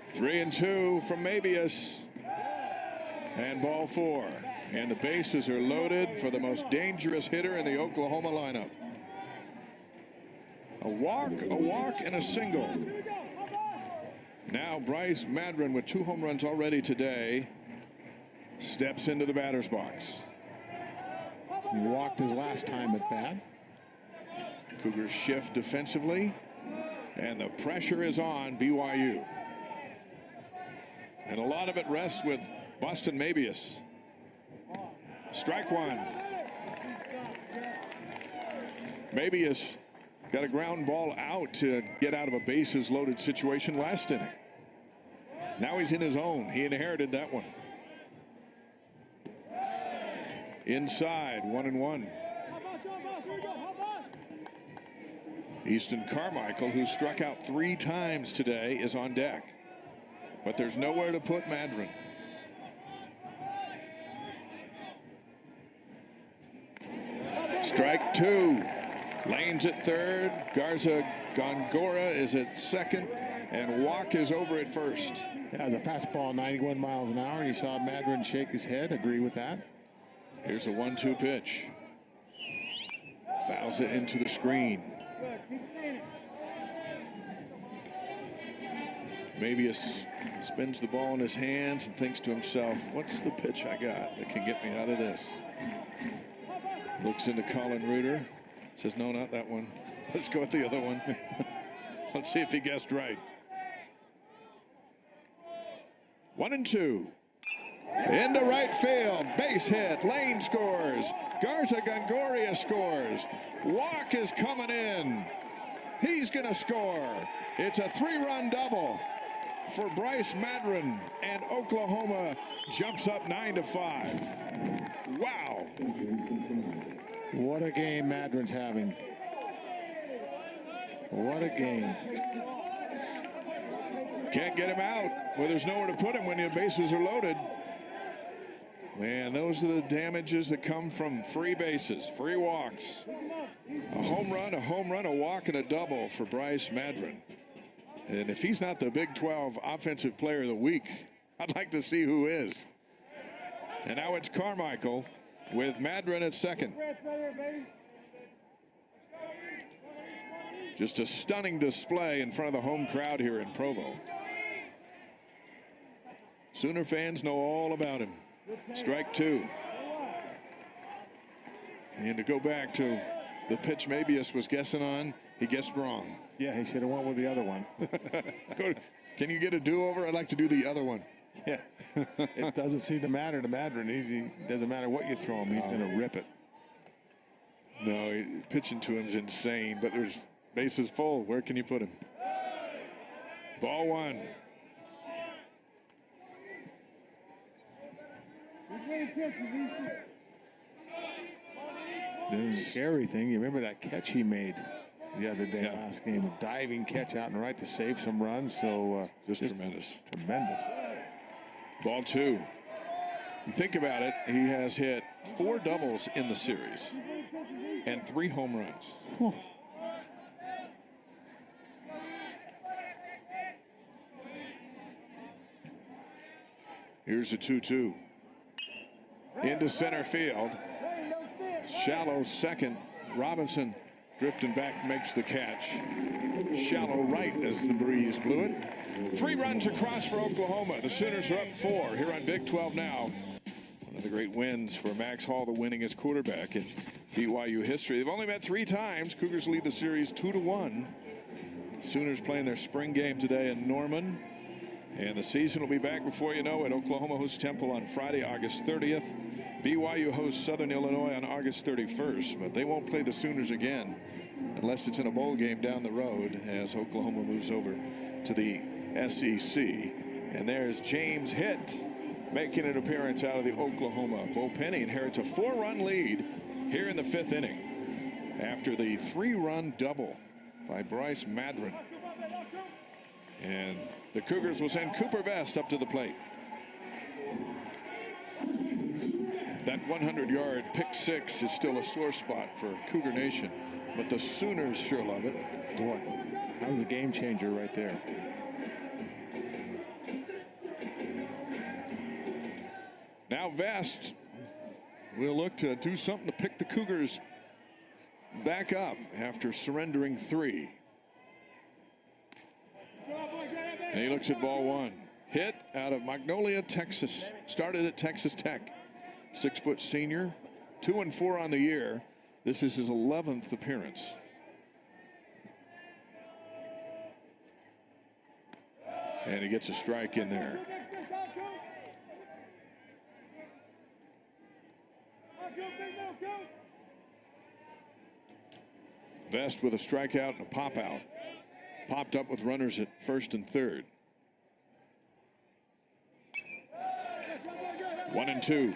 Three and 2 from Mabius. And ball 4. And the bases are loaded for the most dangerous hitter in the Oklahoma lineup. A walk, and a single. Now Bryce Madron, with 2 home runs already today, steps into the batter's box. He walked his last time at bat. Cougars shift defensively. And the pressure is on BYU. And a lot of it rests with Boston Mabius. Strike one. Mabius got a ground ball out to get out of a bases loaded situation last inning. Now he's in his own. He inherited that one. Inside, 1-1. Easton Carmichael, who struck out 3 times today, is on deck. But there's nowhere to put Madron. Strike 2. Lane's at third. Garza Gongora is at second. And Walk is over at first. Yeah, the fastball 91 miles an hour. You saw Madron shake his head. Agree with that. Here's a 1-2 pitch. Fouls it into the screen. Mabius spins the ball in his hands and thinks to himself, what's the pitch I got that can get me out of this? Looks into Colin Reuter. Says, no, not that one. Let's go with the other one. Let's see if he guessed right. 1-2. Into right field. Base hit. Lane scores. Garza Gongoria scores. Walk is coming in. He's going to score. It's a 3-run double for Bryce Madron, and Oklahoma jumps up 9-5. Wow. What a game Madron's having. What a game. Can't get him out. Well, there's nowhere to put him when your bases are loaded. And those are the damages that come from free bases, free walks. A home run, a walk, and a double for Bryce Madron. And if he's not the Big 12 Offensive Player of the Week, I'd like to see who is. And now it's Carmichael with Madron at second. Just a stunning display in front of the home crowd here in Provo. Sooner fans know all about him. Strike 2. And to go back to the pitch Mabius was guessing on, he guessed wrong. Yeah, he should have went with the other one. Can you get a do-over? I'd like to do the other one. Yeah. It doesn't seem to matter to Madron. He doesn't matter what you throw him. He's going to rip it. No, pitching to him's insane, but there's bases full. Where can you put him? Ball 1. The scary thing, you remember that catch he made the other day, Yeah. last game, a diving catch out and right to save some runs. So Just tremendous. Tremendous. Ball 2. You think about it, he has hit 4 doubles in the series and 3 home runs. Whew. Here's a 2-2. Into center field. Shallow second. Robinson drifting back makes the catch. Shallow right as the breeze blew it. 3 runs across for Oklahoma. The Sooners are up 4 here on Big 12 Now. One of the great wins for Max Hall, the winningest quarterback in BYU history. They've only met 3 times. Cougars lead the series 2-1. Sooners playing their spring game today in Norman. And the season will be back before you know it. Oklahoma hosts Temple on Friday, August 30th. BYU hosts Southern Illinois on August 31st. But they won't play the Sooners again unless it's in a bowl game down the road as Oklahoma moves over to the SEC. And there's James Hitt making an appearance out of the Oklahoma bullpen. He inherits a 4-run lead here in the 5th inning after the 3-run double by Bryce Madron. And the Cougars will send Cooper Vest up to the plate. That 100-yard pick 6 is still a sore spot for Cougar Nation, but the Sooners sure love it. Boy, that was a game changer right there. Now Vest will look to do something to pick the Cougars back up after surrendering 3. And he looks at ball 1. Hit out of Magnolia, Texas. Started at Texas Tech. 6-foot senior. 2-4 on the year. This is his 11th appearance. And he gets a strike in there. Vest with a strikeout and a pop out. Popped up with runners at first and third. 1-2.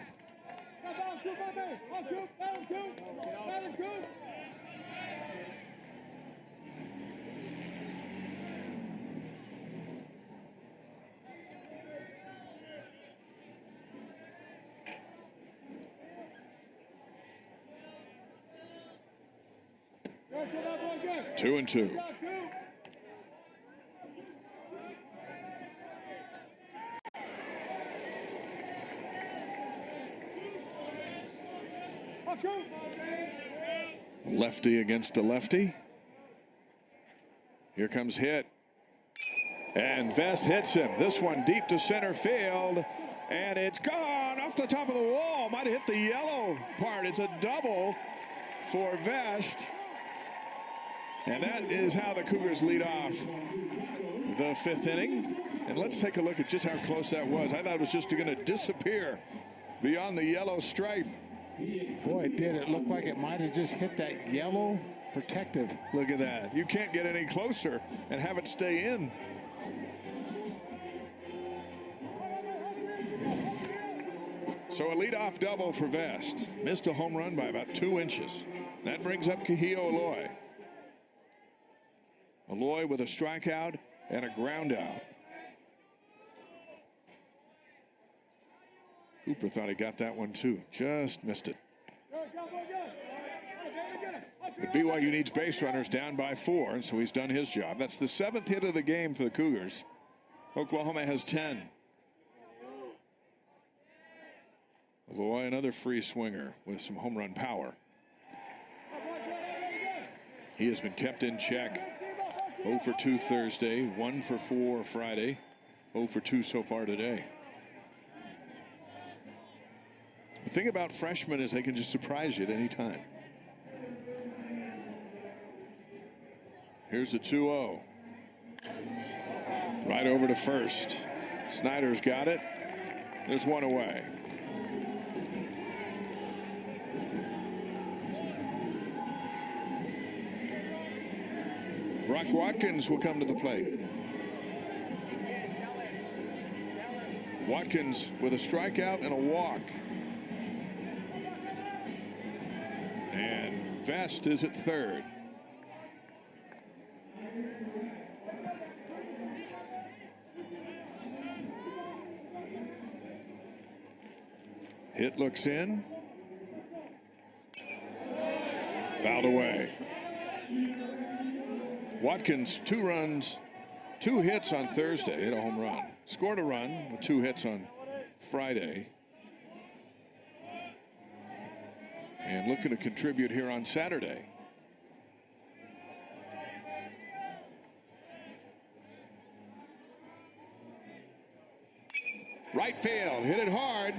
Two and two. Lefty against a lefty. Here comes hit. And Vest hits him. This one deep to center field. And it's gone off the top of the wall. Might have hit the yellow part. It's a double for Vest. And that is how the Cougars lead off the fifth inning. And let's take a look at just how close that was. I thought it was just going to disappear beyond the yellow stripe. Boy, it did. It looked like it might have just hit that yellow protective. Look at that. You can't get any closer and have it stay in. So a leadoff double for Vest. Missed a home run by about 2 inches. That brings up Kahio Aloy. Aloy with a strikeout and a ground out. Cooper thought he got that one too. Just missed it. But BYU needs base runners down by 4, and so he's done his job. That's the 7th hit of the game for the Cougars. Oklahoma has 10. Aloy, another free swinger with some home run power. He has been kept in check. 0 for 2 Thursday, 1 for 4 Friday, 0 for 2 so far today. The thing about freshmen is they can just surprise you at any time. Here's the 2-0. Right over to first. Snyder's got it. There's one away. Brock Watkins will come to the plate. Watkins with a strikeout and a walk. And Vest is at third. Hit looks in. Fouled away. Watkins, 2 runs, 2 hits on Thursday, hit a home run. Scored a run with 2 hits on Friday. And looking to contribute here on Saturday. Right field, hit it hard.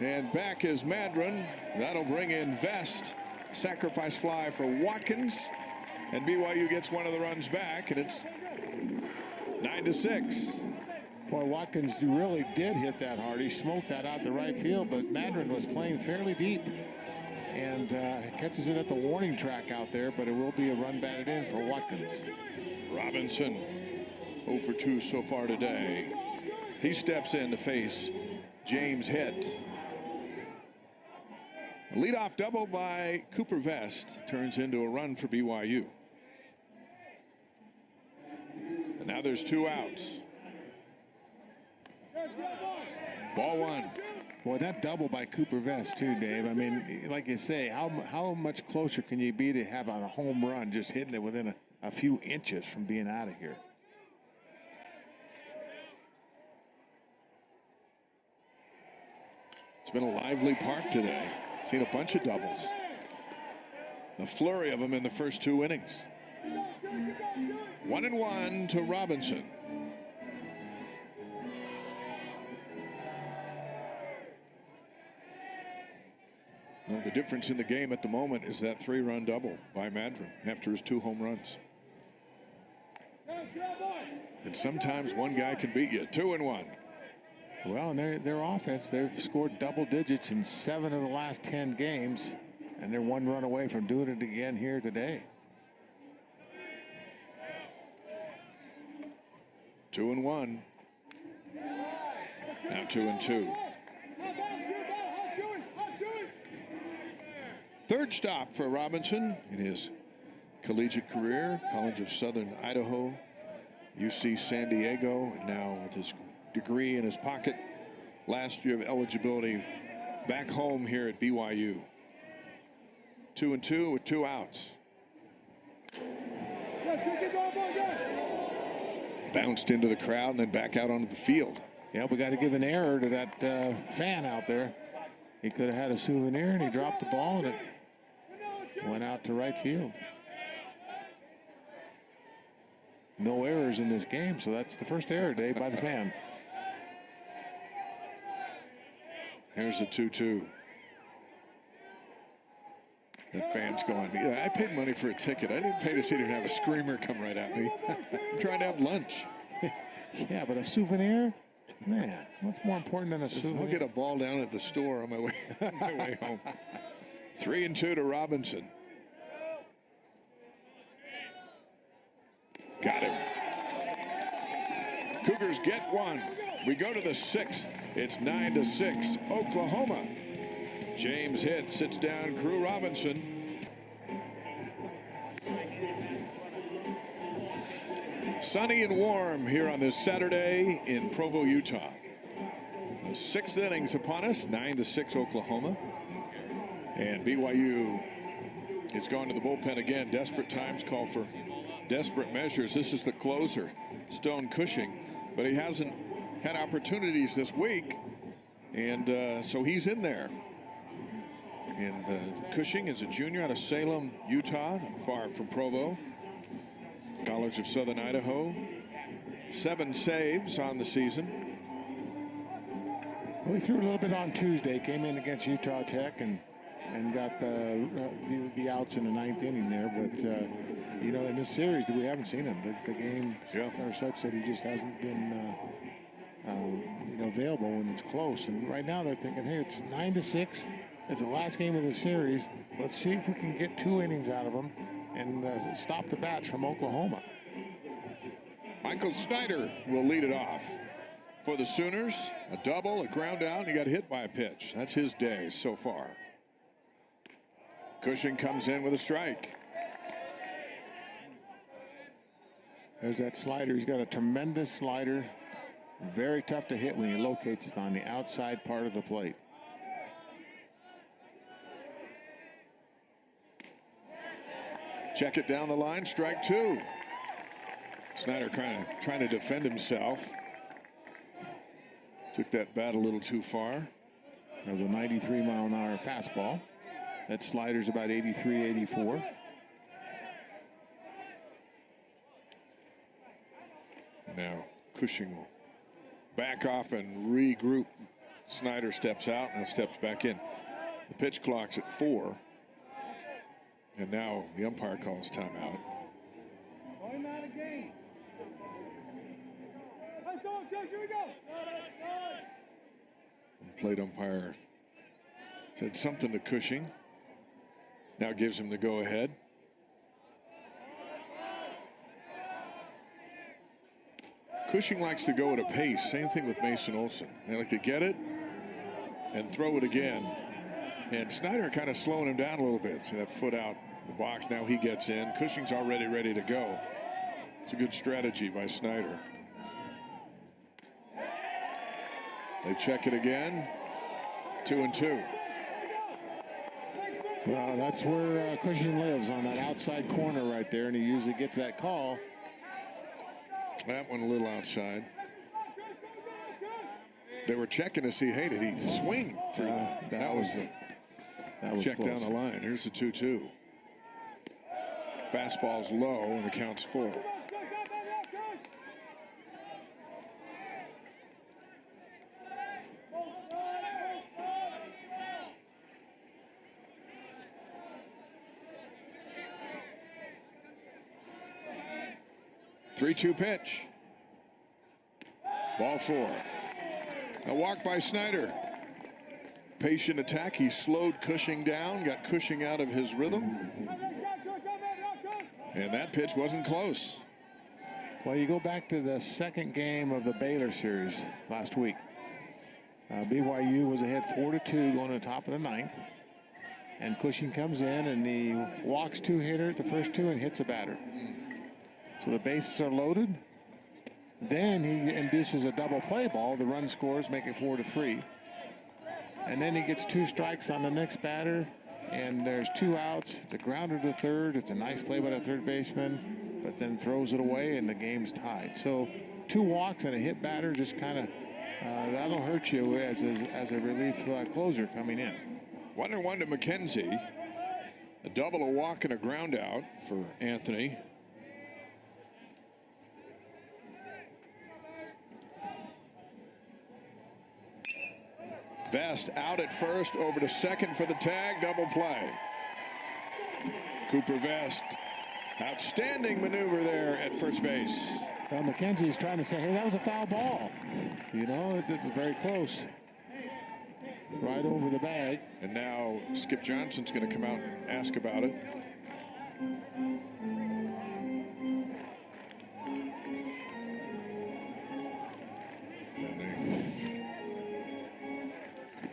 And back is Madron. That'll bring in Vest. Sacrifice fly for Watkins. And BYU gets one of the runs back, and it's 9-6. Boy, Watkins really did hit that hard. He smoked that out the right field, but Madron was playing fairly deep and catches it at the warning track out there, but it will be a run batted in for Watkins. Robinson, 0 for 2 so far today. He steps in to face James Hitt. A leadoff double by Cooper Vest turns into a run for BYU. And now there's 2 outs. Ball 1. Boy, that double by Cooper Vest too, Dave. I mean, like you say, how much closer can you be to have a home run just hitting it within a few inches from being out of here? It's been a lively park today. Seen a bunch of doubles. A flurry of them in the first 2 innings. 1-1 to Robinson. Well, the difference in the game at the moment is that 3-run double by Madron after his 2 home runs. And sometimes one guy can beat you. 2-1. Well, and their offense, they've scored double digits in 7 of the last 10 games, and they're 1 run away from doing it again here today. 2-1. Now 2-2. Third stop for Robinson in his collegiate career, College of Southern Idaho, UC San Diego, and now with his degree in his pocket, last year of eligibility, back home here at BYU. 2-2 with 2 outs. Bounced into the crowd and then back out onto the field. Yeah, we got to give an error to that fan out there. He could have had a souvenir, and he dropped the ball, and it went out to right field. No errors in this game, so that's the first error today by the fan. Here's the 2-2. That fan's going, yeah, I paid money for a ticket. I didn't pay to sit here and have a screamer come right at me. I'm trying to have lunch. Yeah, but a souvenir? Man, what's more important than a souvenir? I'll get a ball down at the store on my way, home. 3-2 to Robinson. Got him. Cougars get 1. We go to the 6th. It's 9-6. Oklahoma. James Hitt sits down Crew Robinson. Sunny and warm here on this Saturday in Provo, Utah. The 6th inning's upon us, 9-6 Oklahoma. And BYU has gone to the bullpen again. Desperate times call for desperate measures. This is the closer, Stone Cushing, but he hasn't had opportunities this week, and so he's in there. And Cushing is a junior out of Salem, Utah, not far from Provo. College of Southern Idaho. 7 saves on the season. Well, he threw a little bit on Tuesday, came in against Utah Tech and got the outs in the 9th inning there. But, you know, in this series, we haven't seen him. The game are such that he just hasn't been, you know, available when it's close. And right now they're thinking, hey, it's 9-6. It's the last game of the series. Let's see if we can get 2 innings out of him and stop the bats from Oklahoma. Michael Snyder will lead it off for the Sooners. A double, a ground out, and he got hit by a pitch. That's his day so far. Cushing comes in with a strike. There's that slider. He's got a tremendous slider. Very tough to hit when he locates it on the outside part of the plate. Check it down the line, strike 2. Snyder kind of trying to defend himself. Took that bat a little too far. That was a 93-mile-an-hour fastball. That slider's about 83, 84. Now Cushing will back off and regroup. Snyder steps out and steps back in. The pitch clock's at 4. And now the umpire calls timeout. The plate umpire said something to Cushing. Now gives him the go-ahead. Cushing likes to go at a pace. Same thing with Mason Olson. They like to get it and throw it again. And Snyder kind of slowing him down a little bit. See that foot out the box. Now he gets in. Cushing's already ready to go. It's a good strategy by Snyder. They check it again. 2-2. Well, that's where Cushing lives, on that outside corner right there, and he usually gets that call. That one a little outside. They were checking to see, hey, did he swing through that? That was check close. down the line. Here's the 2-2. Fastball's low, and the count's full. Three-two pitch. Ball 4. A walk by Snyder. Patient attack. He slowed Cushing down, got Cushing out of his rhythm. And that pitch wasn't close. Well, you go back to the second game of the Baylor series last week. BYU was ahead 4-2 going to the top of the ninth. And Cushing comes in and he walks two-hitter at the first two and hits a batter. So the bases are loaded. Then he induces a double play ball. The run scores, make it 4-3. And then he gets 2 strikes on the next batter. And there's 2 outs. It's a grounder to third. It's a nice play by the third baseman, but then throws it away and the game's tied. So 2 walks and a hit batter just kind of, that'll hurt you as a relief closer coming in. 1-1 to McKenzie. A double, a walk, and a ground out for Anthony. Vest out at first, over to second for the tag, double play. Cooper Vest, outstanding maneuver there at first base. Well, McKenzie's trying to say, hey, that was a foul ball. You know, it's very close. Right over the bag. And now Skip Johnson's going to come out and ask about it.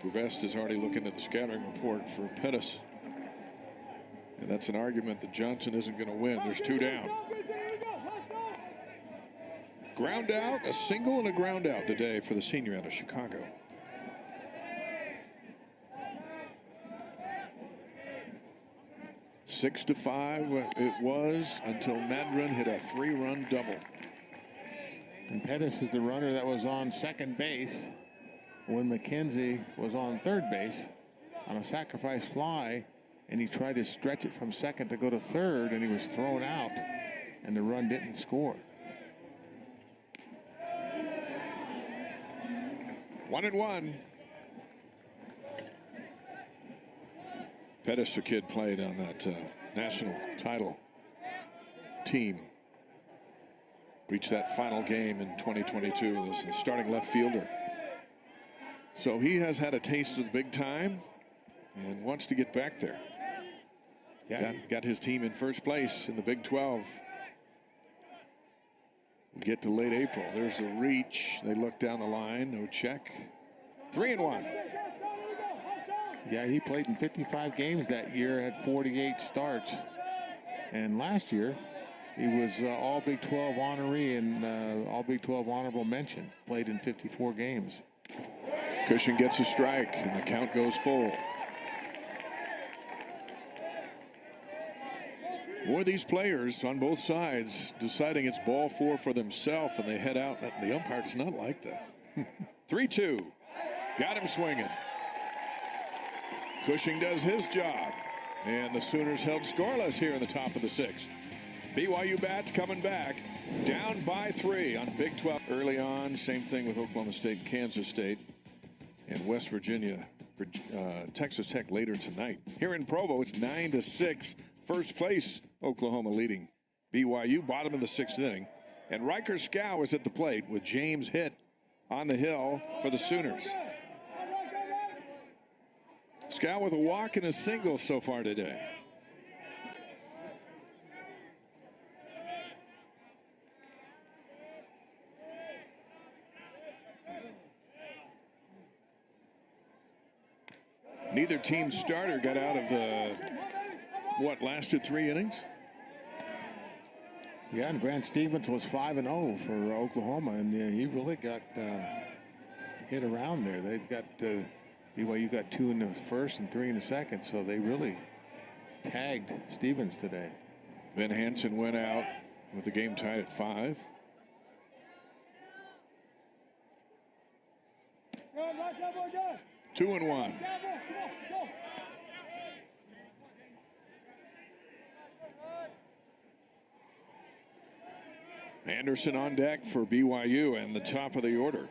Vest is already looking at the scouting report for Pettis. And that's an argument that Johnson isn't going to win. There's 2 down. Ground out, a single and a ground out today for the senior out of Chicago. Six to 5 it was until Madron hit a 3-run double. And Pettis is the runner that was on second base when McKenzie was on third base on a sacrifice fly, and he tried to stretch it from second to go to third, and he was thrown out, and the run didn't score. 1-1. Pettis, a kid, played on that national title team. Reached that final game in 2022 as a starting left fielder. So he has had a taste of the big time and wants to get back there. Yeah. Got his team in first place in the Big 12. We get to late April. There's a reach. They look down the line. No check. 3-1. Yeah, he played in 55 games that year, had 48 starts. And last year, he was all Big 12 honoree and all Big 12 honorable mention. Played in 54 games. Cushing gets a strike, and the count goes full. More of these players on both sides deciding it's ball 4 for themselves, and they head out. The umpire does not like that. 3-2. Got him swinging. Cushing does his job, and the Sooners held scoreless here in the top of the 6th. BYU bats coming back, down by 3 on Big 12. Early on, same thing with Oklahoma State and Kansas State. And West Virginia, Texas Tech later tonight. Here in Provo, it's 9-6. First place, Oklahoma leading BYU, bottom of the 6th inning. And Riker Scow is at the plate with James hit on the hill for the Sooners. Scow with a walk and a single so far today. Neither team's starter got out of the, lasted 3 innings? Yeah, and Grant Stevens was 5-0 for Oklahoma, and he really got hit around there. They got BYU got 2 in the first and 3 in the second, so they really tagged Stevens today. Ben Hansen went out with the game tied at 5. Two and 1. Anderson on deck for BYU and the top of the order.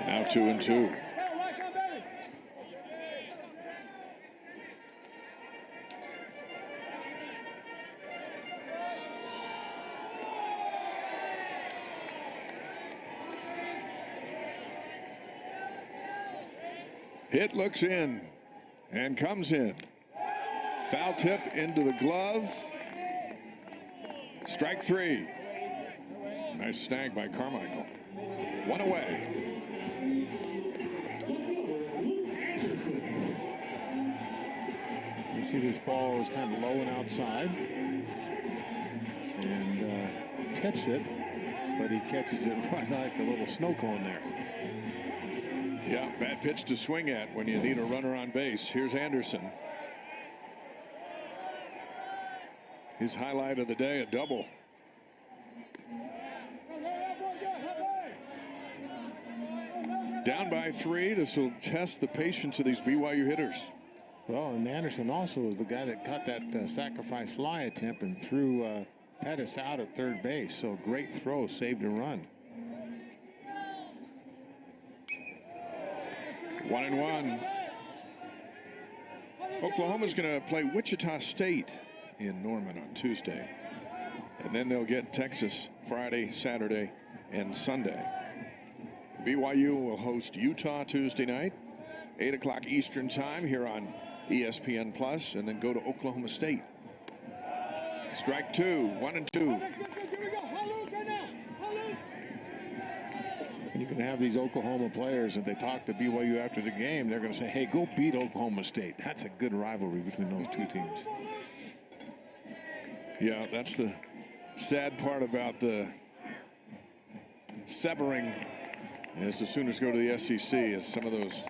Now 2-2. Hit looks in and comes in. Foul tip into the glove. Strike 3. Nice snag by Carmichael. One away. You see this ball is kind of low and outside. And tips it, but he catches it right like a little snow cone there. Yeah, bad pitch to swing at when you need a runner on base. Here's Anderson. His highlight of the day, a double. Down by 3. This will test the patience of these BYU hitters. Well, and Anderson also was the guy that caught that sacrifice fly attempt and threw Pettis out at third base. So great throw, saved a run. 1-1. Oklahoma's going to play Wichita State in Norman on Tuesday. And then they'll get Texas Friday, Saturday, and Sunday. BYU will host Utah Tuesday night, 8 o'clock Eastern time here on ESPN Plus, and then go to Oklahoma State. Strike 2, 1-2. And you can have these Oklahoma players, if they talk to BYU after the game, they're going to say, hey, go beat Oklahoma State. That's a good rivalry between those two teams. Yeah, that's the sad part about the severing as the Sooners go to the SEC, as some of those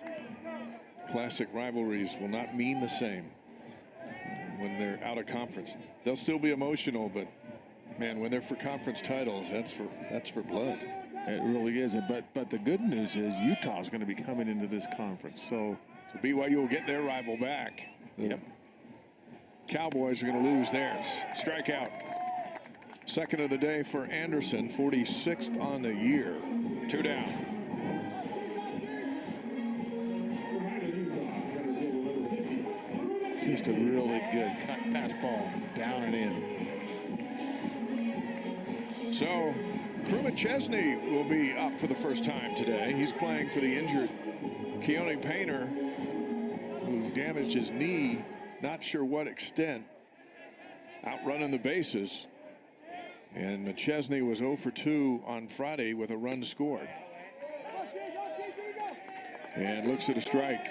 classic rivalries will not mean the same when they're out of conference. They'll still be emotional, but man, when they're for conference titles, that's for blood. It really is. But the good news is Utah is going to be coming into this conference. So BYU will get their rival back. Yep. Cowboys are going to lose theirs. Strikeout. Second of the day for Anderson, 46th on the year. 2 down. Just a really good cut fastball down and in. So Drew McChesney will be up for the first time today. He's playing for the injured Keone Painter, who damaged his knee, not sure what extent, out running the bases. And McChesney was 0 for 2 on Friday with a run scored. And looks at a strike.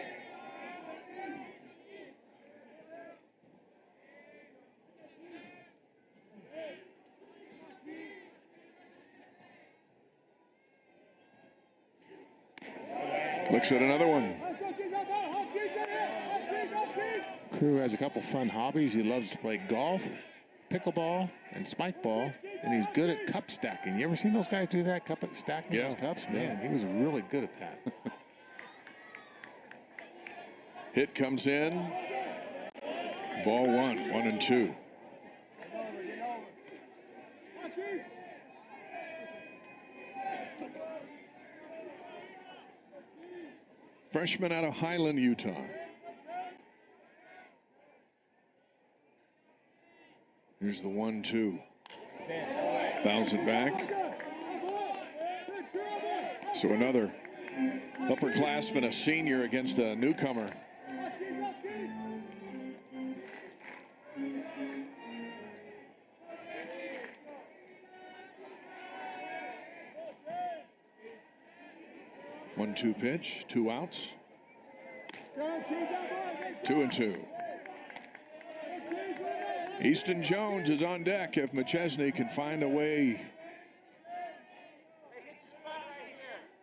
Looks at another one. Crew has a couple fun hobbies. He loves to play golf, pickleball, and spike ball, and he's good at cup stacking. You ever seen those guys do that, stacking those cups? Man, he was really good at that. Hit comes in. Ball 1, 1-2. Freshman out of Highland, Utah. Here's the 1-2. Fouls it back. So another upperclassman, a senior, against a newcomer. One-two pitch, 2 outs. 2-2. Easton Jones is on deck if McChesney can find a way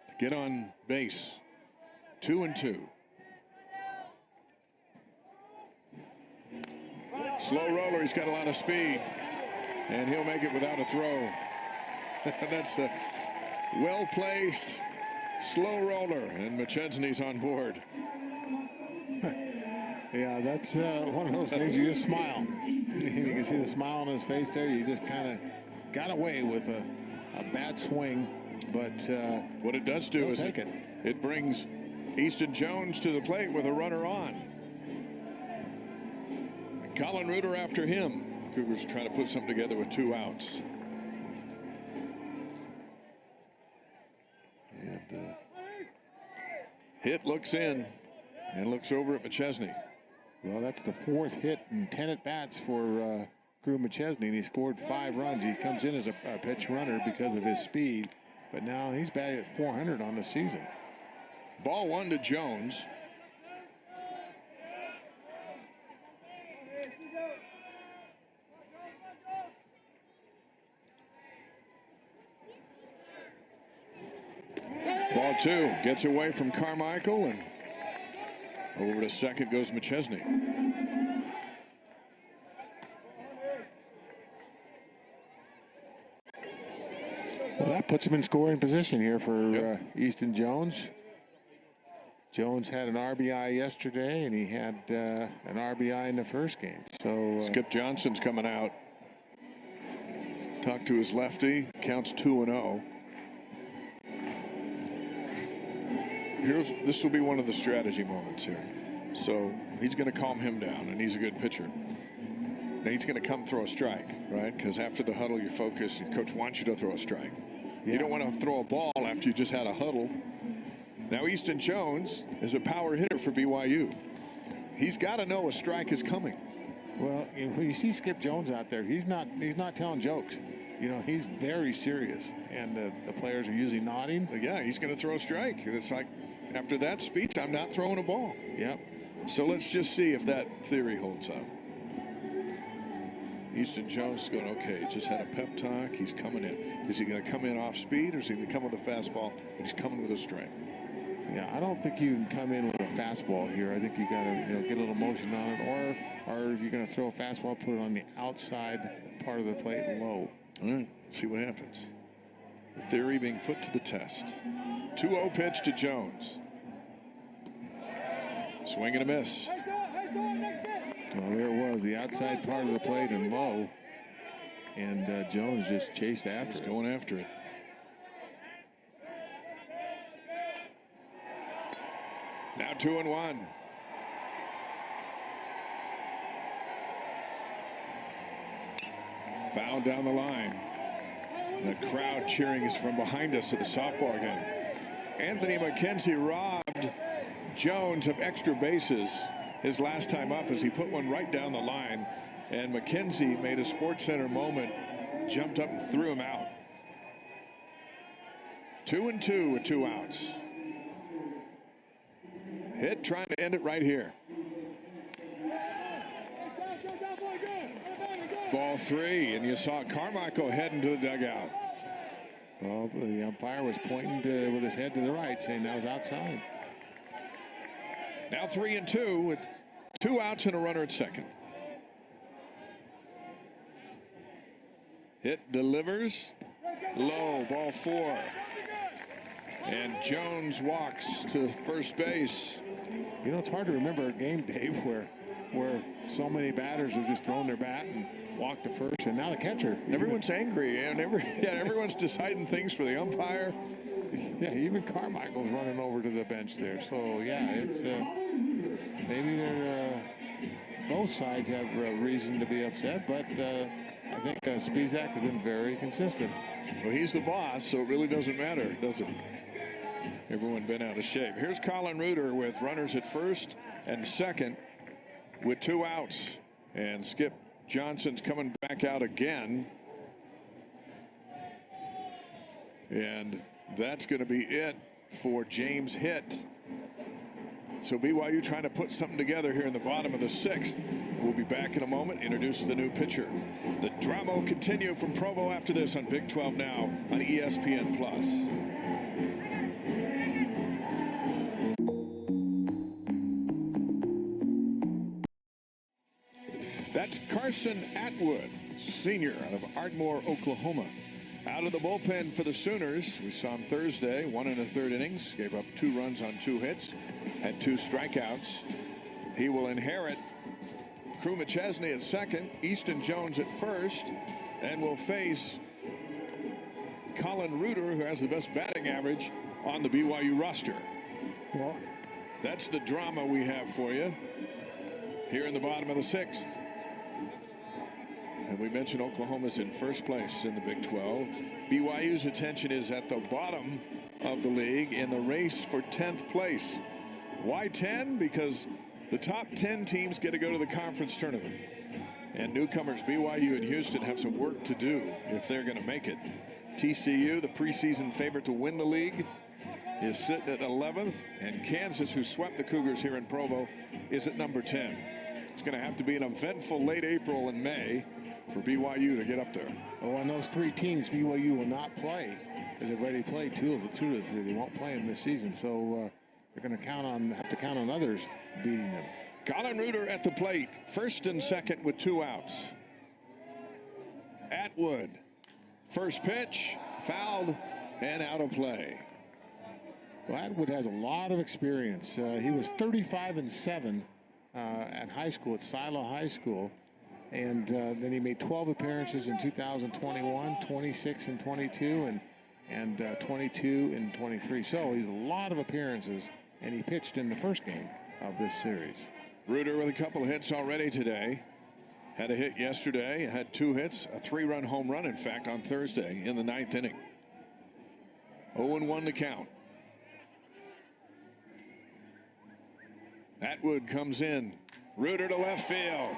to get on base. 2-2. Slow roller, he's got a lot of speed, and he'll make it without a throw. That's a well-placed slow roller, and McChesney's on board. Yeah, that's one of those things you just smile. You can see the smile on his face there. You just kind of got away with a bad swing, but what it does do is it brings Easton Jones to the plate with a runner on. And Colin Reuter after him. Cougars trying to put something together with 2 outs. And hit looks in. and looks over at McChesney. Well, that's the 4th hit and 10 at-bats for Crew McChesney, and he scored 5 runs. He comes in as a pitch runner because of his speed, but now he's batting at 400 on the season. Ball 1 to Jones. Ball 2 gets away from Carmichael, and over to second goes McChesney. Well, that puts him in scoring position here for Easton Jones. Jones had an RBI yesterday, and he had an RBI in the first game. So Skip Johnson's coming out. Talked to his lefty. Counts 2-0. This will be one of the strategy moments here. So he's going to calm him down, and he's a good pitcher. Now he's going to come throw a strike, right? Because after the huddle, you focus, and coach wants you to throw a strike. Yeah. You don't want to throw a ball after you just had a huddle. Now Easton Jones is a power hitter for BYU. He's got to know a strike is coming. Well, when you see Skip Jones out there, he's not telling jokes. You know, he's very serious, and the players are usually nodding. So yeah, he's going to throw a strike. It's like, after that speech, I'm not throwing a ball. Yep. So let's just see if that theory holds up. Easton Jones is going, okay, just had a pep talk. He's coming in. Is he going to come in off speed, or is he going to come with a fastball? And he's coming with a strike. Yeah, I don't think you can come in with a fastball here. I think you got to get a little motion on it, or if you're going to throw a fastball, put it on the outside part of the plate low. All right, let's see what happens. The theory being put to the test. 2-0 pitch to Jones. Swing and a miss. Well, there it was, the outside part of the plate and low. And Jones just chased after it. Going after it. Now 2-1. Foul down the line. The crowd cheering is from behind us at the softball game. Anthony McKenzie robbed Jones of extra bases his last time up as he put one right down the line. And McKenzie made a SportsCenter moment, jumped up and threw him out. 2-2 with 2 outs. Hit trying to end it right here. Ball 3, and you saw Carmichael heading to the dugout. Well, the umpire was pointing with his head to the right, saying that was outside. Now 3-2 with 2 outs and a runner at second. Hit delivers. Low, ball 4. And Jones walks to first base. You know, it's hard to remember a game, Dave, where so many batters have just thrown their bat and walked to first, and now the catcher. Everyone's angry, and everyone's deciding things for the umpire. Yeah, even Carmichael's running over to the bench there. So, yeah, it's maybe they're both sides have reason to be upset, but I think Spizak has been very consistent. Well, he's the boss, so it really doesn't matter, does it? Everyone been out of shape. Here's Colin Reuter with runners at first and second with 2 outs. And Skip Johnson's coming back out again. And that's going to be it for James Hitt. So BYU trying to put something together here in the bottom of the 6th. We'll be back in a moment. Introduce the new pitcher. The drama will continue from Provo after this on Big 12 Now on ESPN+. That's Carson Atwood, senior out of Ardmore, Oklahoma. Out of the bullpen for the Sooners. We saw him Thursday, 1 1/3 innings, gave up 2 runs on 2 hits, had 2 strikeouts. He will inherit Crew McChesney at second, Easton Jones at first, and will face Colin Reuter, who has the best batting average on the BYU roster. Well, that's the drama we have for you here in the bottom of the 6th. And we mentioned Oklahoma's in first place in the Big 12. BYU's attention is at the bottom of the league in the race for 10th place. Why 10? Because the top 10 teams get to go to the conference tournament. And newcomers BYU and Houston have some work to do if they're going to make it. TCU, the preseason favorite to win the league, is sitting at 11th. And Kansas, who swept the Cougars here in Provo, is at number 10. It's going to have to be an eventful late April and May for BYU to get up there. Well, on those three teams, BYU will not play, because they've already played two of the three. They won't play them this season, so they're going to have to count on others beating them. Colin Reuter at the plate, first and second with 2 outs. Atwood, first pitch, fouled and out of play. Well, Atwood has a lot of experience. He was 35-7 at high school, at Silo High School. And then he made 12 appearances in 2021, 26 in 22, and 22 in 23. So he's a lot of appearances, and he pitched in the first game of this series. Reuter with a couple of hits already today. Had a hit yesterday, had 2 hits, a 3-run home run, in fact, on Thursday in the 9th inning. 0-1 to count. Atwood comes in. Reuter to left field.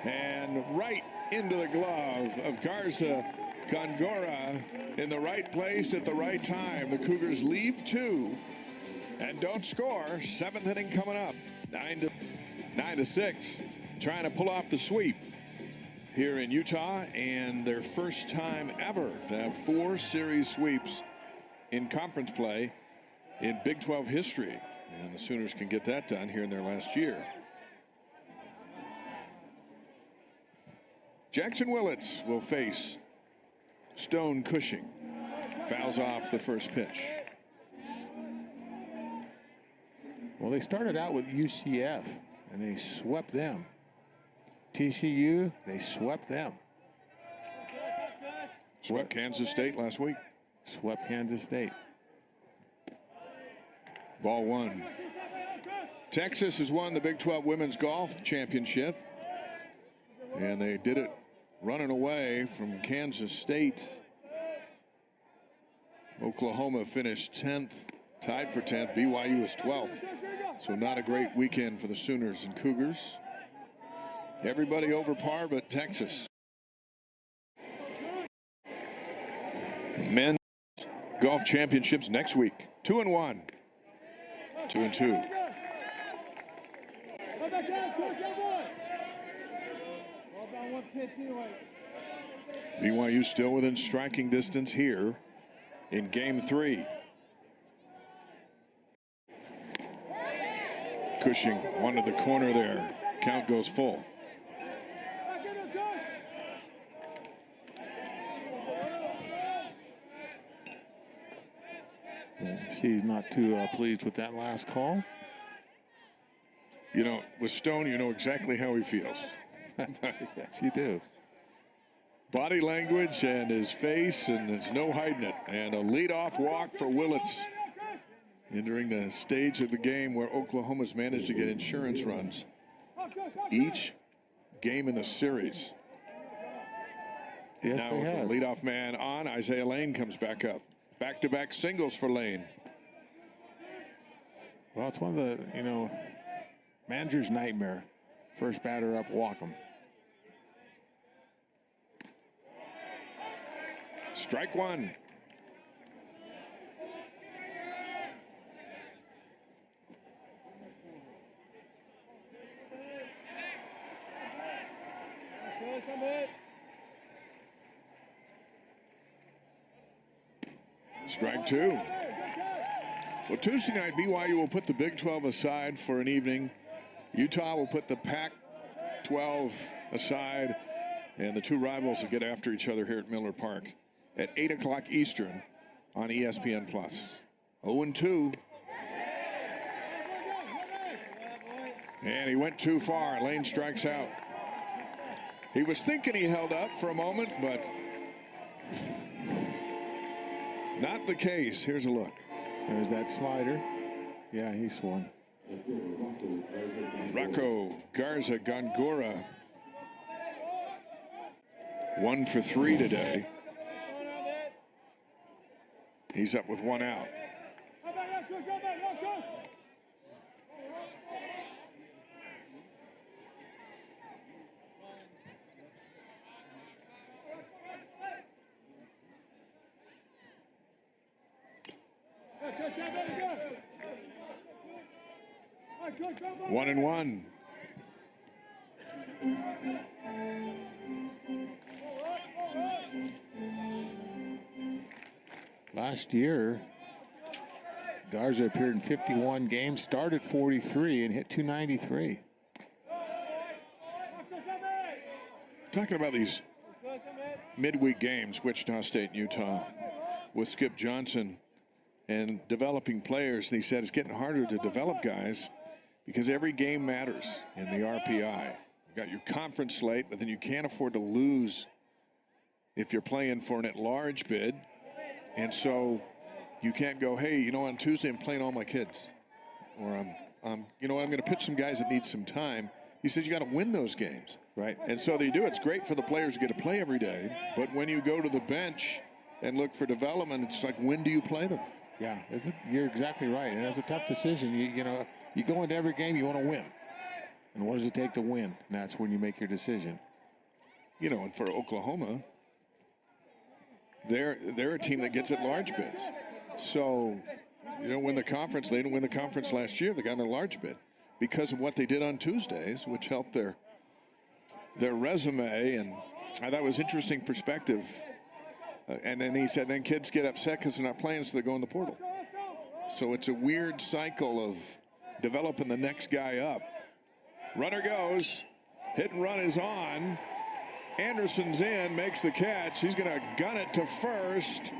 And right into the glove of Garza Gongora in the right place at the right time. The Cougars leave 2 and don't score. 7th inning coming up. 9-6. Trying to pull off the sweep here in Utah, and their first time ever to have 4 series sweeps in conference play in Big 12 history. And the Sooners can get that done here in their last year. Jackson Willits will face Stone Cushing. Fouls off the first pitch. Well, they started out with UCF, and they swept them. TCU, they swept them. Swept Kansas State last week. Swept Kansas State. Ball 1. Texas has won the Big 12 Women's Golf Championship. And they did it running away from Kansas State. Oklahoma finished 10th, tied for 10th. BYU is 12th. So not a great weekend for the Sooners and Cougars. Everybody over par but Texas. Men's golf championships next week. 2-1. 2-2. BYU still within striking distance here in game 3. Cushing wanted the corner there. Count goes full. See, he's not too pleased with that last call. You know, with Stone, you know exactly how he feels. Yes, you do. Body language and his face, and there's no hiding it. And a leadoff walk for Willits. Entering the stage of the game where Oklahoma's managed to get insurance runs each game in the series. Yes, now they with have. the leadoff man on, Isaiah Lane comes back up. Back-to-back singles for Lane. Well, it's one of the, manager's nightmare. First batter up, walk him. Strike 1. Strike 2. Well, Tuesday night, BYU will put the Big 12 aside for an evening. Utah will put the Pac-12 aside, and the two rivals will get after each other here at Miller Park at 8 o'clock Eastern on ESPN+. 0-2. And he went too far. Lane strikes out. He was thinking he held up for a moment, but not the case. Here's a look. There's that slider. Yeah, he swung. Rocco Garza Gongora 1 for 3 today. He's up with 1 out. 1-1. Last year, Garza appeared in 51 games, started 43, and hit 293. Talking about these midweek games, Wichita State and Utah, with Skip Johnson and developing players. And he said it's getting harder to develop guys because every game matters in the RPI. You got your conference slate, but then you can't afford to lose if you're playing for an at-large bid. And so you can't go, hey, you know, on Tuesday I'm playing all my kids. Or you know, I'm going to pitch some guys that need some time. He says you got to win those games. Right. And so they do. It's great for the players who get to play every day. But when you go to the bench and look for development, it's like, when do you play them? Yeah, you're exactly right. And it's a tough decision. You know, you go into every game, you want to win. And what does it take to win? And that's when you make your decision. You know, and for Oklahoma, they're a team that gets at large bids. So you don't win the conference. They didn't win the conference last year. They got a large bid because of what they did on Tuesdays, which helped their resume. And I thought it was interesting perspective. And then he said, then kids get upset because they're not playing, so they go in the portal. So it's a weird cycle of developing the next guy up. Runner goes. Hit and run is on. Anderson's in, makes the catch. He's going to gun it to first.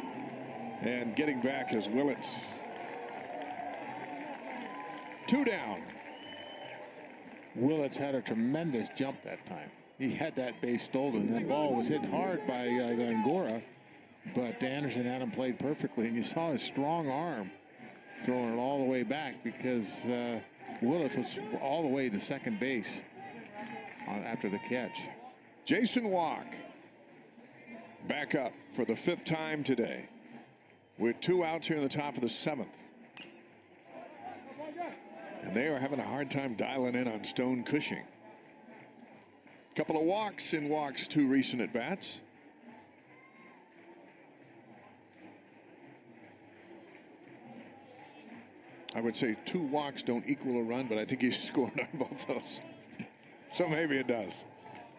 And getting back is Willits. 2 down. Willits had a tremendous jump that time. He had that base stolen. That ball was hit hard by Angora, but Anderson had him played perfectly. And you saw his strong arm throwing it all the way back because Willits was all the way to second base after the catch. Jason Walk back up for the 5th time today with 2 outs here in the top of the 7th. And they are having a hard time dialing in on Stone Cushing. Couple of walks in Walk's 2 recent at-bats. I would say 2 walks don't equal a run, but I think he's scored on both those. So maybe it does.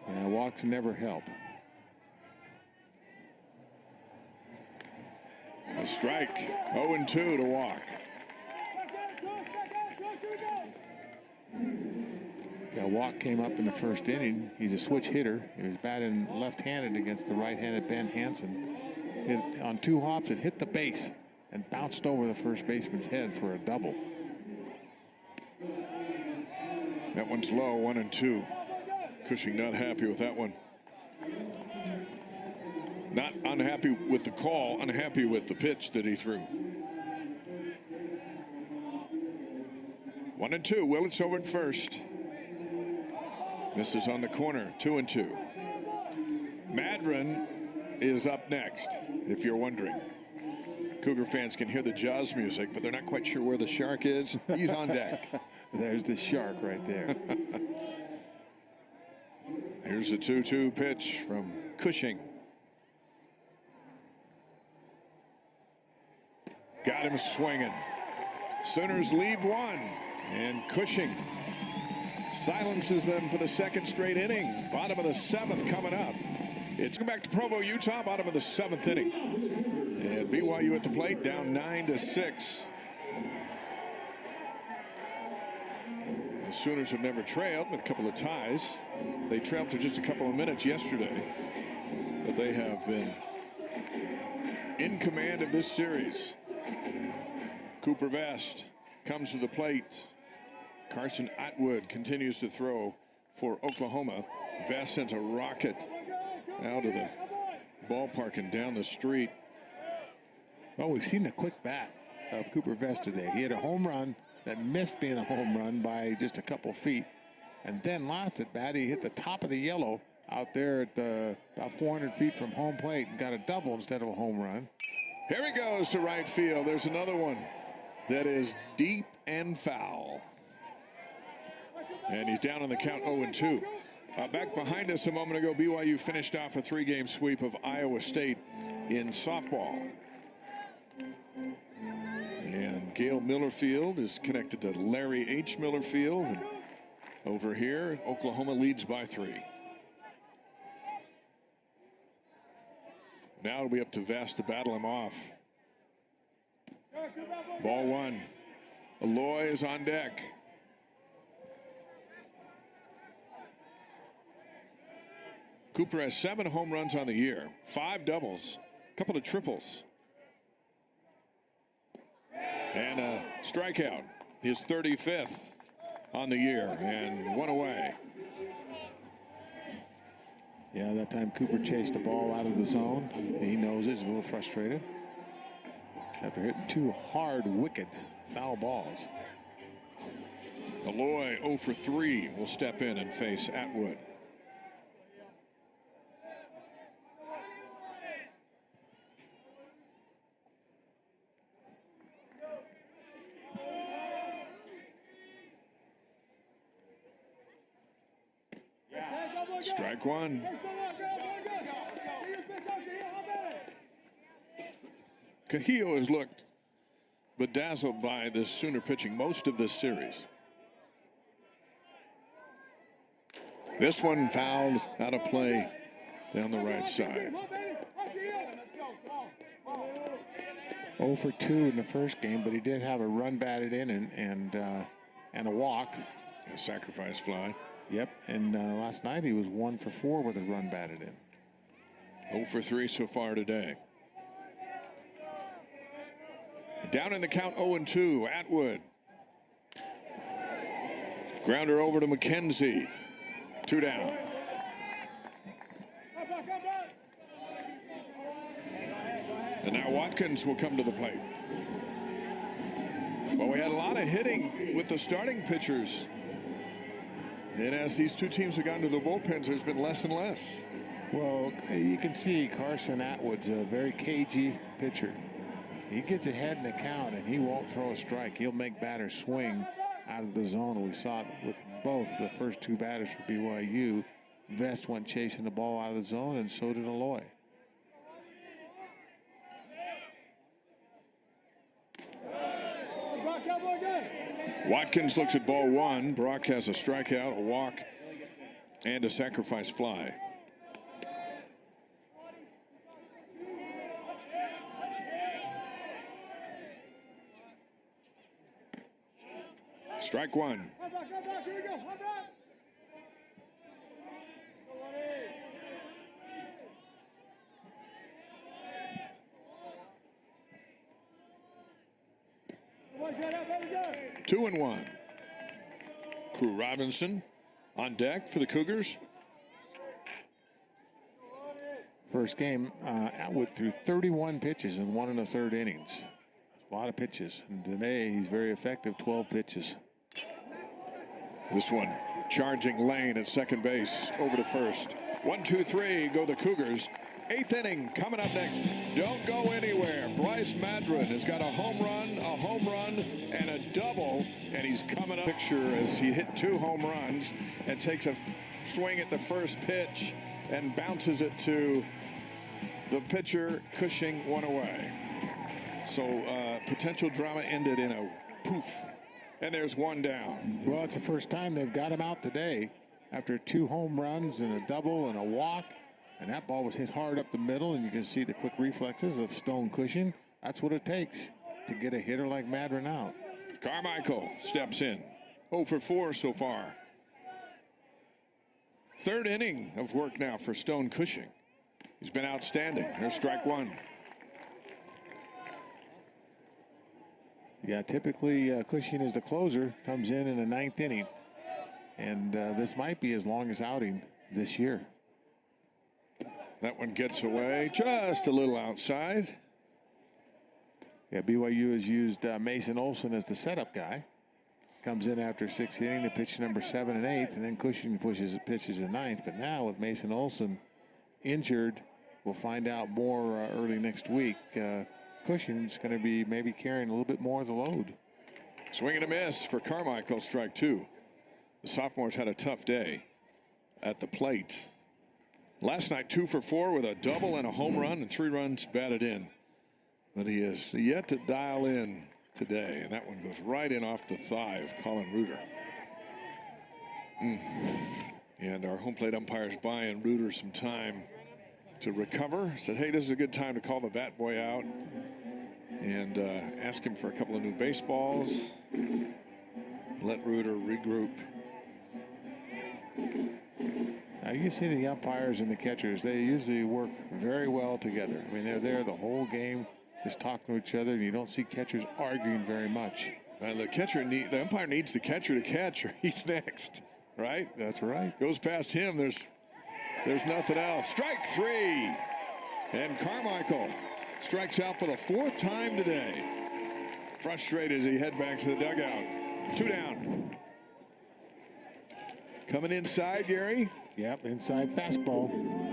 Yeah, walks never help. A strike. 0-2 to Walk. Yeah, Walk came up in the first inning. He's a switch hitter. He was batting left-handed against the right-handed Ben Hansen. On 2 hops, it hit the base and bounced over the first baseman's head for a double. That one's low, 1-2. Cushing not happy with that one. Not unhappy with the call, unhappy with the pitch that he threw. 1-2. Willits over at first. Misses on the corner. 2-2. Madron is up next, if you're wondering. Cougar fans can hear the Jaws music, but they're not quite sure where the shark is. He's on deck. There's the shark right there. Here's the 2-2 pitch from Cushing. Got him swinging. Sooners lead 1, and Cushing silences them for the 2nd straight inning. Bottom of the 7th coming up. It's back to Provo, Utah, bottom of the 7th inning. And BYU at the plate, down 9-6. The Sooners have never trailed, but a couple of ties. They trailed for just a couple of minutes yesterday, but they have been in command of this series. Cooper Vest comes to the plate. Carson Atwood continues to throw for Oklahoma. Vest sends a rocket out of the ballpark and down the street. Well, we've seen the quick bat of Cooper Vest today. He had a home run that missed being a home run by just a couple feet. And then last at bat, he hit the top of the yellow out there at about 400 feet from home plate and got a double instead of a home run. Here he goes to right field. There's another one that is deep and foul. And he's down on the count 0-2. Back behind us a moment ago, BYU finished off a 3-game sweep of Iowa State in softball. And Gail Miller Field is connected to Larry H. Miller Field. And over here, Oklahoma leads by 3. Now it'll be up to Vest to battle him off. Ball 1. Aloy is on deck. Cooper has 7 home runs on the year, 5 doubles, a couple of triples. And a strikeout, his 35th on the year, and 1 away. Yeah, that time Cooper chased the ball out of the zone. He knows it. He's a little frustrated after hitting 2 hard, wicked foul balls. Aloy 0 for 3 will step in and face Atwood. Strike 1. Cahillo has looked bedazzled by this Sooner pitching most of this series. This one fouled out of play down the right side. 0 for 2 in the first game, but he did have a run batted in and a walk. A sacrifice fly. Yep, and last night he was 1 for 4 with a run batted in. 0 for 3 so far today. Down in the count, 0-2, Atwood. Grounder over to McKenzie. 2 down. And now Watkins will come to the plate. Well, we had a lot of hitting with the starting pitchers. And as these 2 teams have gone to the bullpens, there's been less and less. Well, you can see Carson Atwood's a very cagey pitcher. He gets ahead in the count, and he won't throw a strike. He'll make batters swing out of the zone. We saw it with both the first 2 batters for BYU. Vest went chasing the ball out of the zone, and so did Aloy. Watkins looks at ball 1. Brock has a strikeout, a walk, and a sacrifice fly. Strike 1. Two and 1. Crew Robinson on deck for the Cougars. First game, Atwood threw 31 pitches in 1 1/3 innings. A lot of pitches. And today he's very effective, 12 pitches. This one charging Lane at second base over to first. 1, 2, 3 go the Cougars. 8th inning coming up next. Don't go anywhere. Bryce Madron has got a home run, and a double, and he's coming up. Picture as he hit 2 home runs and takes a swing at the first pitch and bounces it to the pitcher. Cushing 1 away. So potential drama ended in a poof, and there's 1 down. Well, it's the first time they've got him out today after 2 home runs and a double and a walk. And that ball was hit hard up the middle, and you can see the quick reflexes of Stone Cushing. That's what it takes to get a hitter like Madron out. Carmichael steps in. 0 for 4 so far. 3rd inning of work now for Stone Cushing. He's been outstanding. There's strike 1. Yeah, typically Cushing is the closer, comes in the 9th inning. And this might be his longest outing this year. That one gets away just a little outside. Yeah, BYU has used Mason Olson as the setup guy. Comes in after 6th inning to pitch number 7 and 8th, and then Cushing pitches in 9th. But now with Mason Olson injured, we'll find out more early next week. Cushing's going to be maybe carrying a little bit more of the load. Swing and a miss for Carmichael, strike 2. The sophomore's had a tough day at the plate. Last night, 2 for 4 with a double and a home run and 3 runs batted in. But he has yet to dial in today. And that one goes right in off the thigh of Colin Reuter. And our home plate umpire's buying Reuter some time to recover. Said, hey, this is a good time to call the bat boy out and ask him for a couple of new baseballs. Let Reuter regroup. Now you see the umpires and the catchers, they usually work very well together. I mean, they're there the whole game just talking to each other, and you don't see catchers arguing very much. The umpire needs the catcher to catch, or he's next, right? That's right. Goes past him, there's nothing else. Strike three. And Carmichael strikes out for the 4th time today. Frustrated as he head back to the dugout. 2 down. Coming inside, Gary. Yep, inside fastball,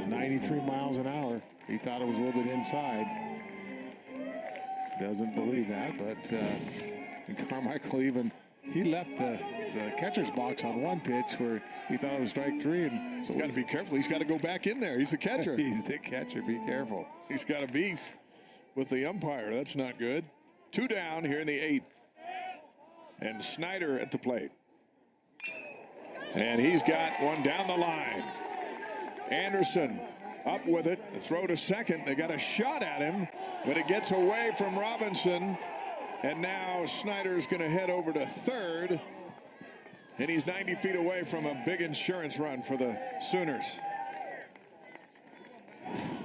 93 miles an hour. He thought it was a little bit inside. Doesn't believe that, but and Carmichael he left the catcher's box on one pitch where he thought it was strike 3. And so he's got to be careful. He's got to go back in there. He's the catcher. He's the catcher. Be careful. He's got a beef with the umpire. That's not good. 2 down here in the 8th. And Snyder at the plate. And he's got one down the line. Anderson up with it. The throw to second. They got a shot at him, but it gets away from Robinson. And now Snyder's going to head over to third. And he's 90 feet away from a big insurance run for the Sooners.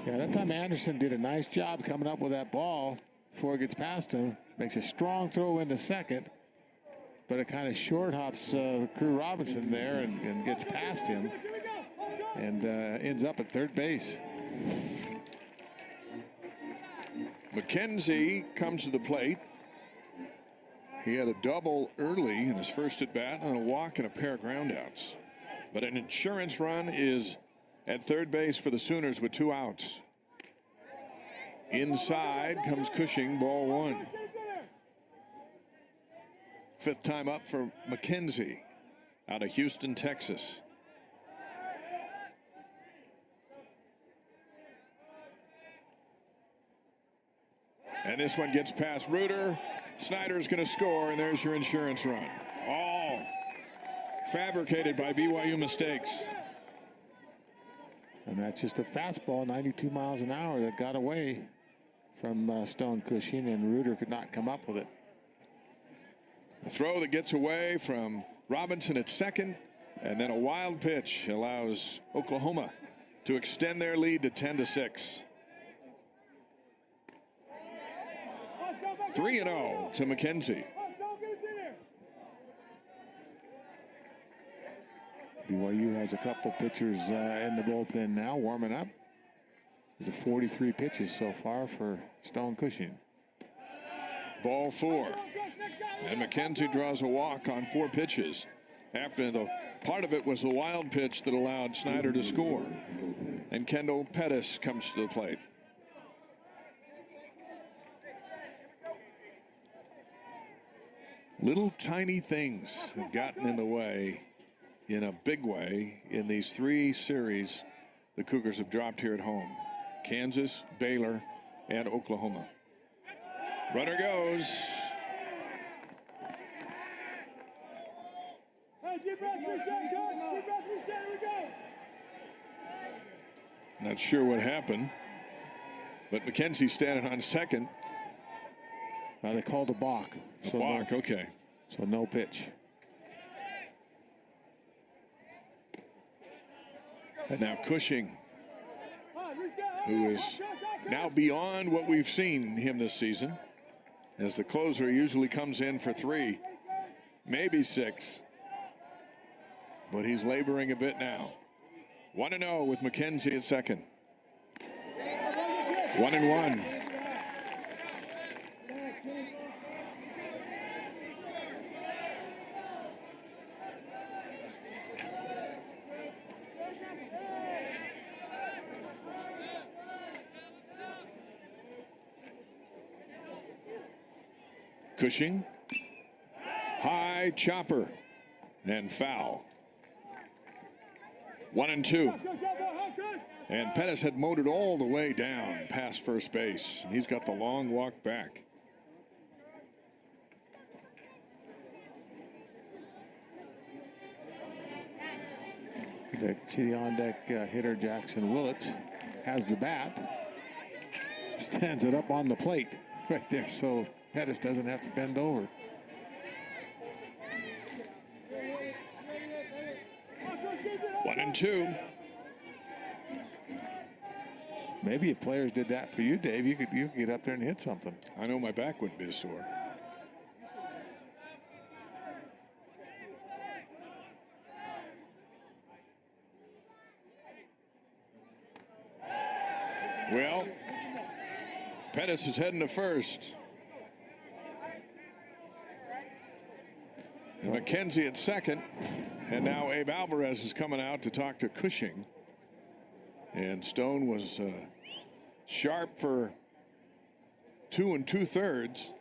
Yeah, that time Anderson did a nice job coming up with that ball before it gets past him. Makes a strong throw into second, but it kind of short hops Crew Robinson there and gets past him and ends up at third base. McKenzie comes to the plate. He had a double early in his first at bat and a walk and a pair of groundouts. But an insurance run is at third base for the Sooners with 2 outs. Inside comes Cushing, ball 1. 5th time up for McKenzie out of Houston, Texas. And this one gets past Reuter. Snyder's going to score, and there's your insurance run. All fabricated by BYU mistakes. And that's just a fastball, 92 miles an hour, that got away from Stone Cushing, and Reuter could not come up with it. A throw that gets away from Robinson at second, and then a wild pitch allows Oklahoma to extend their lead to 10-6. 3-0 to McKenzie. BYU has a couple pitchers in the bullpen now, warming up. There's 43 pitches so far for Stone Cushing. Ball 4. And McKenzie draws a walk on 4 pitches. After the part of it was the wild pitch that allowed Snyder to score. And Kendall Pettis comes to the plate. Little tiny things have gotten in the way in a big way in these 3 series the Cougars have dropped here at home. Kansas, Baylor, and Oklahoma. Runner goes. Not sure what happened, but McKenzie standing on second. They called a balk. So balk, okay. So no pitch. And now Cushing, who is now beyond what we've seen him this season, as the closer usually comes in for 3, maybe 6. But he's laboring a bit now. 1-0 with McKenzie at second. 1-1. Cushing, high chopper, and foul. 1-2. And Pettis had motored all the way down past first base. And he's got the long walk back. You can see the on-deck hitter Jackson Willits has the bat, stands it up on the plate right there, so Pettis doesn't have to bend over. One and two. Maybe if players did that for you, Dave, you could get up there and hit something. I know my back wouldn't be sore. Well, Pettis is heading to first. And McKenzie at second. And now Abe Alvarez is coming out to talk to Cushing. And Stone was sharp for 2 2/3.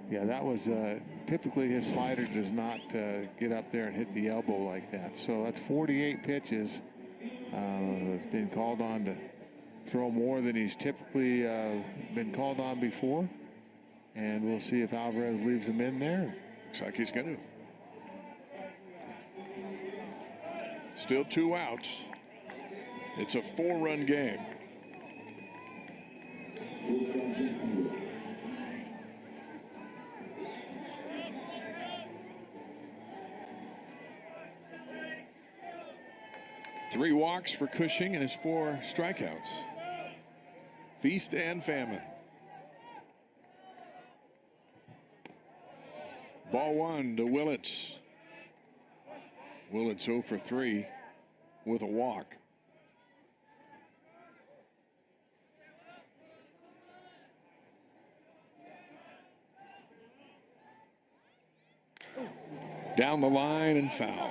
Yeah, that was typically his slider does not get up there and hit the elbow like that. So that's 48 pitches. Has been called on to throw more than he's typically been called on before. And we'll see if Alvarez leaves him in there. Looks like he's going to. Still 2 outs. It's a 4-run game. Three walks for Cushing and his 4 strikeouts. Feast and famine. Ball 1 to Willits. Willits 0 for 3 with a walk. Down the line and foul.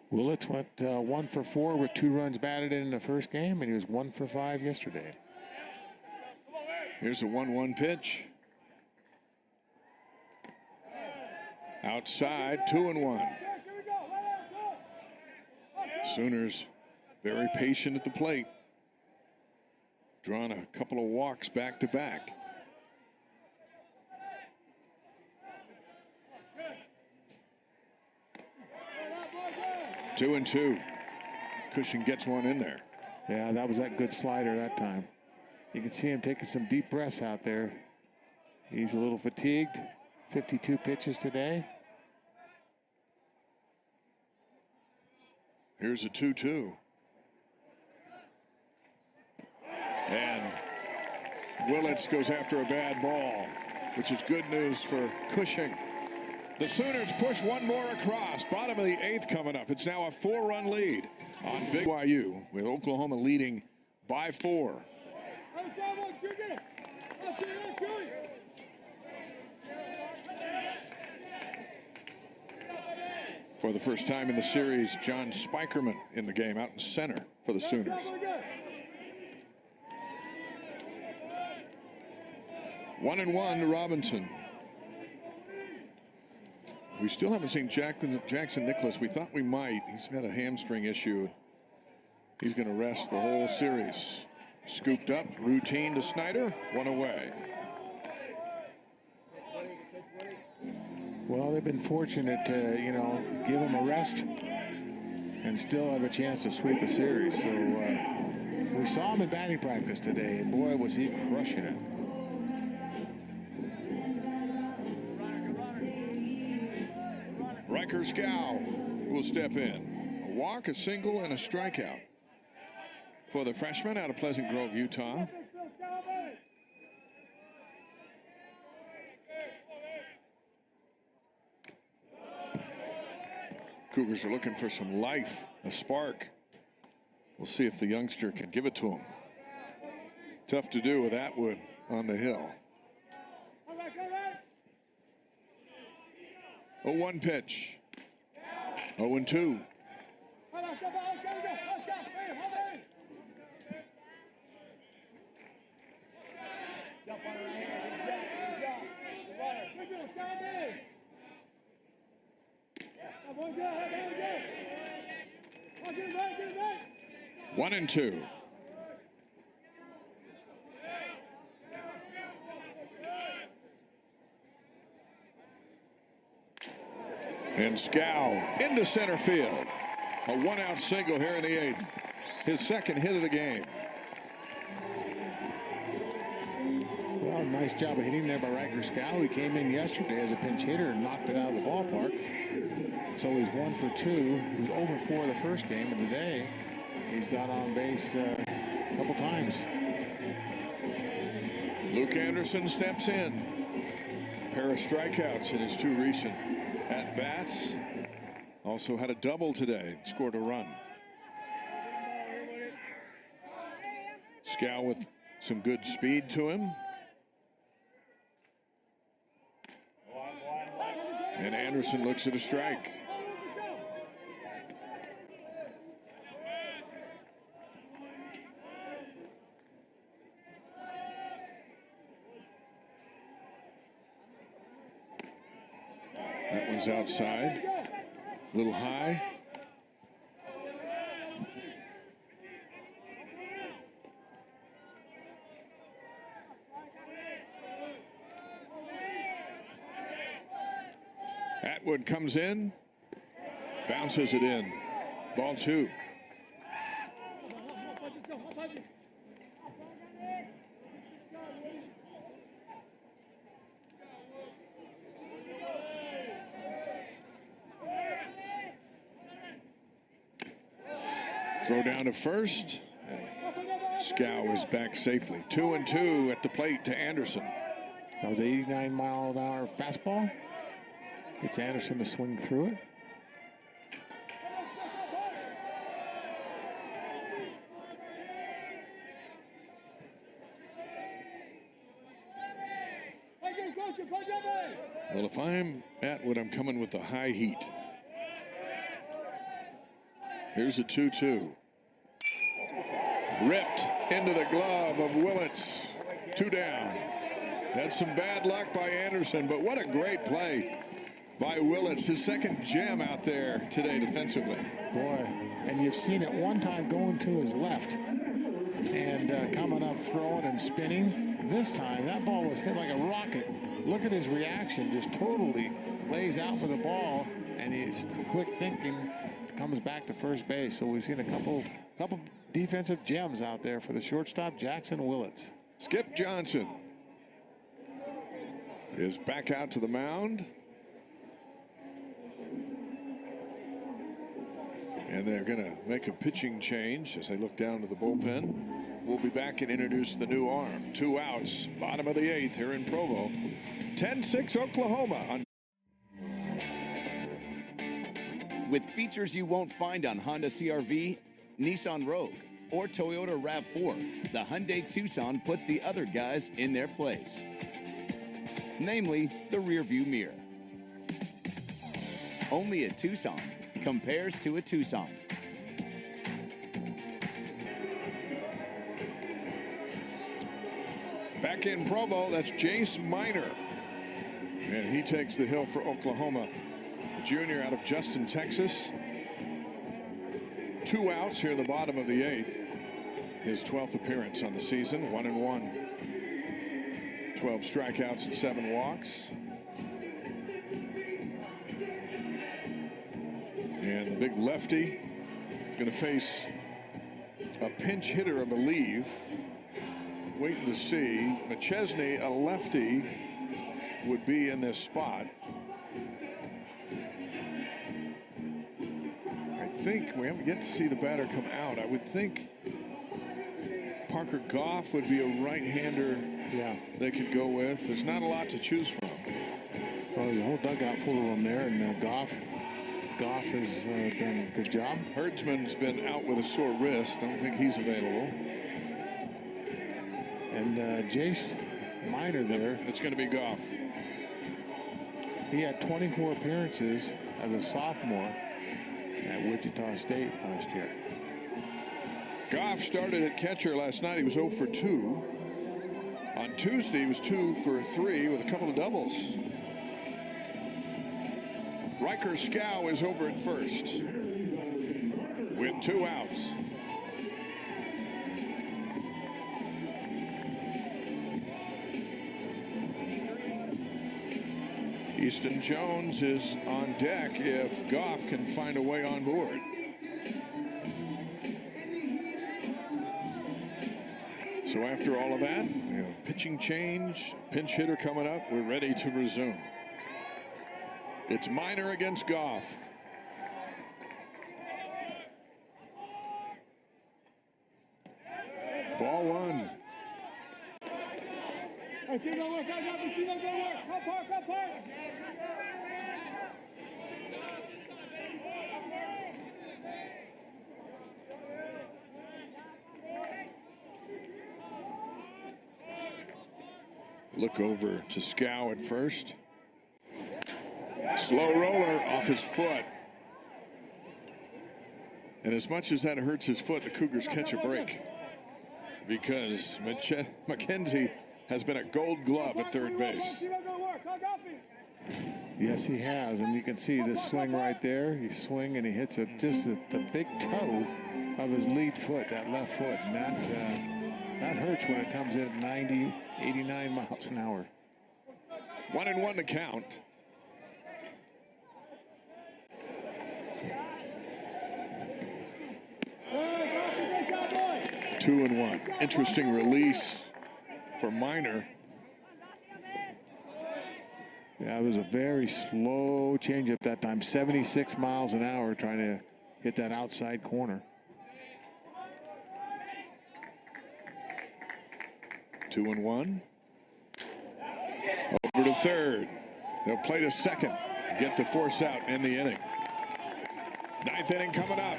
Willits went 1 for 4 with 2 runs batted in the first game, and he was 1 for 5 yesterday. Here's a 1-1 pitch. Outside, 2-1. Sooners very patient at the plate. Drawn a couple of walks back to back. Two and two. Cushing gets one in there. Yeah, that was that good slider that time. You can see him taking some deep breaths out there. He's a little fatigued. 52 pitches today. Here's a 2-2. And Willits goes after a bad ball, which is good news for Cushing. The Sooners push one more across. Bottom of the 8th coming up. It's now a 4-run lead on BYU, with Oklahoma leading by 4. For the first time in the series, John Spikerman in the game, out in center for the Sooners. 1-1 to Robinson. We still haven't seen Jackson Nicholas. We thought we might. He's got a hamstring issue. He's going to rest the whole series. Scooped up, routine to Snyder, 1 away. Well, they've been fortunate to, give him a rest and still have a chance to sweep a series. So we saw him in batting practice today, and boy, was he crushing it. Riker Scow will step in. A walk, a single, and a strikeout for the freshman out of Pleasant Grove, Utah. Cougars are looking for some life, a spark. We'll see if the youngster can give it to them. Tough to do with Atwood on the hill. 0-1 pitch. 0-2. 1-2. And Scow into center field. A 1-out single here in the 8th. His second hit of the game. Well, nice job of hitting there by Riker Scow. He came in yesterday as a pinch hitter and knocked it out of the ballpark. So he's 1 for 2. He was 0 for 4 the first game, and today he's got on base a couple times. Luke Anderson steps in. A pair of strikeouts in his 2 recent at-bats. Also had a double today. Scored a run. Scow with some good speed to him. And Anderson looks at a strike. That one's outside. A little high. Atwood comes in, bounces it in. Ball 2. Throw down to first. Scow is back safely. 2-2 at the plate to Anderson. That was an 89-mile-an-hour fastball. Gets Anderson to swing through it. Well, if I'm Atwood, I'm coming with the high heat. Here's a 2-2. Ripped into the glove of Willits. 2 down. Had some bad luck by Anderson, but what a great play by Willits. His second gem out there today defensively. Boy, and you've seen it one time going to his left and coming up, throwing and spinning. This time, that ball was hit like a rocket. Look at his reaction, just totally lays out for the ball, and he's quick thinking, comes back to first base. So we've seen a couple defensive gems out there for the shortstop, Jackson Willits. Skip Johnson is back out to the mound. And they're going to make a pitching change as they look down to the bullpen. We'll be back and introduce the new arm. 2 outs, bottom of the 8th here in Provo. 10-6 Oklahoma. With features you won't find on Honda CR-V, Nissan Rogue, or Toyota RAV4, the Hyundai Tucson puts the other guys in their place. Namely, the rearview mirror. Only a Tucson compares to a Tucson. Back in Provo, that's Jace Minor. And he takes the hill for Oklahoma. A junior out of Justin, Texas. 2 outs here in the bottom of the 8th. His 12th appearance on the season, 1-1. 12 strikeouts and 7 walks. And the big lefty going to face a pinch hitter, I believe. Waiting to see. McChesney, a lefty, would be in this spot. I think we haven't yet to see the batter come out. I would think Parker Goff would be a right-hander they could go with. There's not a lot to choose from. Well, the whole dugout full of them there, and Goff has done a good job. Herdsman's been out with a sore wrist. I don't think he's available. And Jace Minor there. It's going to be Goff. He had 24 appearances as a sophomore at Wichita State last year. Goff started at catcher last night. He was 0 for 2. On Tuesday, he was 2 for 3 with a couple of doubles. Riker Scow is over at first with 2 outs. Easton Jones is on deck if Goff can find a way on board. So after all of that, pitching change, pinch hitter coming up, we're ready to resume. It's Minor against Goff. Ball one. Look over to Scow at first. Slow roller off his foot. And as much as that hurts his foot, the Cougars catch a break. Because McKenzie has been a gold glove at third base. Yes, he has. And you can see this swing right there. He swing and he hits it just the big toe of his lead foot, that left foot. And that hurts when it comes in at 90, 89 miles an hour. 1-1 to count. Two and one. Interesting release for Minor. Yeah, it was a very slow changeup that time. 76 miles an hour trying to hit that outside corner. 2-1. Over to third. They'll play to second. Get the force out in the inning. Ninth inning coming up.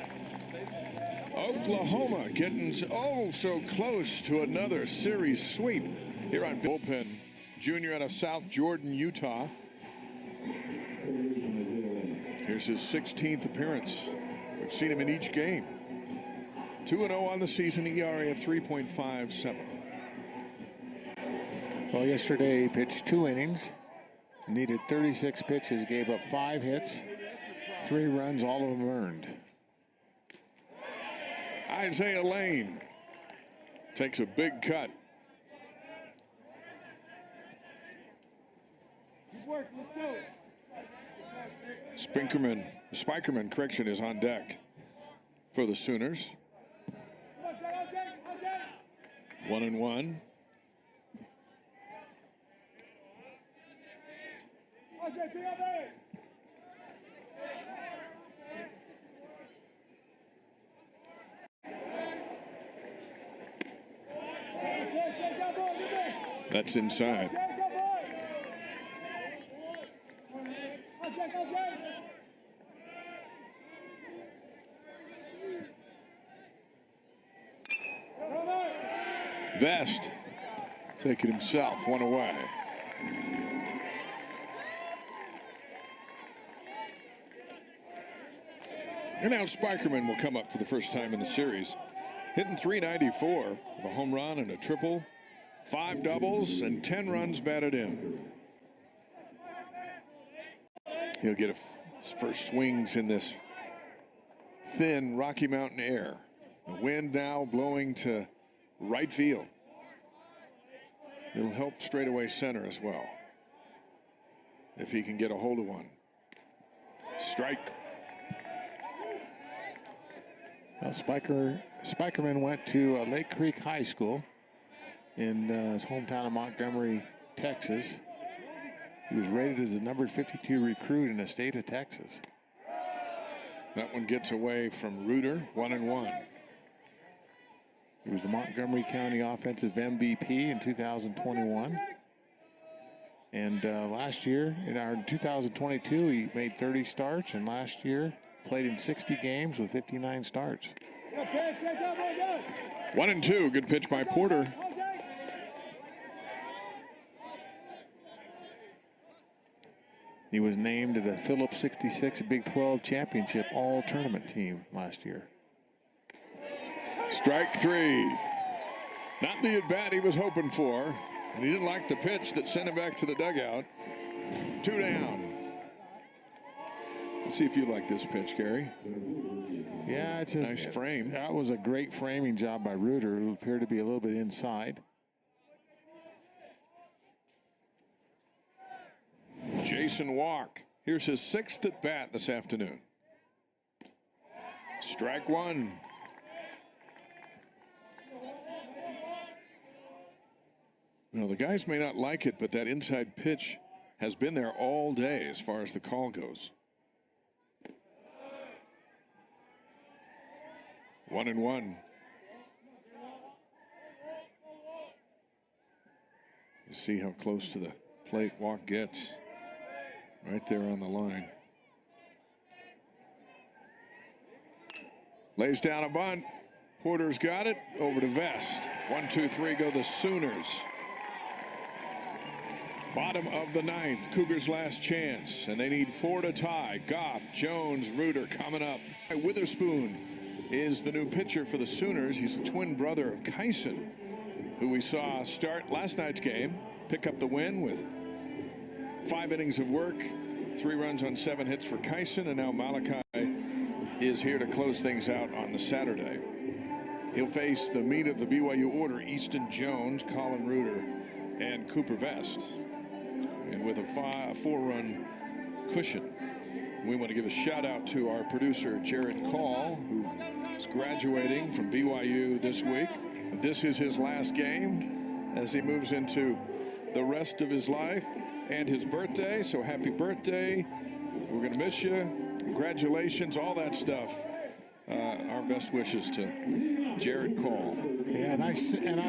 Oklahoma getting so close to another series sweep here on Bullpen. Junior out of South Jordan, Utah. Here's his 16th appearance. We've seen him in each game. 2-0 on the season, ERA of 3.57. Well, yesterday he pitched 2 innings, needed 36 pitches, gave up 5 hits, 3 runs, all of them earned. Isaiah Lane takes a big cut. Spikerman, correction, is on deck for the Sooners. 1-1. That's inside. Best take it himself, 1 away. And now Spikerman will come up for the first time in the series, hitting .394 with a home run and a triple, 5 doubles, and 10 runs batted in. He'll get his first swings in this thin Rocky Mountain air. The wind now blowing to right field. It'll help straightaway center as well, if he can get a hold of one. Strike. Well, Spikerman went to Lake Creek High School in his hometown of Montgomery, Texas. He was rated as the number 52 recruit in the state of Texas. That one gets away from Reuter, 1-1. He was the Montgomery County Offensive MVP in 2021. And last year, in our 2022, he made 30 starts, and last year played in 60 games with 59 starts. 1-2, good pitch by Porter. He was named to the Phillips 66 Big 12 Championship All-Tournament team last year. Strike 3. Not the at-bat he was hoping for, and he didn't like the pitch that sent him back to the dugout. 2 down. Let's see if you like this pitch, Gary. Yeah, it's a nice frame. That was a great framing job by Reuter. It appeared to be a little bit inside. Jay Mason walk. Here's his 6th at bat this afternoon. Strike one. Well, the guys may not like it, but that inside pitch has been there all day as far as the call goes. 1-1. You see how close to the plate walk gets. Right there on the line. Lays down a bunt. Porter's got it. Over to Vest. 1-2-3 go the Sooners. Bottom of the 9th. Cougars' last chance. And they need 4 to tie. Goff, Jones, Reuter coming up. Witherspoon is the new pitcher for the Sooners. He's the twin brother of Kyson, who we saw start last night's game. Pick up the win with 5 innings of work. 3 runs on 7 hits for Kyson. And now Malachi is here to close things out on the Saturday. He'll face the meat of the BYU order, Easton Jones, Colin Reuter, and Cooper Vest. And with a 4-run cushion. We want to give a shout out to our producer, Jared Call, who is graduating from BYU this week. This is his last game as he moves into the rest of his life and his birthday. So happy birthday. We're going to miss you. Congratulations, all that stuff. Our best wishes to Jared Call. Yeah, and I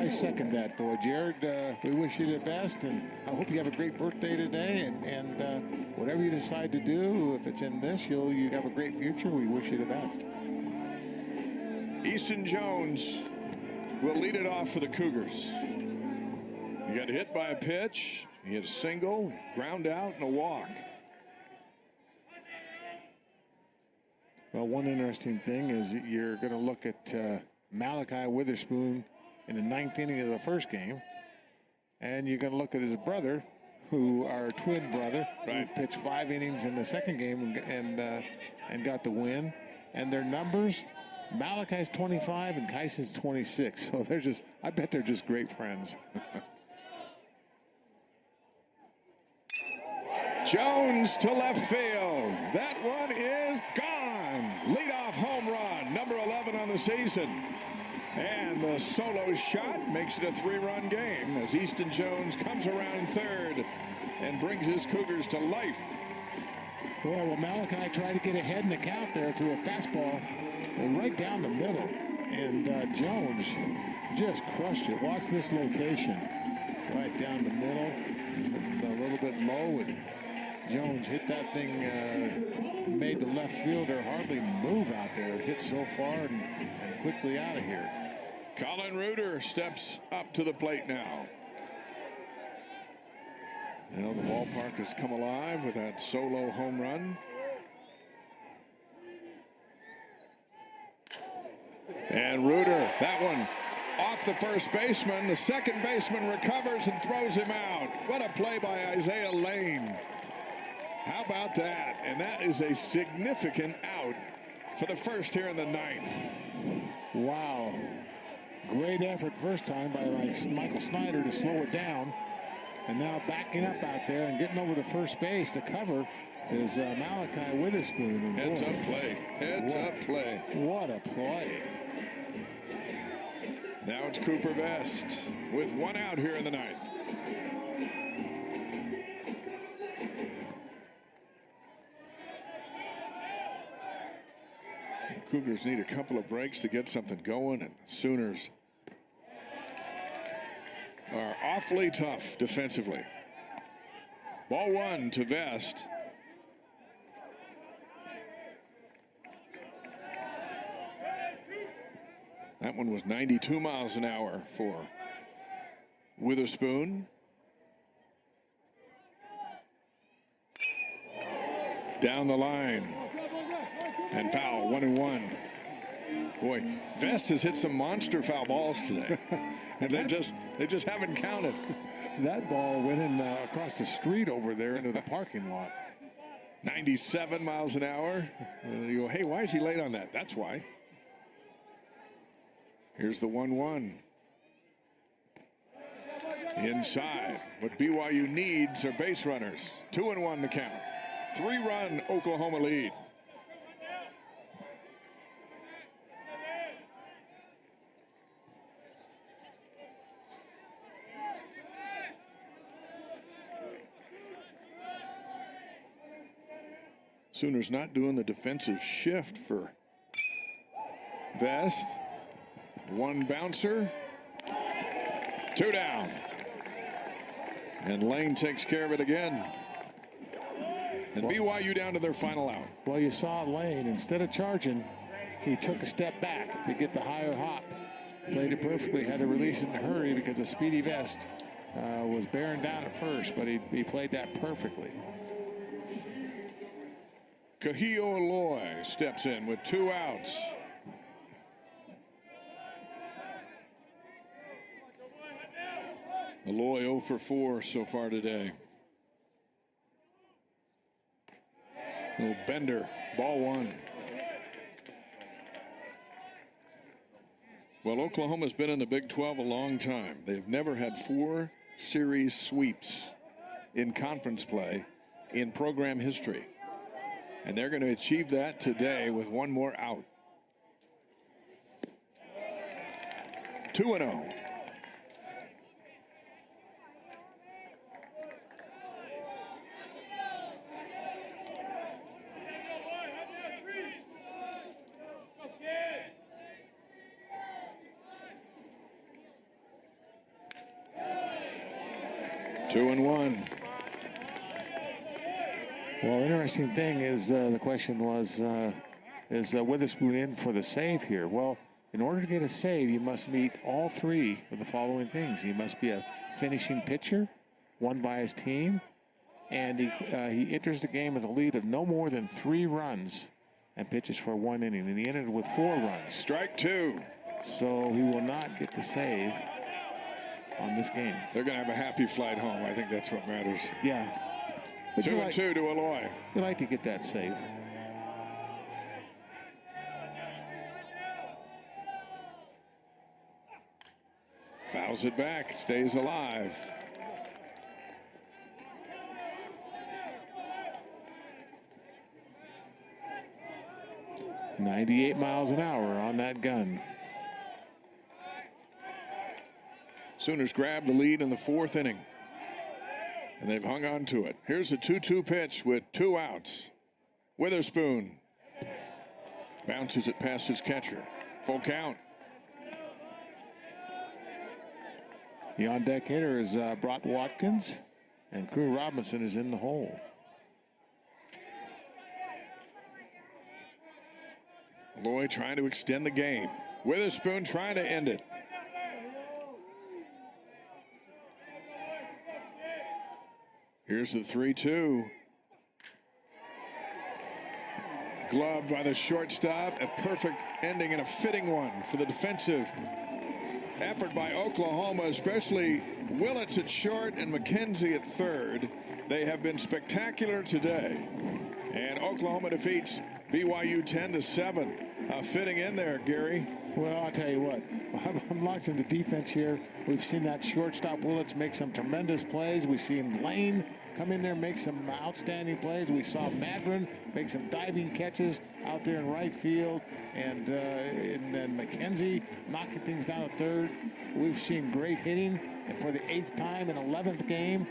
second that, boy. Jared, we wish you the best, and I hope you have a great birthday today. And whatever you decide to do, if it's in this, you have a great future. We wish you the best. Easton Jones will lead it off for the Cougars. He got hit by a pitch. He hit a single, ground out, and a walk. Well, one interesting thing is that you're going to look at Malachi Witherspoon in the 9th inning of the first game, and you're going to look at his brother, our twin brother, right, who pitched 5 innings in the second game and got the win. And their numbers, Malachi's 25 and Kyson's 26. So I bet they're just great friends. Jones to left field. That one is gone. Leadoff home run, number 11 on the season. And the solo shot makes it a 3-run game as Easton Jones comes around third and brings his Cougars to life. Boy, well, Malachi tried to get ahead in the count there through a fastball right down the middle. And Jones just crushed it. Watch this location. Right down the middle, a little bit low, and Jones hit that thing, made the left fielder hardly move out there. It hit so far and quickly out of here. Colin Reuter steps up to the plate now. You know, the ballpark has come alive with that solo home run. And Reuter, that one off the first baseman. The second baseman recovers and throws him out. What a play by Isaiah Lane. How about that? And that is a significant out for the first here in the 9th. Wow. Great effort first time by Michael Snyder to slow it down. And now backing up out there and getting over to first base to cover is Malachi Witherspoon. And Heads up play. Heads up play. What a play. Now it's Cooper Vest with 1 out here in the 9th. Cougars need a couple of breaks to get something going, and Sooners are awfully tough defensively. Ball 1 to Vest. That one was 92 miles an hour for Witherspoon. Down the line. And foul, 1-1. Boy, Vest has hit some monster foul balls today. And they just haven't counted. That ball went in across the street over there into the parking lot. 97 miles an hour. You go, hey, why is he late on that? That's why. Here's the 1-1. Inside. What BYU needs are base runners. 2-1 to count. 3-run Oklahoma lead. Sooners not doing the defensive shift for Vest. One bouncer. 2 down. And Lane takes care of it again. And BYU down to their final out. Well, you saw Lane, instead of charging, he took a step back to get the higher hop. Played it perfectly, had to release it in a hurry because the Speedy Vest was bearing down at first, but he played that perfectly. Kahio Aloy steps in with 2 outs. Aloy 0 for 4 so far today. Little bender, ball 1. Well, Oklahoma's been in the Big 12 a long time. They've never had 4 series sweeps in conference play in program history. And they're going to achieve that today with 1 more out. 2-0. Well, interesting thing is the question was, is Witherspoon in for the save here? Well, in order to get a save, you must meet all 3 of the following things. He must be a finishing pitcher, won by his team, and he enters the game with a lead of no more than 3 runs and pitches for 1 inning. And he entered with 4 runs. Strike 2. So he will not get the save on this game. They're going to have a happy flight home. I think that's what matters. Yeah. But 2-2 to Aloy. You like to get that save. Fouls it back, stays alive. .98 miles an hour on that gun. Sooners grab the lead in the 4th inning. And they've hung on to it. Here's a 2-2 pitch with 2 outs. Witherspoon bounces it past his catcher. Full count. The on-deck hitter is Brock Watkins, and Crew Robinson is in the hole. Aloy trying to extend the game. Witherspoon trying to end it. Here's the 3-2. Gloved by the shortstop. A perfect ending and a fitting one for the defensive effort by Oklahoma, especially Willits at short and McKenzie at third. They have been spectacular today. And Oklahoma defeats BYU 10-7. Fitting in there, Gary. Well, I'll tell you what, I'm locked into defense here. We've seen that shortstop Willits make some tremendous plays. We've seen Lane come in there, make some outstanding plays. We saw Madron make some diving catches out there in right field. And then McKenzie knocking things down at third. We've seen great hitting. And for the 8th time in 11th game,